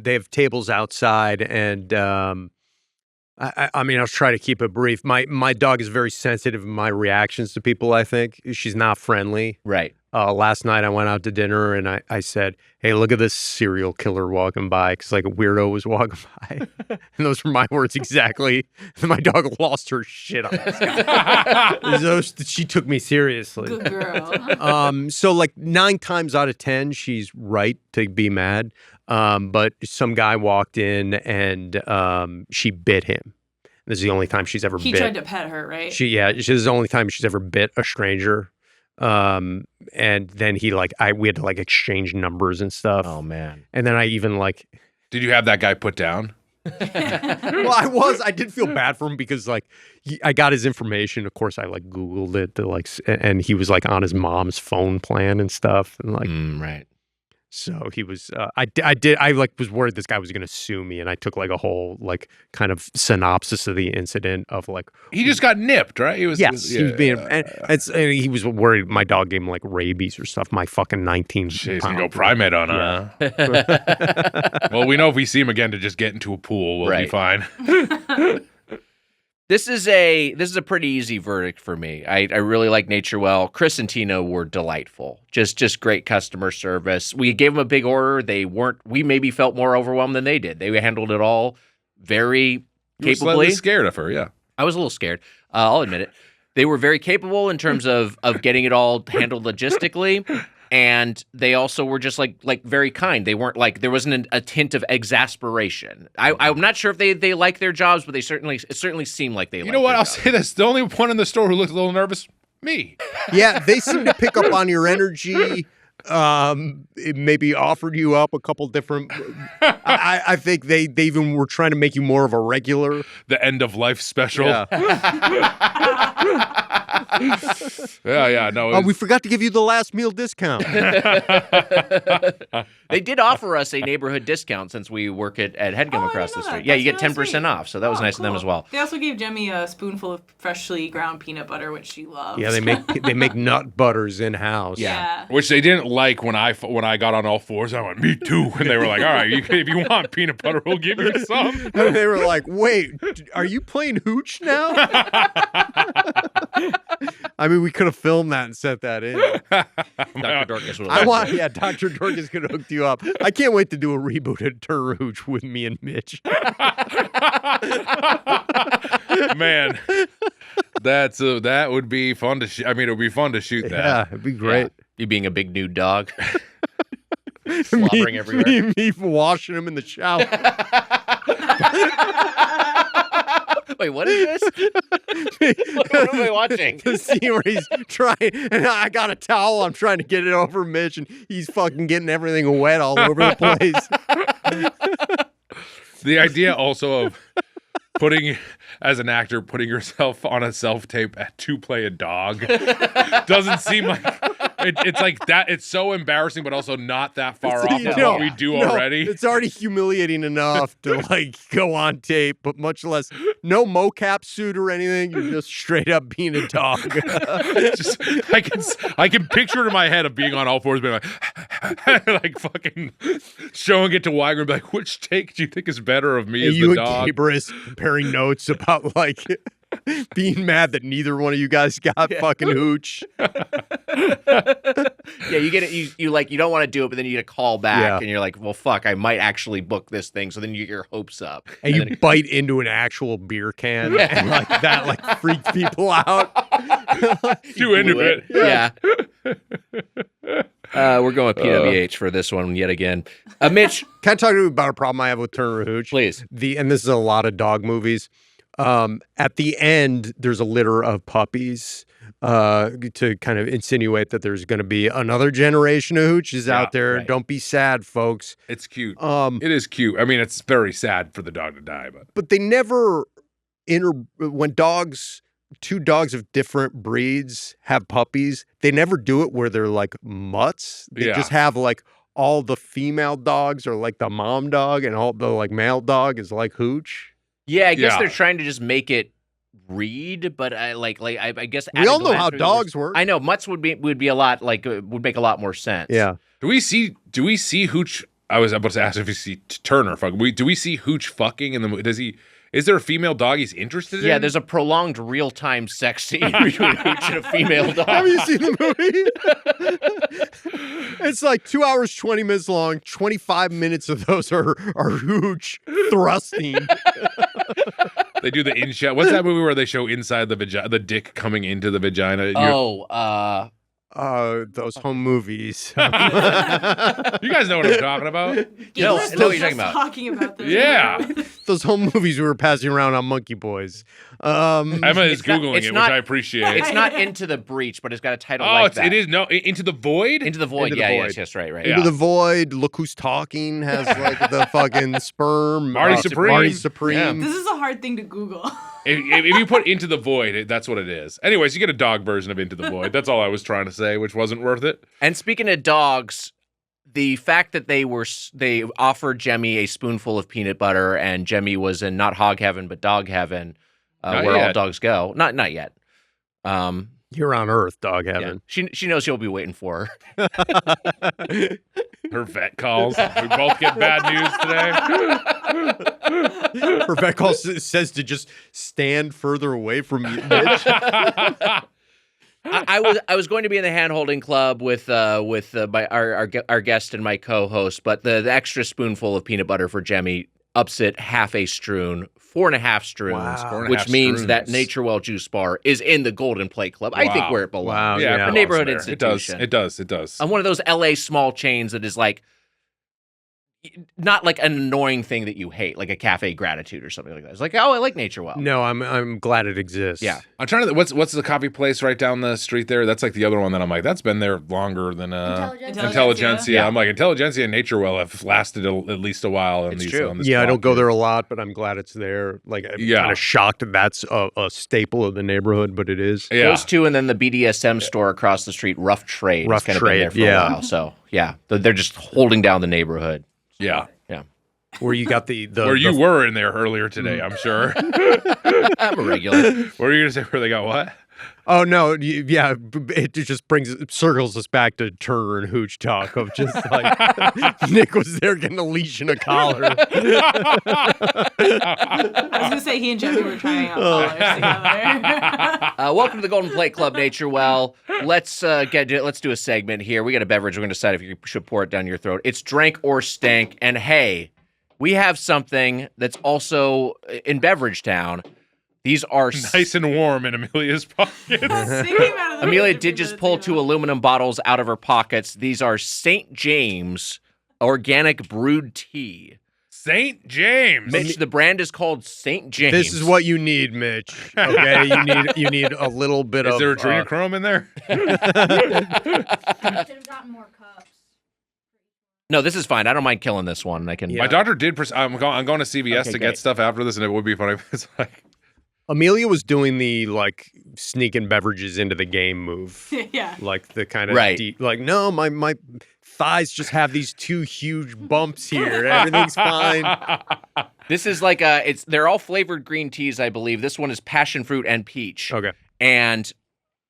they have tables outside, and I mean, I'll try to keep it brief. My dog is very sensitive in my reactions to people. I think she's not friendly. Right. Last night I went out to dinner and I said, "Hey, look at this serial killer walking by," because like a weirdo was walking by, and those were my words exactly. And my dog lost her shit on this guy. She took me seriously. Good girl. So like 9 times out of 10, she's right to be mad. But some guy walked in and she bit him. This is the only time she's ever He bit. tried to pet her, right? This is the only time she's ever bit a stranger. And then we had to like exchange numbers and stuff. Oh man. And then I even like, Did you have that guy put down? well, I did feel bad for him because like I got his information. Of course, I like Googled it and he was like on his mom's phone plan and stuff. And like, Right. so he was, I was worried this guy was going to sue me. And I took like a whole like kind of synopsis of the incident of like, He just got nipped, right? He was being, and he was worried my dog gave him like rabies or stuff. My fucking 19. He's gonna go primate on Well, we know if we see him again to just get into a pool, we'll be fine. This is a pretty easy verdict for me. I really like Naturewell. Chris and Tina were delightful. Just great customer service. We gave them a big order. We maybe felt more overwhelmed than they did. They handled it all very You were capably. slightly scared of her, yeah. I was a little scared. I'll admit it. They were very capable in terms of getting it all handled logistically. And they also were just like very kind. They weren't like there wasn't a hint of exasperation. I'm not sure if they like their jobs, but it certainly seemed like they. You know what? I'll say this: the only one in the store who looked a little nervous, me. Yeah, they seem to pick up on your energy. It maybe offered you up a couple different. I think they even were trying to make you more of a regular. The end of life special. Yeah. Yeah. No. We forgot to give you the last meal discount. They did offer us a neighborhood discount since we work at Headgum across the street. Yeah, you get 10% off, so that was nice of them as well. They also gave Jemmy a spoonful of freshly ground peanut butter, which she loves. Yeah, they make nut butters in house. Yeah. Which they didn't like when I got on all fours. I went, me too. And they were like, all right, if you want peanut butter, we'll give you some. And they were like, wait, are you playing hooch now? I mean, we could have filmed that and set that in. Dr. Dorcas will. Dr. Dorcas could have hooked you up. I can't wait to do a reboot of Turner Hooch with me and Mitch. Man, that would be fun to shoot. I mean, it would be fun to shoot that. Yeah, it'd be great. You being a big nude dog. Slobbering everywhere. Me washing him in the shower. Wait, what is this? what am I watching? The scene where he's trying, and I got a towel. I'm trying to get it over Mitch, and he's fucking getting everything wet all over the place. The idea also of as an actor, putting yourself on a self-tape to play a dog doesn't seem like it's like that. It's so embarrassing, but also not that far off of what we do already. It's already humiliating enough to like go on tape, but much less no mocap suit or anything. You're just straight up being a dog. Just, I can picture it in my head of being on all fours, being like, like fucking showing it to Weiger and be like, which take do you think is better of me as you the and dog? Gabrus comparing notes about like being mad that neither one of you guys got fucking Hooch. Yeah, you get it. You like you don't want to do it, but then you get a call back, and you're like, well, fuck, I might actually book this thing. So then you get your hopes up, and you bite into an actual beer can, and like that like freaks people out. Too into it. Yeah. We're going with PWH for this one yet again. Mitch, can I talk to you about a problem I have with Turner Hooch? Please. And this is a lot of dog movies. At the end, there's a litter of puppies to kind of insinuate that there's going to be another generation of Hooches out there. Right. Don't be sad, folks. It's cute. It is cute. I mean, it's very sad for the dog to die, but they never when two dogs of different breeds have puppies, they never do it where they're like mutts. They just have like all the female dogs are like the mom dog and all the like male dog is like Hooch. Yeah, I guess they're trying to just make it read, but I guess we all know how dogs work. I know mutts would be a lot would make a lot more sense. Yeah. Do we see Hooch? I was about to ask if you see Turner fuck. Do we see Hooch fucking in the movie? Is there a female dog he's interested in? Yeah, there's a prolonged real-time sex scene between Hooch and a female dog. Have you seen the movie? It's like 2 hours, 20 minutes long. 25 minutes of those are Hooch thrusting. They do the in-shot. What's that movie where they show inside the vagina, the dick coming into the vagina? Those home movies. You guys know what I'm talking about? No, I know what you're talking about. Talking about this. Yeah. Those home movies we were passing around on Monkey Boys. Emma is Googling it, which I appreciate. It's not Into the Breach, but it's got a title it is. No, Into the Void? Into the Void, yes, right. Into the Void, Look Who's Talking has like the fucking sperm. Marty Supreme. Yeah. This is a hard thing to Google. If you put Into the Void, that's what it is. Anyways, you get a dog version of Into the Void. That's all I was trying to say, which wasn't worth it. And speaking of dogs, the fact that they offered Jemmy a spoonful of peanut butter, and Jemmy was in not hog heaven but dog heaven, where all dogs go. Not yet. You're on Earth, dog heaven. Yeah. She knows he'll be waiting for her. Her vet calls. We both get bad news today. Her vet call says to just stand further away from you, Mitch. I was going to be in the hand-holding club with our guest and my co-host, but the extra spoonful of peanut butter for Jemmy ups it half a stroon, 4.5 stroons, which means that Naturewell Juice Bar is in the Golden Plate Club. I think where it belongs. Wow. Yeah, a neighborhood institution. It does. I'm one of those LA small chains that is like not like an annoying thing that you hate, like a Cafe Gratitude or something like that. It's like, oh, I like Naturewell. No, I'm glad it exists. Yeah. I'm trying to. What's the coffee place right down the street there? That's like the other one that I'm like, that's been there longer than Intelligentsia. Yeah. I'm like, Intelligentsia and Naturewell have lasted at least a while. It's true. On this I block don't go here. there a lot, but I'm glad it's there. Like, I'm kind of shocked that's a staple of the neighborhood, but it is. Yeah. Those two, and then the BDSM store across the street, Rough Trade. Rough kind Trade, of been there for a while. So yeah, they're just holding down the neighborhood. Yeah. Where you got the where you were in there earlier today, I'm sure. I'm a regular. What were you gonna say? Where they got what? Oh no, yeah, it just circles us back to Turner and Hooch talk of just like Nick was there getting a leash and a collar. I was gonna say he and Jeffy were trying out collars together. Welcome to the Golden Plate Club, Naturewell. Let's do a segment here. We got a beverage. We're going to decide if you should pour it down your throat. It's Drank or Stank. And hey, we have something that's also in Beverage Town. These are nice and warm in Amelia's pockets. Amelia did just pull 2 aluminum bottles out of her pockets. These are St. James organic brewed tea. St. James. Mitch, the brand is called St. James. This is what you need, Mitch. Okay, you need a little bit of. Is there adrenochrome in there? Should have gotten more cups. No, this is fine. I don't mind killing this one. I can. Yeah. My doctor did. I'm going to CVS to get stuff after this, and it would be funny if it's like. Amelia was doing the like sneaking beverages into the game move. Yeah. Like the kind of Right. deep, like no, my thighs just have these 2 huge bumps here. Everything's fine. This is like they're all flavored green teas, I believe. This one is passion fruit and peach. Okay. And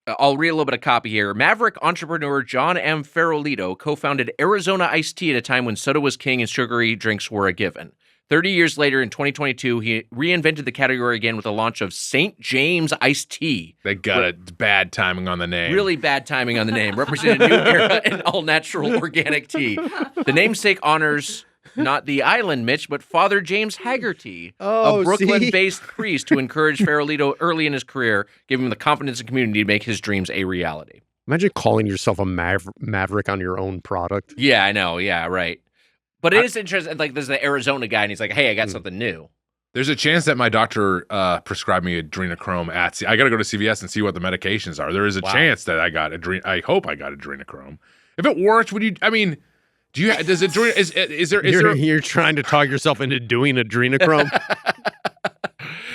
I'll read a little bit of copy here. Maverick entrepreneur John M. Farolito co-founded Arizona Iced Tea at a time when soda was king and sugary drinks were a given. 30 years later, in 2022, he reinvented the category again with the launch of St. James Iced Tea. They got a bad timing on the name. Really bad timing on the name. Represented a new era in all-natural organic tea. The namesake honors not the island, Mitch, but Father James Haggerty, Oh, a see? Brooklyn-based priest who encouraged Farolito early in his career, giving him the confidence and community to make his dreams a reality. Imagine calling yourself a maverick on your own product. Yeah, I know. Yeah, right. But it is interesting. Like, there's the Arizona guy, and he's like, hey, I got something new. There's a chance that my doctor prescribed me adrenochrome I got to go to CVS and see what the medications are. There is a chance that I got I hope I got adrenochrome. If it worked, would you? I mean, do you? Does You're trying to talk yourself into doing adrenochrome.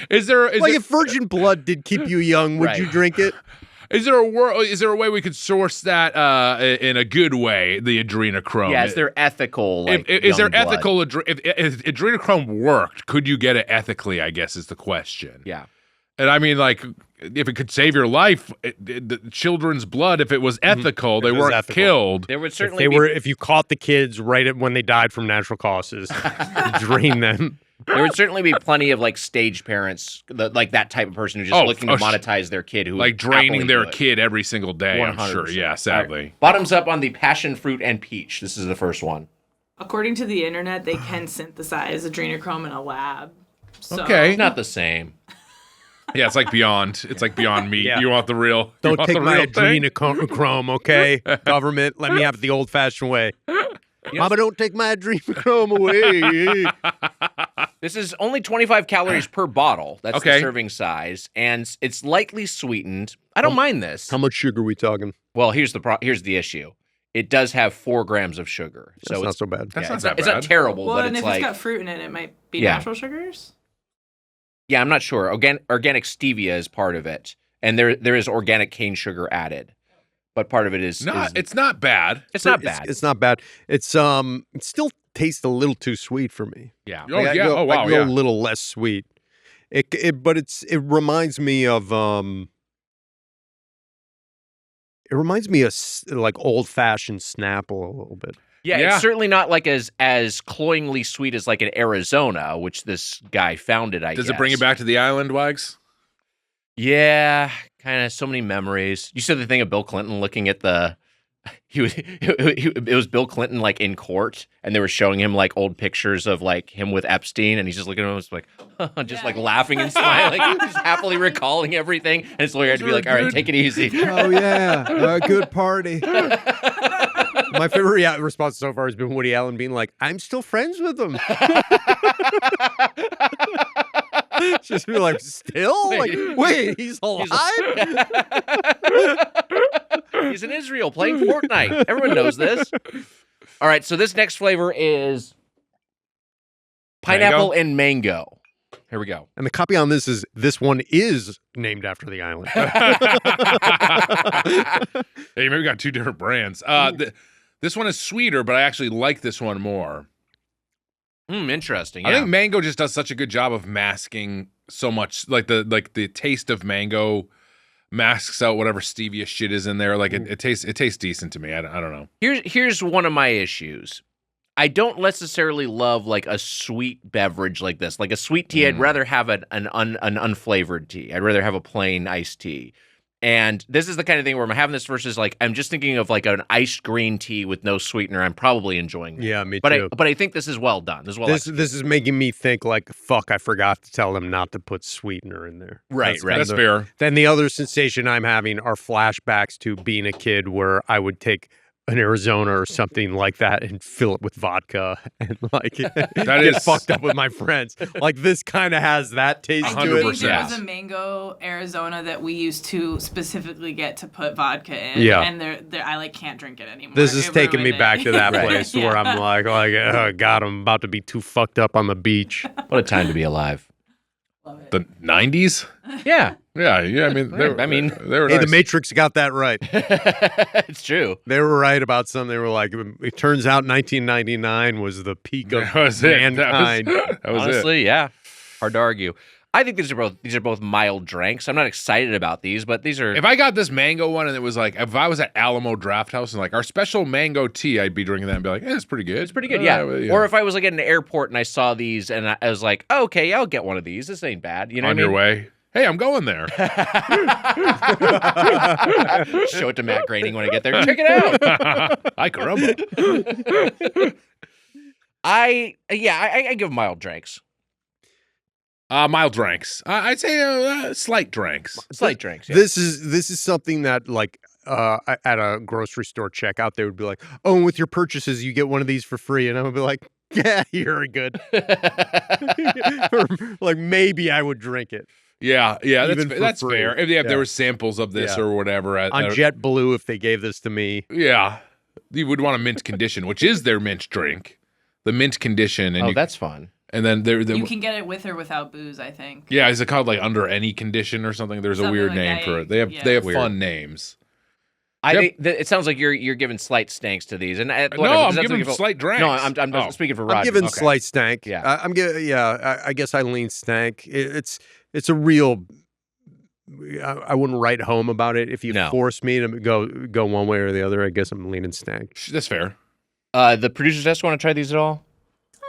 Is there if virgin blood did keep you young, would you drink it? Is there a way we could source that in a good way? The adrenochrome. Yeah, is there ethical? Like, is there young blood? ethical? If adrenochrome worked, could you get it ethically? I guess is the question. Yeah. And I mean, like, if it could save your life, the children's blood, if it was ethical, they weren't ethical. killed. There would If certainly if you caught the kids when they died from natural causes, drain them. There would certainly be plenty of like stage parents, like that type of person who's just looking to monetize their kid, who like draining their kid. kid every single day. I'm sure. Yeah, sadly. Right. Bottoms up on the passion fruit and peach. This is the first one. According to the internet, they can synthesize adrenochrome in a lab. So. Okay. Not the same. Yeah, it's like beyond. It's like beyond meat. Yeah. You want the real? Don't you want take the my real thing? adrenochrome, okay? Government, let me have it the old-fashioned way. Mama, don't take my adrenochrome away. This is only 25 calories per bottle. That's the serving size, and it's lightly sweetened. I don't mind this. How much sugar are we talking? Well, here's the issue. It does have 4 grams of sugar, so That's not it's so bad. That's yeah, not that it's not bad. terrible, Well, but and it's if like it's got fruit in it, it might be Yeah. natural sugars. yeah, I'm not sure. Organic stevia is part of it, and there is organic cane sugar added, but part of it is It's not bad. it's not bad. It's not bad. It still tastes a little too sweet for me. Yeah. Oh, yeah. Oh, wow. I go Yeah. a little less sweet. But it reminds me of like old fashioned Snapple a little bit. Yeah, Yeah. it's certainly not like as cloyingly sweet as like an Arizona, which this guy founded, I guess. Does it bring you back to the island, Wags? Yeah, kind of so many memories. You said the thing of Bill Clinton looking at it was Bill Clinton like in court, and they were showing him like old pictures of like him with Epstein, and he's just looking at him and like just like laughing and smiling, just happily recalling everything. And his lawyer had to be like, "All right, take it easy." Oh yeah, good party. My favorite response so far has been Woody Allen being like, "I'm still friends with him." Just be like, still? Wait, he's alive? He's in Israel playing Fortnite. Everyone knows this. All right, so this next flavor is pineapple and mango. Here we go. And the copy on this one is named after the island. Hey, maybe we got 2 different brands. This one is sweeter, but I actually like this one more. Interesting. I Yeah. think mango just does such a good job of masking so much, like the taste of mango masks out whatever stevia shit is in there. Like it tastes decent to me. I don't know. Here's one of my issues. I don't necessarily love like a sweet beverage like this. Like a sweet tea, I'd rather have an unflavored tea. I'd rather have a plain iced tea. And this is the kind of thing where I'm having this versus like I'm just thinking of like an iced green tea with no sweetener. I'm probably enjoying that. Yeah, me too. But I think this is well done. This is making me think like, fuck, I forgot to tell them not to put sweetener in there. Right. That's fair. Then the other sensation I'm having are flashbacks to being a kid where I would take an Arizona or something like that and fill it with vodka and like get fucked up with my friends. Like this kind of has that taste to it. I think there was a mango Arizona that we used to specifically get to put vodka in. Yeah. And I like can't drink it anymore. This is taking me ruined back it. to that place where I'm like, oh, God, I'm about to be too fucked up on the beach. What a time to be alive. The 90s? Yeah. Yeah. I mean, they were Hey, nice. the Matrix got that right. It's true. They were right about something. They were like, it turns out 1999 was the peak of That was it. mankind. That was Honestly, yeah. Hard to argue. I think these are both mild drinks. I'm not excited about these, but these are. If I got this mango one and it was like, if I was at Alamo Draft House and like our special mango tea, I'd be drinking that and be like, it's pretty good. It's pretty good, yeah. Or if I was like at an airport and I saw these and I was like, oh, okay, I'll get one of these. This ain't bad. You know on what I your way. Hey, I'm going there. Show it to Matt Groening when I get there. Check it out. Ay, caramba. I give mild drinks. Mild drinks. I'd say slight drinks. Slight drinks. Yeah. This is something that like at a grocery store checkout they would be like, oh, and with your purchases you get one of these for free, and I would be like, yeah, you're good. Or, like maybe I would drink it. Yeah, that's free. fair. If there were samples of this or whatever. On JetBlue, if they gave this to me. Yeah. You would want a mint condition, which is their mint drink. The mint condition. And that's fun. And then you can get it with or without booze, I think. Yeah, is it called like under any condition or something? There's Something a weird like name that, for it. They have fun names. I think it sounds like you're giving slight stanks to these, and whatever, no, I'm giving slight drinks. No, I'm speaking for Rodgers. I'm giving slight stank. Yeah, I'm giving. Yeah, I guess I lean stank. It's a real. I wouldn't write home about it if you force me to go one way or the other. I guess I'm leaning stank. That's fair. The producers just want to try these at all?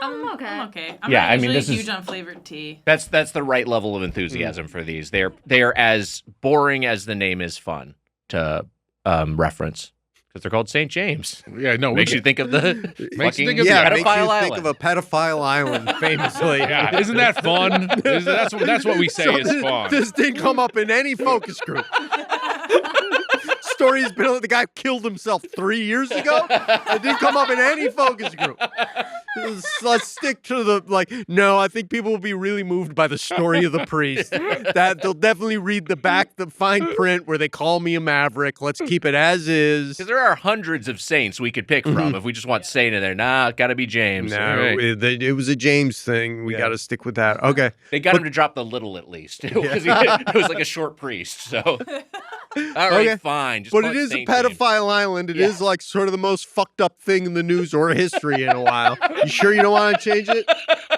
I'm okay. I'm yeah, not I mean, this this huge is on flavored tea. That's the right level of enthusiasm for these. They are as boring as the name is fun to reference because they're called St. James. Yeah, no, makes you think of the makes you fucking think of pedophile makes you island. think of a pedophile island, famously. Yeah, isn't that fun? That's what we say is fun. This didn't come up in any focus group. Story's been the guy killed himself 3 years ago. It didn't come up in any focus group. Let's stick to the no, I think people will be really moved by the story of the priest. That they'll definitely read the fine print where they call me a maverick. Let's keep it as is. Because there are hundreds of saints we could pick from if we just want saint in there. Nah, gotta be James. No, right. it was a James thing. We got to stick with that. Okay. They got him to drop the little at least. Because it was like a short priest. So, all right, fine. Just but call it is a Saint pedophile James. island. It is like sort of the most fucked up thing in the news or history in a while. You sure you don't want to change it?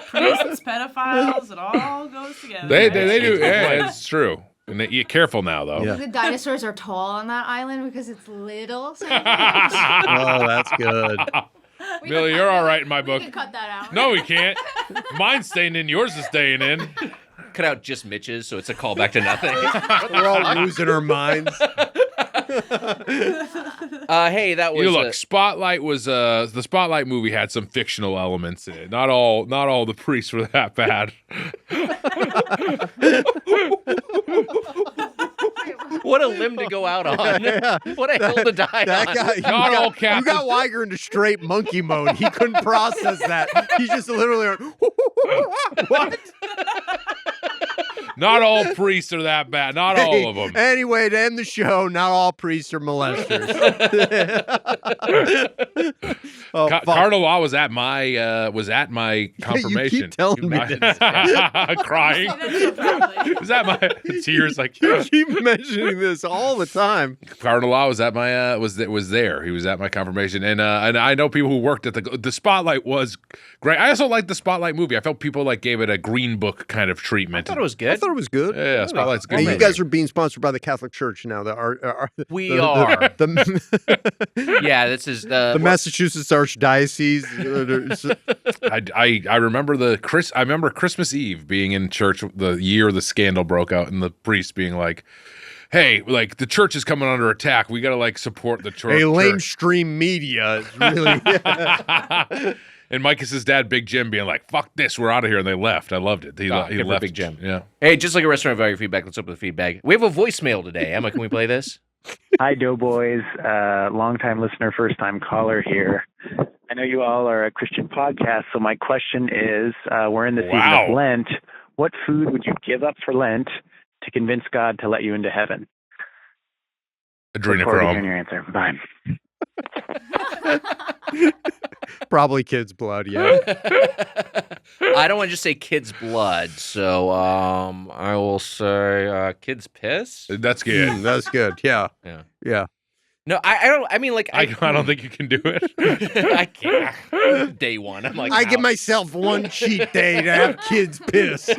Priests, pedophiles, it all goes together. They do. Yeah, it's true. And you're careful now, though. Yeah. The dinosaurs are tall on that island because it's little. So Oh, that's good. Billy, you're all right in my book. we can cut that out. No, we can't. Mine's staying in. Yours is staying in. Cut out just Mitch's, so it's a callback to nothing. We're all losing our minds. Hey, that was. You look, Spotlight was the Spotlight movie had some fictional elements in it. Not all the priests were that bad. What a limb to go out on. Yeah. What a hill to die That on. guy, Not all you Catholics. got Weiger into straight monkey mode. He couldn't process that. He just literally went, what? Not all priests are that bad. Not all of them. Anyway, to end the show, not all priests are molesters. Oh, fuck. Cardinal Law was at my confirmation. You keep telling me this. Crying. That's so proudly. Was that my tears? Like You keep mentioning this all the time. Cardinal Law was at my was there. He was at my confirmation, and I know people who worked at the Spotlight was great. I also liked the Spotlight movie. I felt people gave it a Green Book kind of treatment. I thought it was good. thought it was good. Yeah, Spotlight's good. Hey, you guys are being sponsored by the Catholic Church now. We are. The This is the Massachusetts Archdiocese. I remember I remember Christmas Eve being in church the year the scandal broke out, and the priest being like, "Hey, like the church is coming under attack. We got to like support the church." Hey, lamestream media is really. And Micah's dad, Big Jim, being like, "Fuck this, we're out of here," and they left. I loved it. He left. Big Jim. Yeah. Hey, just like a restaurant value feedback, let's open the feedback. We have a voicemail today. Emma, can we play this? Hi, Doughboys. Long-time listener, first-time caller here. I know you all are a Christian podcast, so my question is, we're in the season of Lent. What food would you give up for Lent to convince God to let you into heaven? Adrenochrome. Look forward to hearing your answer. Bye. Probably kid's blood, yeah. I don't want to just say kid's blood, so I will say kid's piss. That's good. That's good. Yeah. No, I don't. I mean, like, I don't think you can do it. I can't. Day one, I'm like, I give myself one cheat day to have kids piss.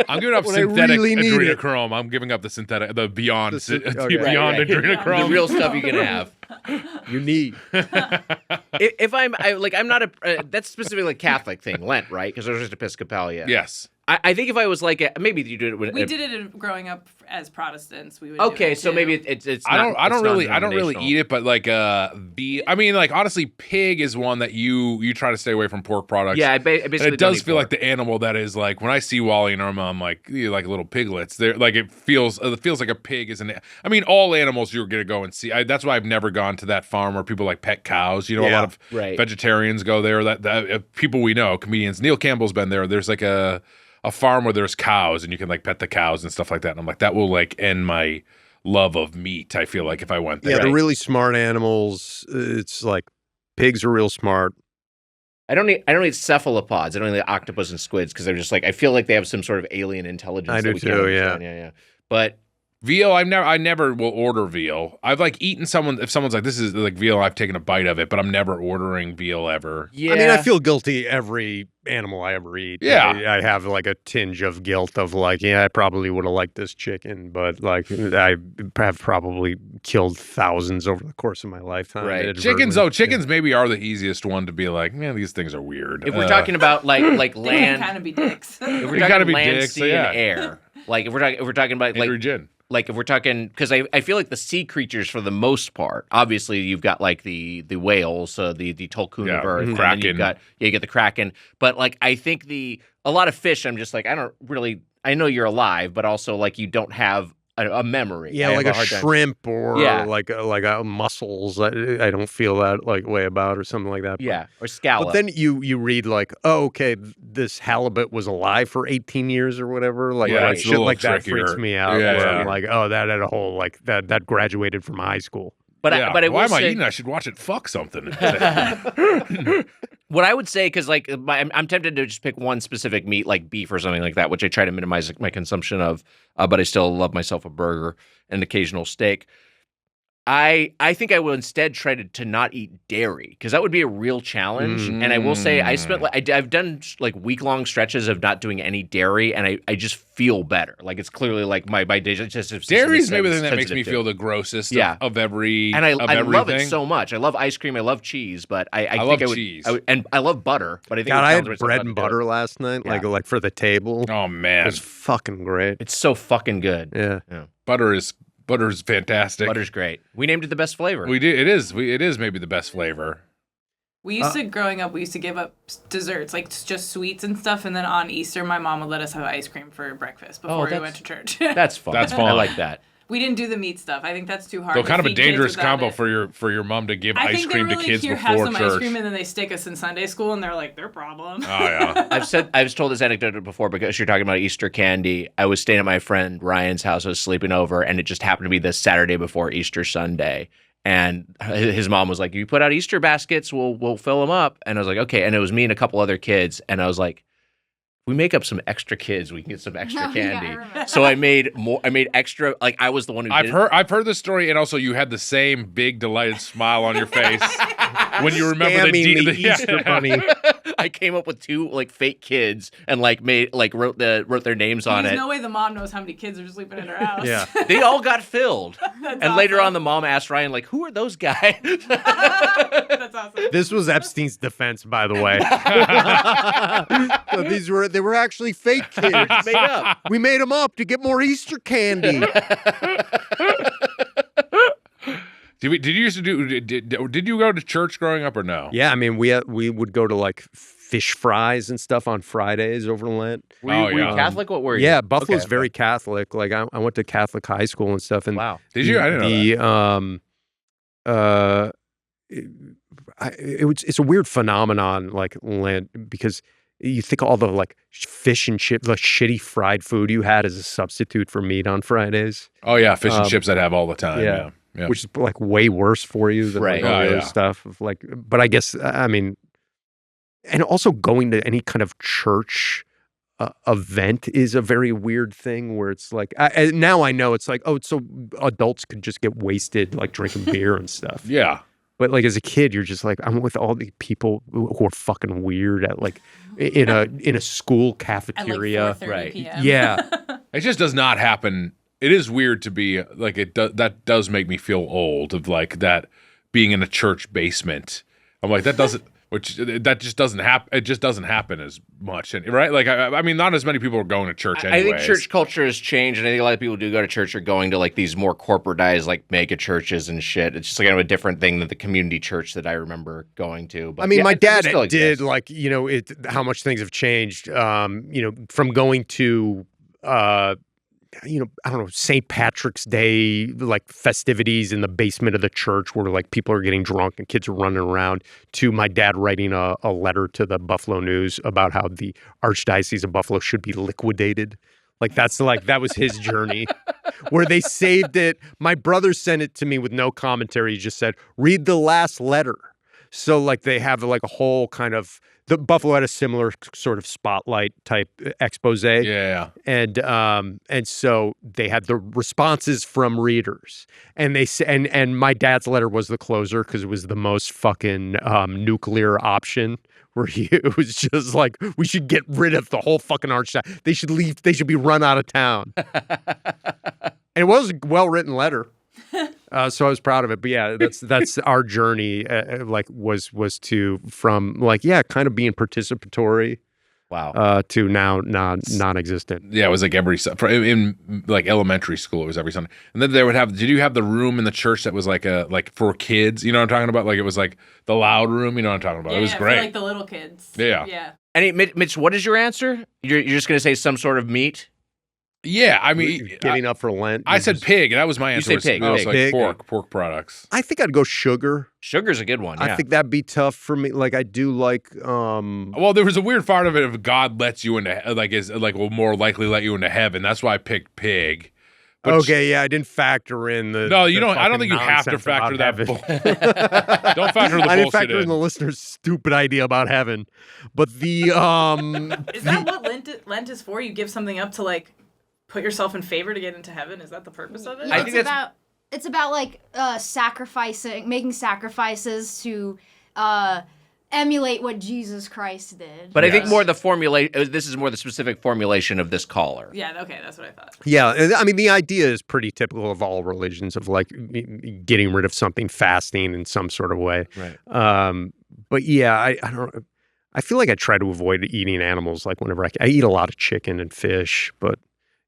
I'm giving up When I synthetic really need it. adrenochrome. I'm giving up the synthetic, the beyond, Okay. beyond Right. adrenochrome. The real stuff you can have. You need. If I'm not a that's specifically like Catholic thing, Lent, right? Because there's just Episcopalia. Yes. I think if I was like maybe you did it when We did it growing up as Protestants. We would. Okay, do it so too. maybe it's. I don't really non-denominational. eat it, but like I mean, like honestly, pig is one that you try to stay away from pork products. Yeah, I basically. And it don't does eat feel pork. like the animal that is like when I see Wally and Irma, I'm like like little piglets. They're like it feels like a pig is an. I mean, all animals you're gonna go and see. That's why I've never gone to that farm where people like pet cows. You know, a lot of vegetarians go there. That people we know, comedians. Neil Campbell's been there. There's like a farm where there's cows and you can like pet the cows and stuff like that. And I'm like, that will like end my love of meat. I feel like if I went there. Yeah, the really smart animals. It's like pigs are real smart. I don't eat cephalopods. I don't eat octopus and squids because they're just like I feel like they have some sort of alien intelligence. I that do we can't too. understand. Yeah. But veal, I never will order veal. I've like eaten if someone's like, this is like veal, I've taken a bite of it, but I'm never ordering veal ever. yeah, I mean, I feel guilty every animal I ever eat. Yeah. I have like a tinge of guilt of like, yeah, I probably would have liked this chicken, but like I have probably killed thousands over the course of my lifetime. Right. Chickens maybe are the easiest one to be like, man, these things are weird. if we're talking about like They can land, kind of be dicks. if we're They gotta talking be land, dicks, sea, yeah. and air, like if we're talking about Angry Gin. like if we're talking because I feel like the sea creatures for the most part, obviously you've got like the whales, the Tolkien of Earth, and then Kraken. you get the Kraken, but like I think a lot of fish I'm just like I know you're alive, but also like you don't have a memory. Yeah, I like have a hard time- shrimp or Yeah. like mussels. I don't feel that like way about or something like that. Yeah, or scallop. But then you read like, oh, okay, this halibut was alive for 18 years or whatever. Like Yeah, it's a shit little like that trickier. freaks me out. Yeah. where I'm like, oh, that had a whole like that graduated from high school. but Yeah. I Why will am I say, eating? I should watch it fuck something. what I would say, because like I'm tempted to just pick one specific meat, like beef or something like that, which I try to minimize my consumption of, but I still love myself a burger and an occasional steak. I think I will instead try to not eat dairy because that would be a real challenge. And I will say I spent I've done like week-long stretches of not doing any dairy, and I just feel better. Like it's clearly like my digestive system Dairy is is maybe the thing that makes sensitive me to feel it. the grossest Yeah. of every And I love it everything. so much. I love ice cream. I love cheese, but I think love I would, cheese. and I love butter. But I think God, would I challenge had myself bread not and to do it. butter last night, Yeah. like for the table. Oh It man, was fucking great. It's so fucking good. Yeah. butter is fantastic. Butter's great. We named it the best flavor. We did. It is maybe the best flavor. We used to, growing up, we used to give up desserts, like just sweets and stuff. And then on Easter, my mom would let us have ice cream for breakfast before we that's- went to church. That's fun. That's fun. I like that. We didn't do the meat stuff. I think that's too hard. So to kind of a feed kids dangerous without combo it. for your mom to give I ice think cream they to really kids here have before some church. ice cream and then they stick us in Sunday school and they're like, their problem. Oh yeah. I've told this anecdote before because you're talking about Easter candy. I was staying at my friend Ryan's house. I was sleeping over, and it just happened to be the Saturday before Easter Sunday. And his mom was like, "You put out Easter baskets, we'll fill them up." And I was like, "Okay." And it was me and a couple other kids, and I was like, we make up some extra kids, we can get some extra Oh, yeah, candy. I remember. So I made extra, like I was the one who did it. I've heard the story, and also you had the same big delighted smile on your face when you remember Scamming the Easter bunny. I came up with 2 like fake kids and like wrote their names on There's it. no way the mom knows how many kids are sleeping in her house. Yeah. They all got filled. That's And later awesome. on, the mom asked Ryan, like, who are those guys? That's awesome. This was Epstein's defense, by the way. So they were actually fake kids. Made up. We made them up to get more Easter candy. Did you used to do? Did you go to church growing up or no? Yeah, I mean, we would go to like fish fries and stuff on Fridays over Lent. Were you yeah. Catholic? What were you? Yeah, Buffalo's Okay. very Catholic. Like I went to Catholic high school and stuff. And Wow. Did you? I didn't know that. It's a weird phenomenon, like Lent, because you think all the like fish and shit, like shitty fried food you had as a substitute for meat on Fridays, Oh yeah, fish and chips I'd have all the time. yeah. Yeah. which is like way worse for you than Right. like, all Oh, the yeah. other stuff. Of like, but I guess I mean, and also going to any kind of church event is a very weird thing where it's like now I know it's like, oh, so adults could just get wasted like drinking beer and stuff. Yeah. But like as a kid, you're just like, I'm with all these people who are fucking weird at like in a school At cafeteria. like 4:30 Right. p.m. Yeah. It just does not happen. It is weird to be like it. That does make me feel old of like that being in a church basement. I'm like that doesn't. That just doesn't happen. It just doesn't happen as much, right? Like I mean, not as many people are going to church. I think anyways. church culture has changed, and I think a lot of people who do go to church are going to like these more corporatized, like mega churches and shit. It's just kind of a different thing than the community church that I remember going to. But I mean, yeah, my it dad still did exists. like, how much things have changed, from going to, I don't know, St. Patrick's Day, like festivities in the basement of the church where like people are getting drunk and kids are running around, to my dad writing a letter to the Buffalo News about how the Archdiocese of Buffalo should be liquidated. Like that was his journey where they saved it. My brother sent it to me with no commentary. He just said, read the last letter. So like they have like a whole kind of, the Buffalo had a similar sort of spotlight type expose. Yeah. And so they had the responses from readers, and they and my dad's letter was the closer because it was the most fucking nuclear option. Where it was just like, we should get rid of the whole fucking Archdiocese. They should leave. They should be run out of town. And it was a well-written letter. So I was proud of it. But yeah, that's our journey. Was to from like, yeah, kind of being participatory. Wow. To now non-existent. Yeah, it was like in like elementary school. It was every Sunday, and then they would have. Did you have the room in the church that was like for kids? You know what I'm talking about? Like it was like the loud room. You know what I'm talking about? Yeah, it was for, great. like the little kids. Yeah. Yeah. And Mitch, what is your answer? You're just going to say some sort of meat? Yeah, I mean, Getting up for Lent. I said pig. That was my answer. said pig. It was Pig. like Pig. pork products. I think I'd go sugar. Sugar's a good one. Yeah. I think that'd be tough for me. Like I do like Well, there was a weird part of it if God lets you into will more likely let you into heaven. That's why I picked pig. But okay, yeah, I didn't factor in the. No, you the don't. I don't fucking think you have to nonsense factor about that. heaven. Don't factor the I didn't bullshit factor in in. the listener's stupid idea about heaven, but the Is that what Lent is for? You give something up to like put yourself in favor to get into heaven? Is that the purpose of it? Yeah, I think it's about like making sacrifices to emulate what Jesus Christ did. But I think Yes. more the formulation. This is more the specific formulation of this caller. Yeah, okay, that's what I thought. yeah, I mean the idea is pretty typical of all religions of like getting rid of something, fasting in some sort of way. Right. But yeah, I don't. I feel like I try to avoid eating animals. Like whenever I eat a lot of chicken and fish, but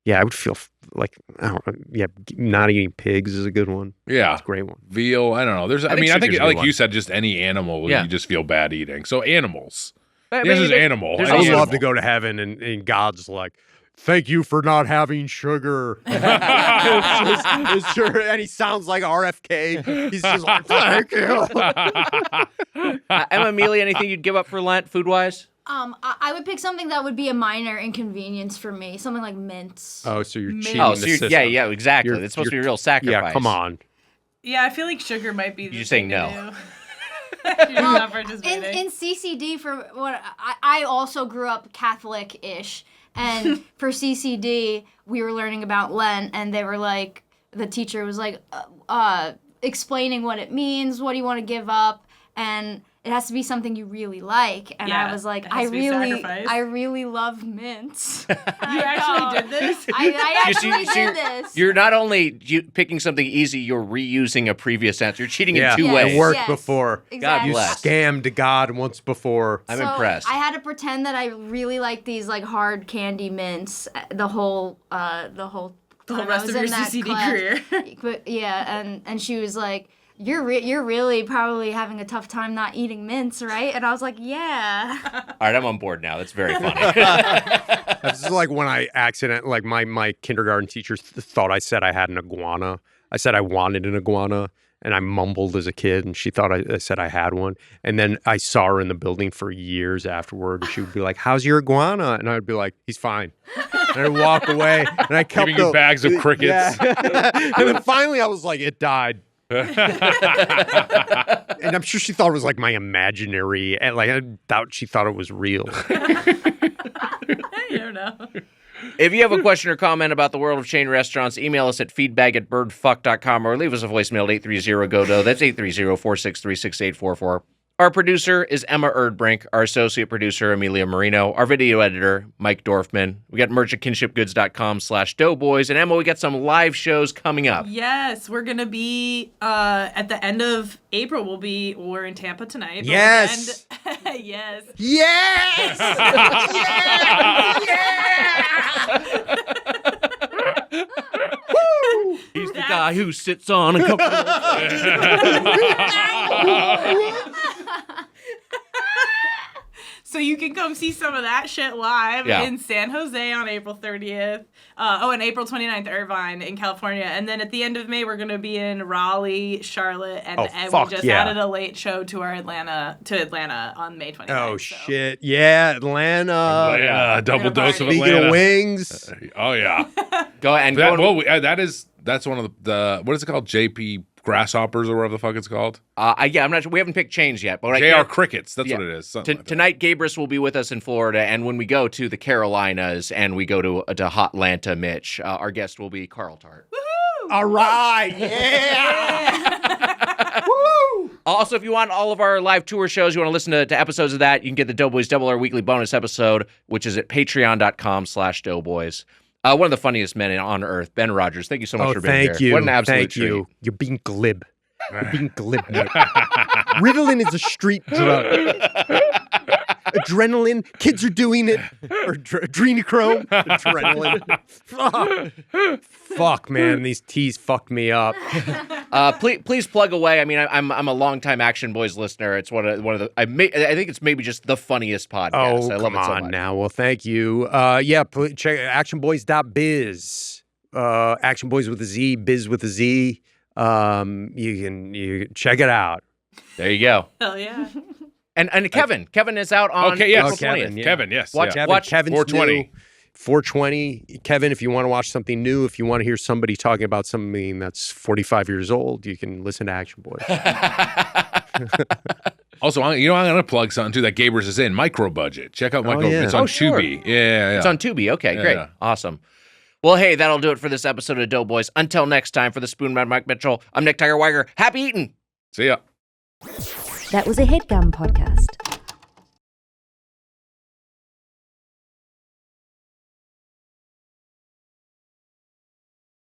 yeah, I would feel like I don't know. Yeah, not eating pigs is a good one. Yeah, It's a great one. veal. I don't know. There's. I think mean, I think sugar's a good like one. you said, just any animal Yeah. you just feel bad eating. So animals. I This mean, is animal. there's I would Any love animal. to go to heaven and God's like, thank you for not having sugar. it's sure, and he sounds like RFK. He's just like, thank you. Emma, Amelia, anything you'd give up for Lent, food wise? I would pick something that would be a minor inconvenience for me, something like mints. Oh, so you're cheating Oh, the so system. yeah, exactly. You're- It's supposed to be a you're- real sacrifice. Yeah, come on. Yeah, I feel like sugar might be the You're saying thing no. to do. You're not participating. In CCD, for what I also grew up Catholic-ish, and for CCD we were learning about Lent, and they were like, the teacher was like, explaining what it means, what do you want to give up, and it has to be something you really like. And Yeah, I was like, it has to be a sacrifice. I really love mints. You actually did this? I actually did this. You're not only picking something easy, you're reusing a previous answer. You're cheating in two Yes. ways. It worked Yes. before. Exactly. God bless. Scammed God once before. I'm So impressed. I had to pretend that I really like these like hard candy mints. The whole The whole time I rest was of your in that CCD class. career. But yeah, and she was like, "You're really probably having a tough time not eating mints, right?" And I was like, "Yeah." All right, I'm on board now. That's very funny. This is like when I like my kindergarten teacher thought I said I had an iguana. I said I wanted an iguana, and I mumbled as a kid, and she thought I said I had one. And then I saw her in the building for years afterward, and she would be like, "How's your iguana?" And I'd be like, "He's fine." And I'd walk away, and I kept Giving you bags of crickets. Yeah. And then finally I was like, "It died." And I'm sure she thought it was like my imaginary, and like I doubt she thought it was real. You don't know. If you have a question or comment about the world of chain restaurants, email us at feedback@birdfuck.com or leave us a voicemail at 830-GO-DO. That's 830-463-6844. Our producer is Emma Erdbrink. Our associate producer, Amelia Marino. Our video editor, Mike Dorfman. We got merch at kinshipgoods.com/doughboys. And Emma, we got some live shows coming up. Yes, we're gonna be at the end of April. We're in Tampa tonight. but Yes! we'll end- yes. Yes! He's the guy who sits on a couple So you can come see some of that shit live Yeah. in San Jose on April 30th. And April 29th, Irvine in California. And then at the end of May, we're going to be in Raleigh, Charlotte, and we fuck just yeah. added a late show to our Atlanta on May 29th. Oh, so. shit. Yeah, Atlanta. Yeah, double dose of Speaking Atlanta. of wings. Oh yeah. Go and That, go. well, that's one of the what is it called? JP Grasshoppers or whatever the fuck it's called. Yeah, I'm not sure. We haven't picked chains yet, but JR Crickets. That's Yeah. what it is. Something like that. Tonight, Gabrus will be with us in Florida, and when we go to the Carolinas and we go to Hotlanta, Mitch, our guest will be Carl Tart. All right. Yeah. Woo! Also, if you want all of our live tour shows, you want to listen to episodes of that, you can get the Doughboys Double R Weekly bonus episode, which is at patreon.com/doughboys. One of the funniest men on earth, Ben Rodgers. Thank you so much for being here. Thank you. What an absolute Thank treat. you. You're being glib. You're being glib, Nick. Ritalin is a street drug. Adrenaline, kids are doing it. Or adrenochrome. Adrenaline. Fuck, man, these teas fucked me up. Please plug away. I mean, I'm a longtime Action Boys listener. It's one of the. I think it's maybe just the funniest podcast. Oh, I love come it so on much. now. Well, thank you. Yeah, check actionboys.biz. Action Boys with a Z, biz with a Z. You can check it out. There you go. Hell yeah. And Kevin is out on Okay, yes. April 20th. Kevin, yeah. Kevin, yes. Watch- yeah. Kevin's 420. new. 420. Kevin, if you want to watch something new, if you want to hear somebody talking about something that's 45 years old, you can listen to Action Boys. Also, I'm going to plug something too that Gabrus is in. Micro Budget. Check out Micro. yeah. It's on Oh, sure. Tubi. Yeah. It's on Tubi. Okay, great. Yeah. Awesome. Well, hey, that'll do it for this episode of Doughboys. Until next time, for the Spoonman Mike Mitchell, I'm Nick Tiger Weiger. Happy eating. See ya. That was a HeadGum podcast.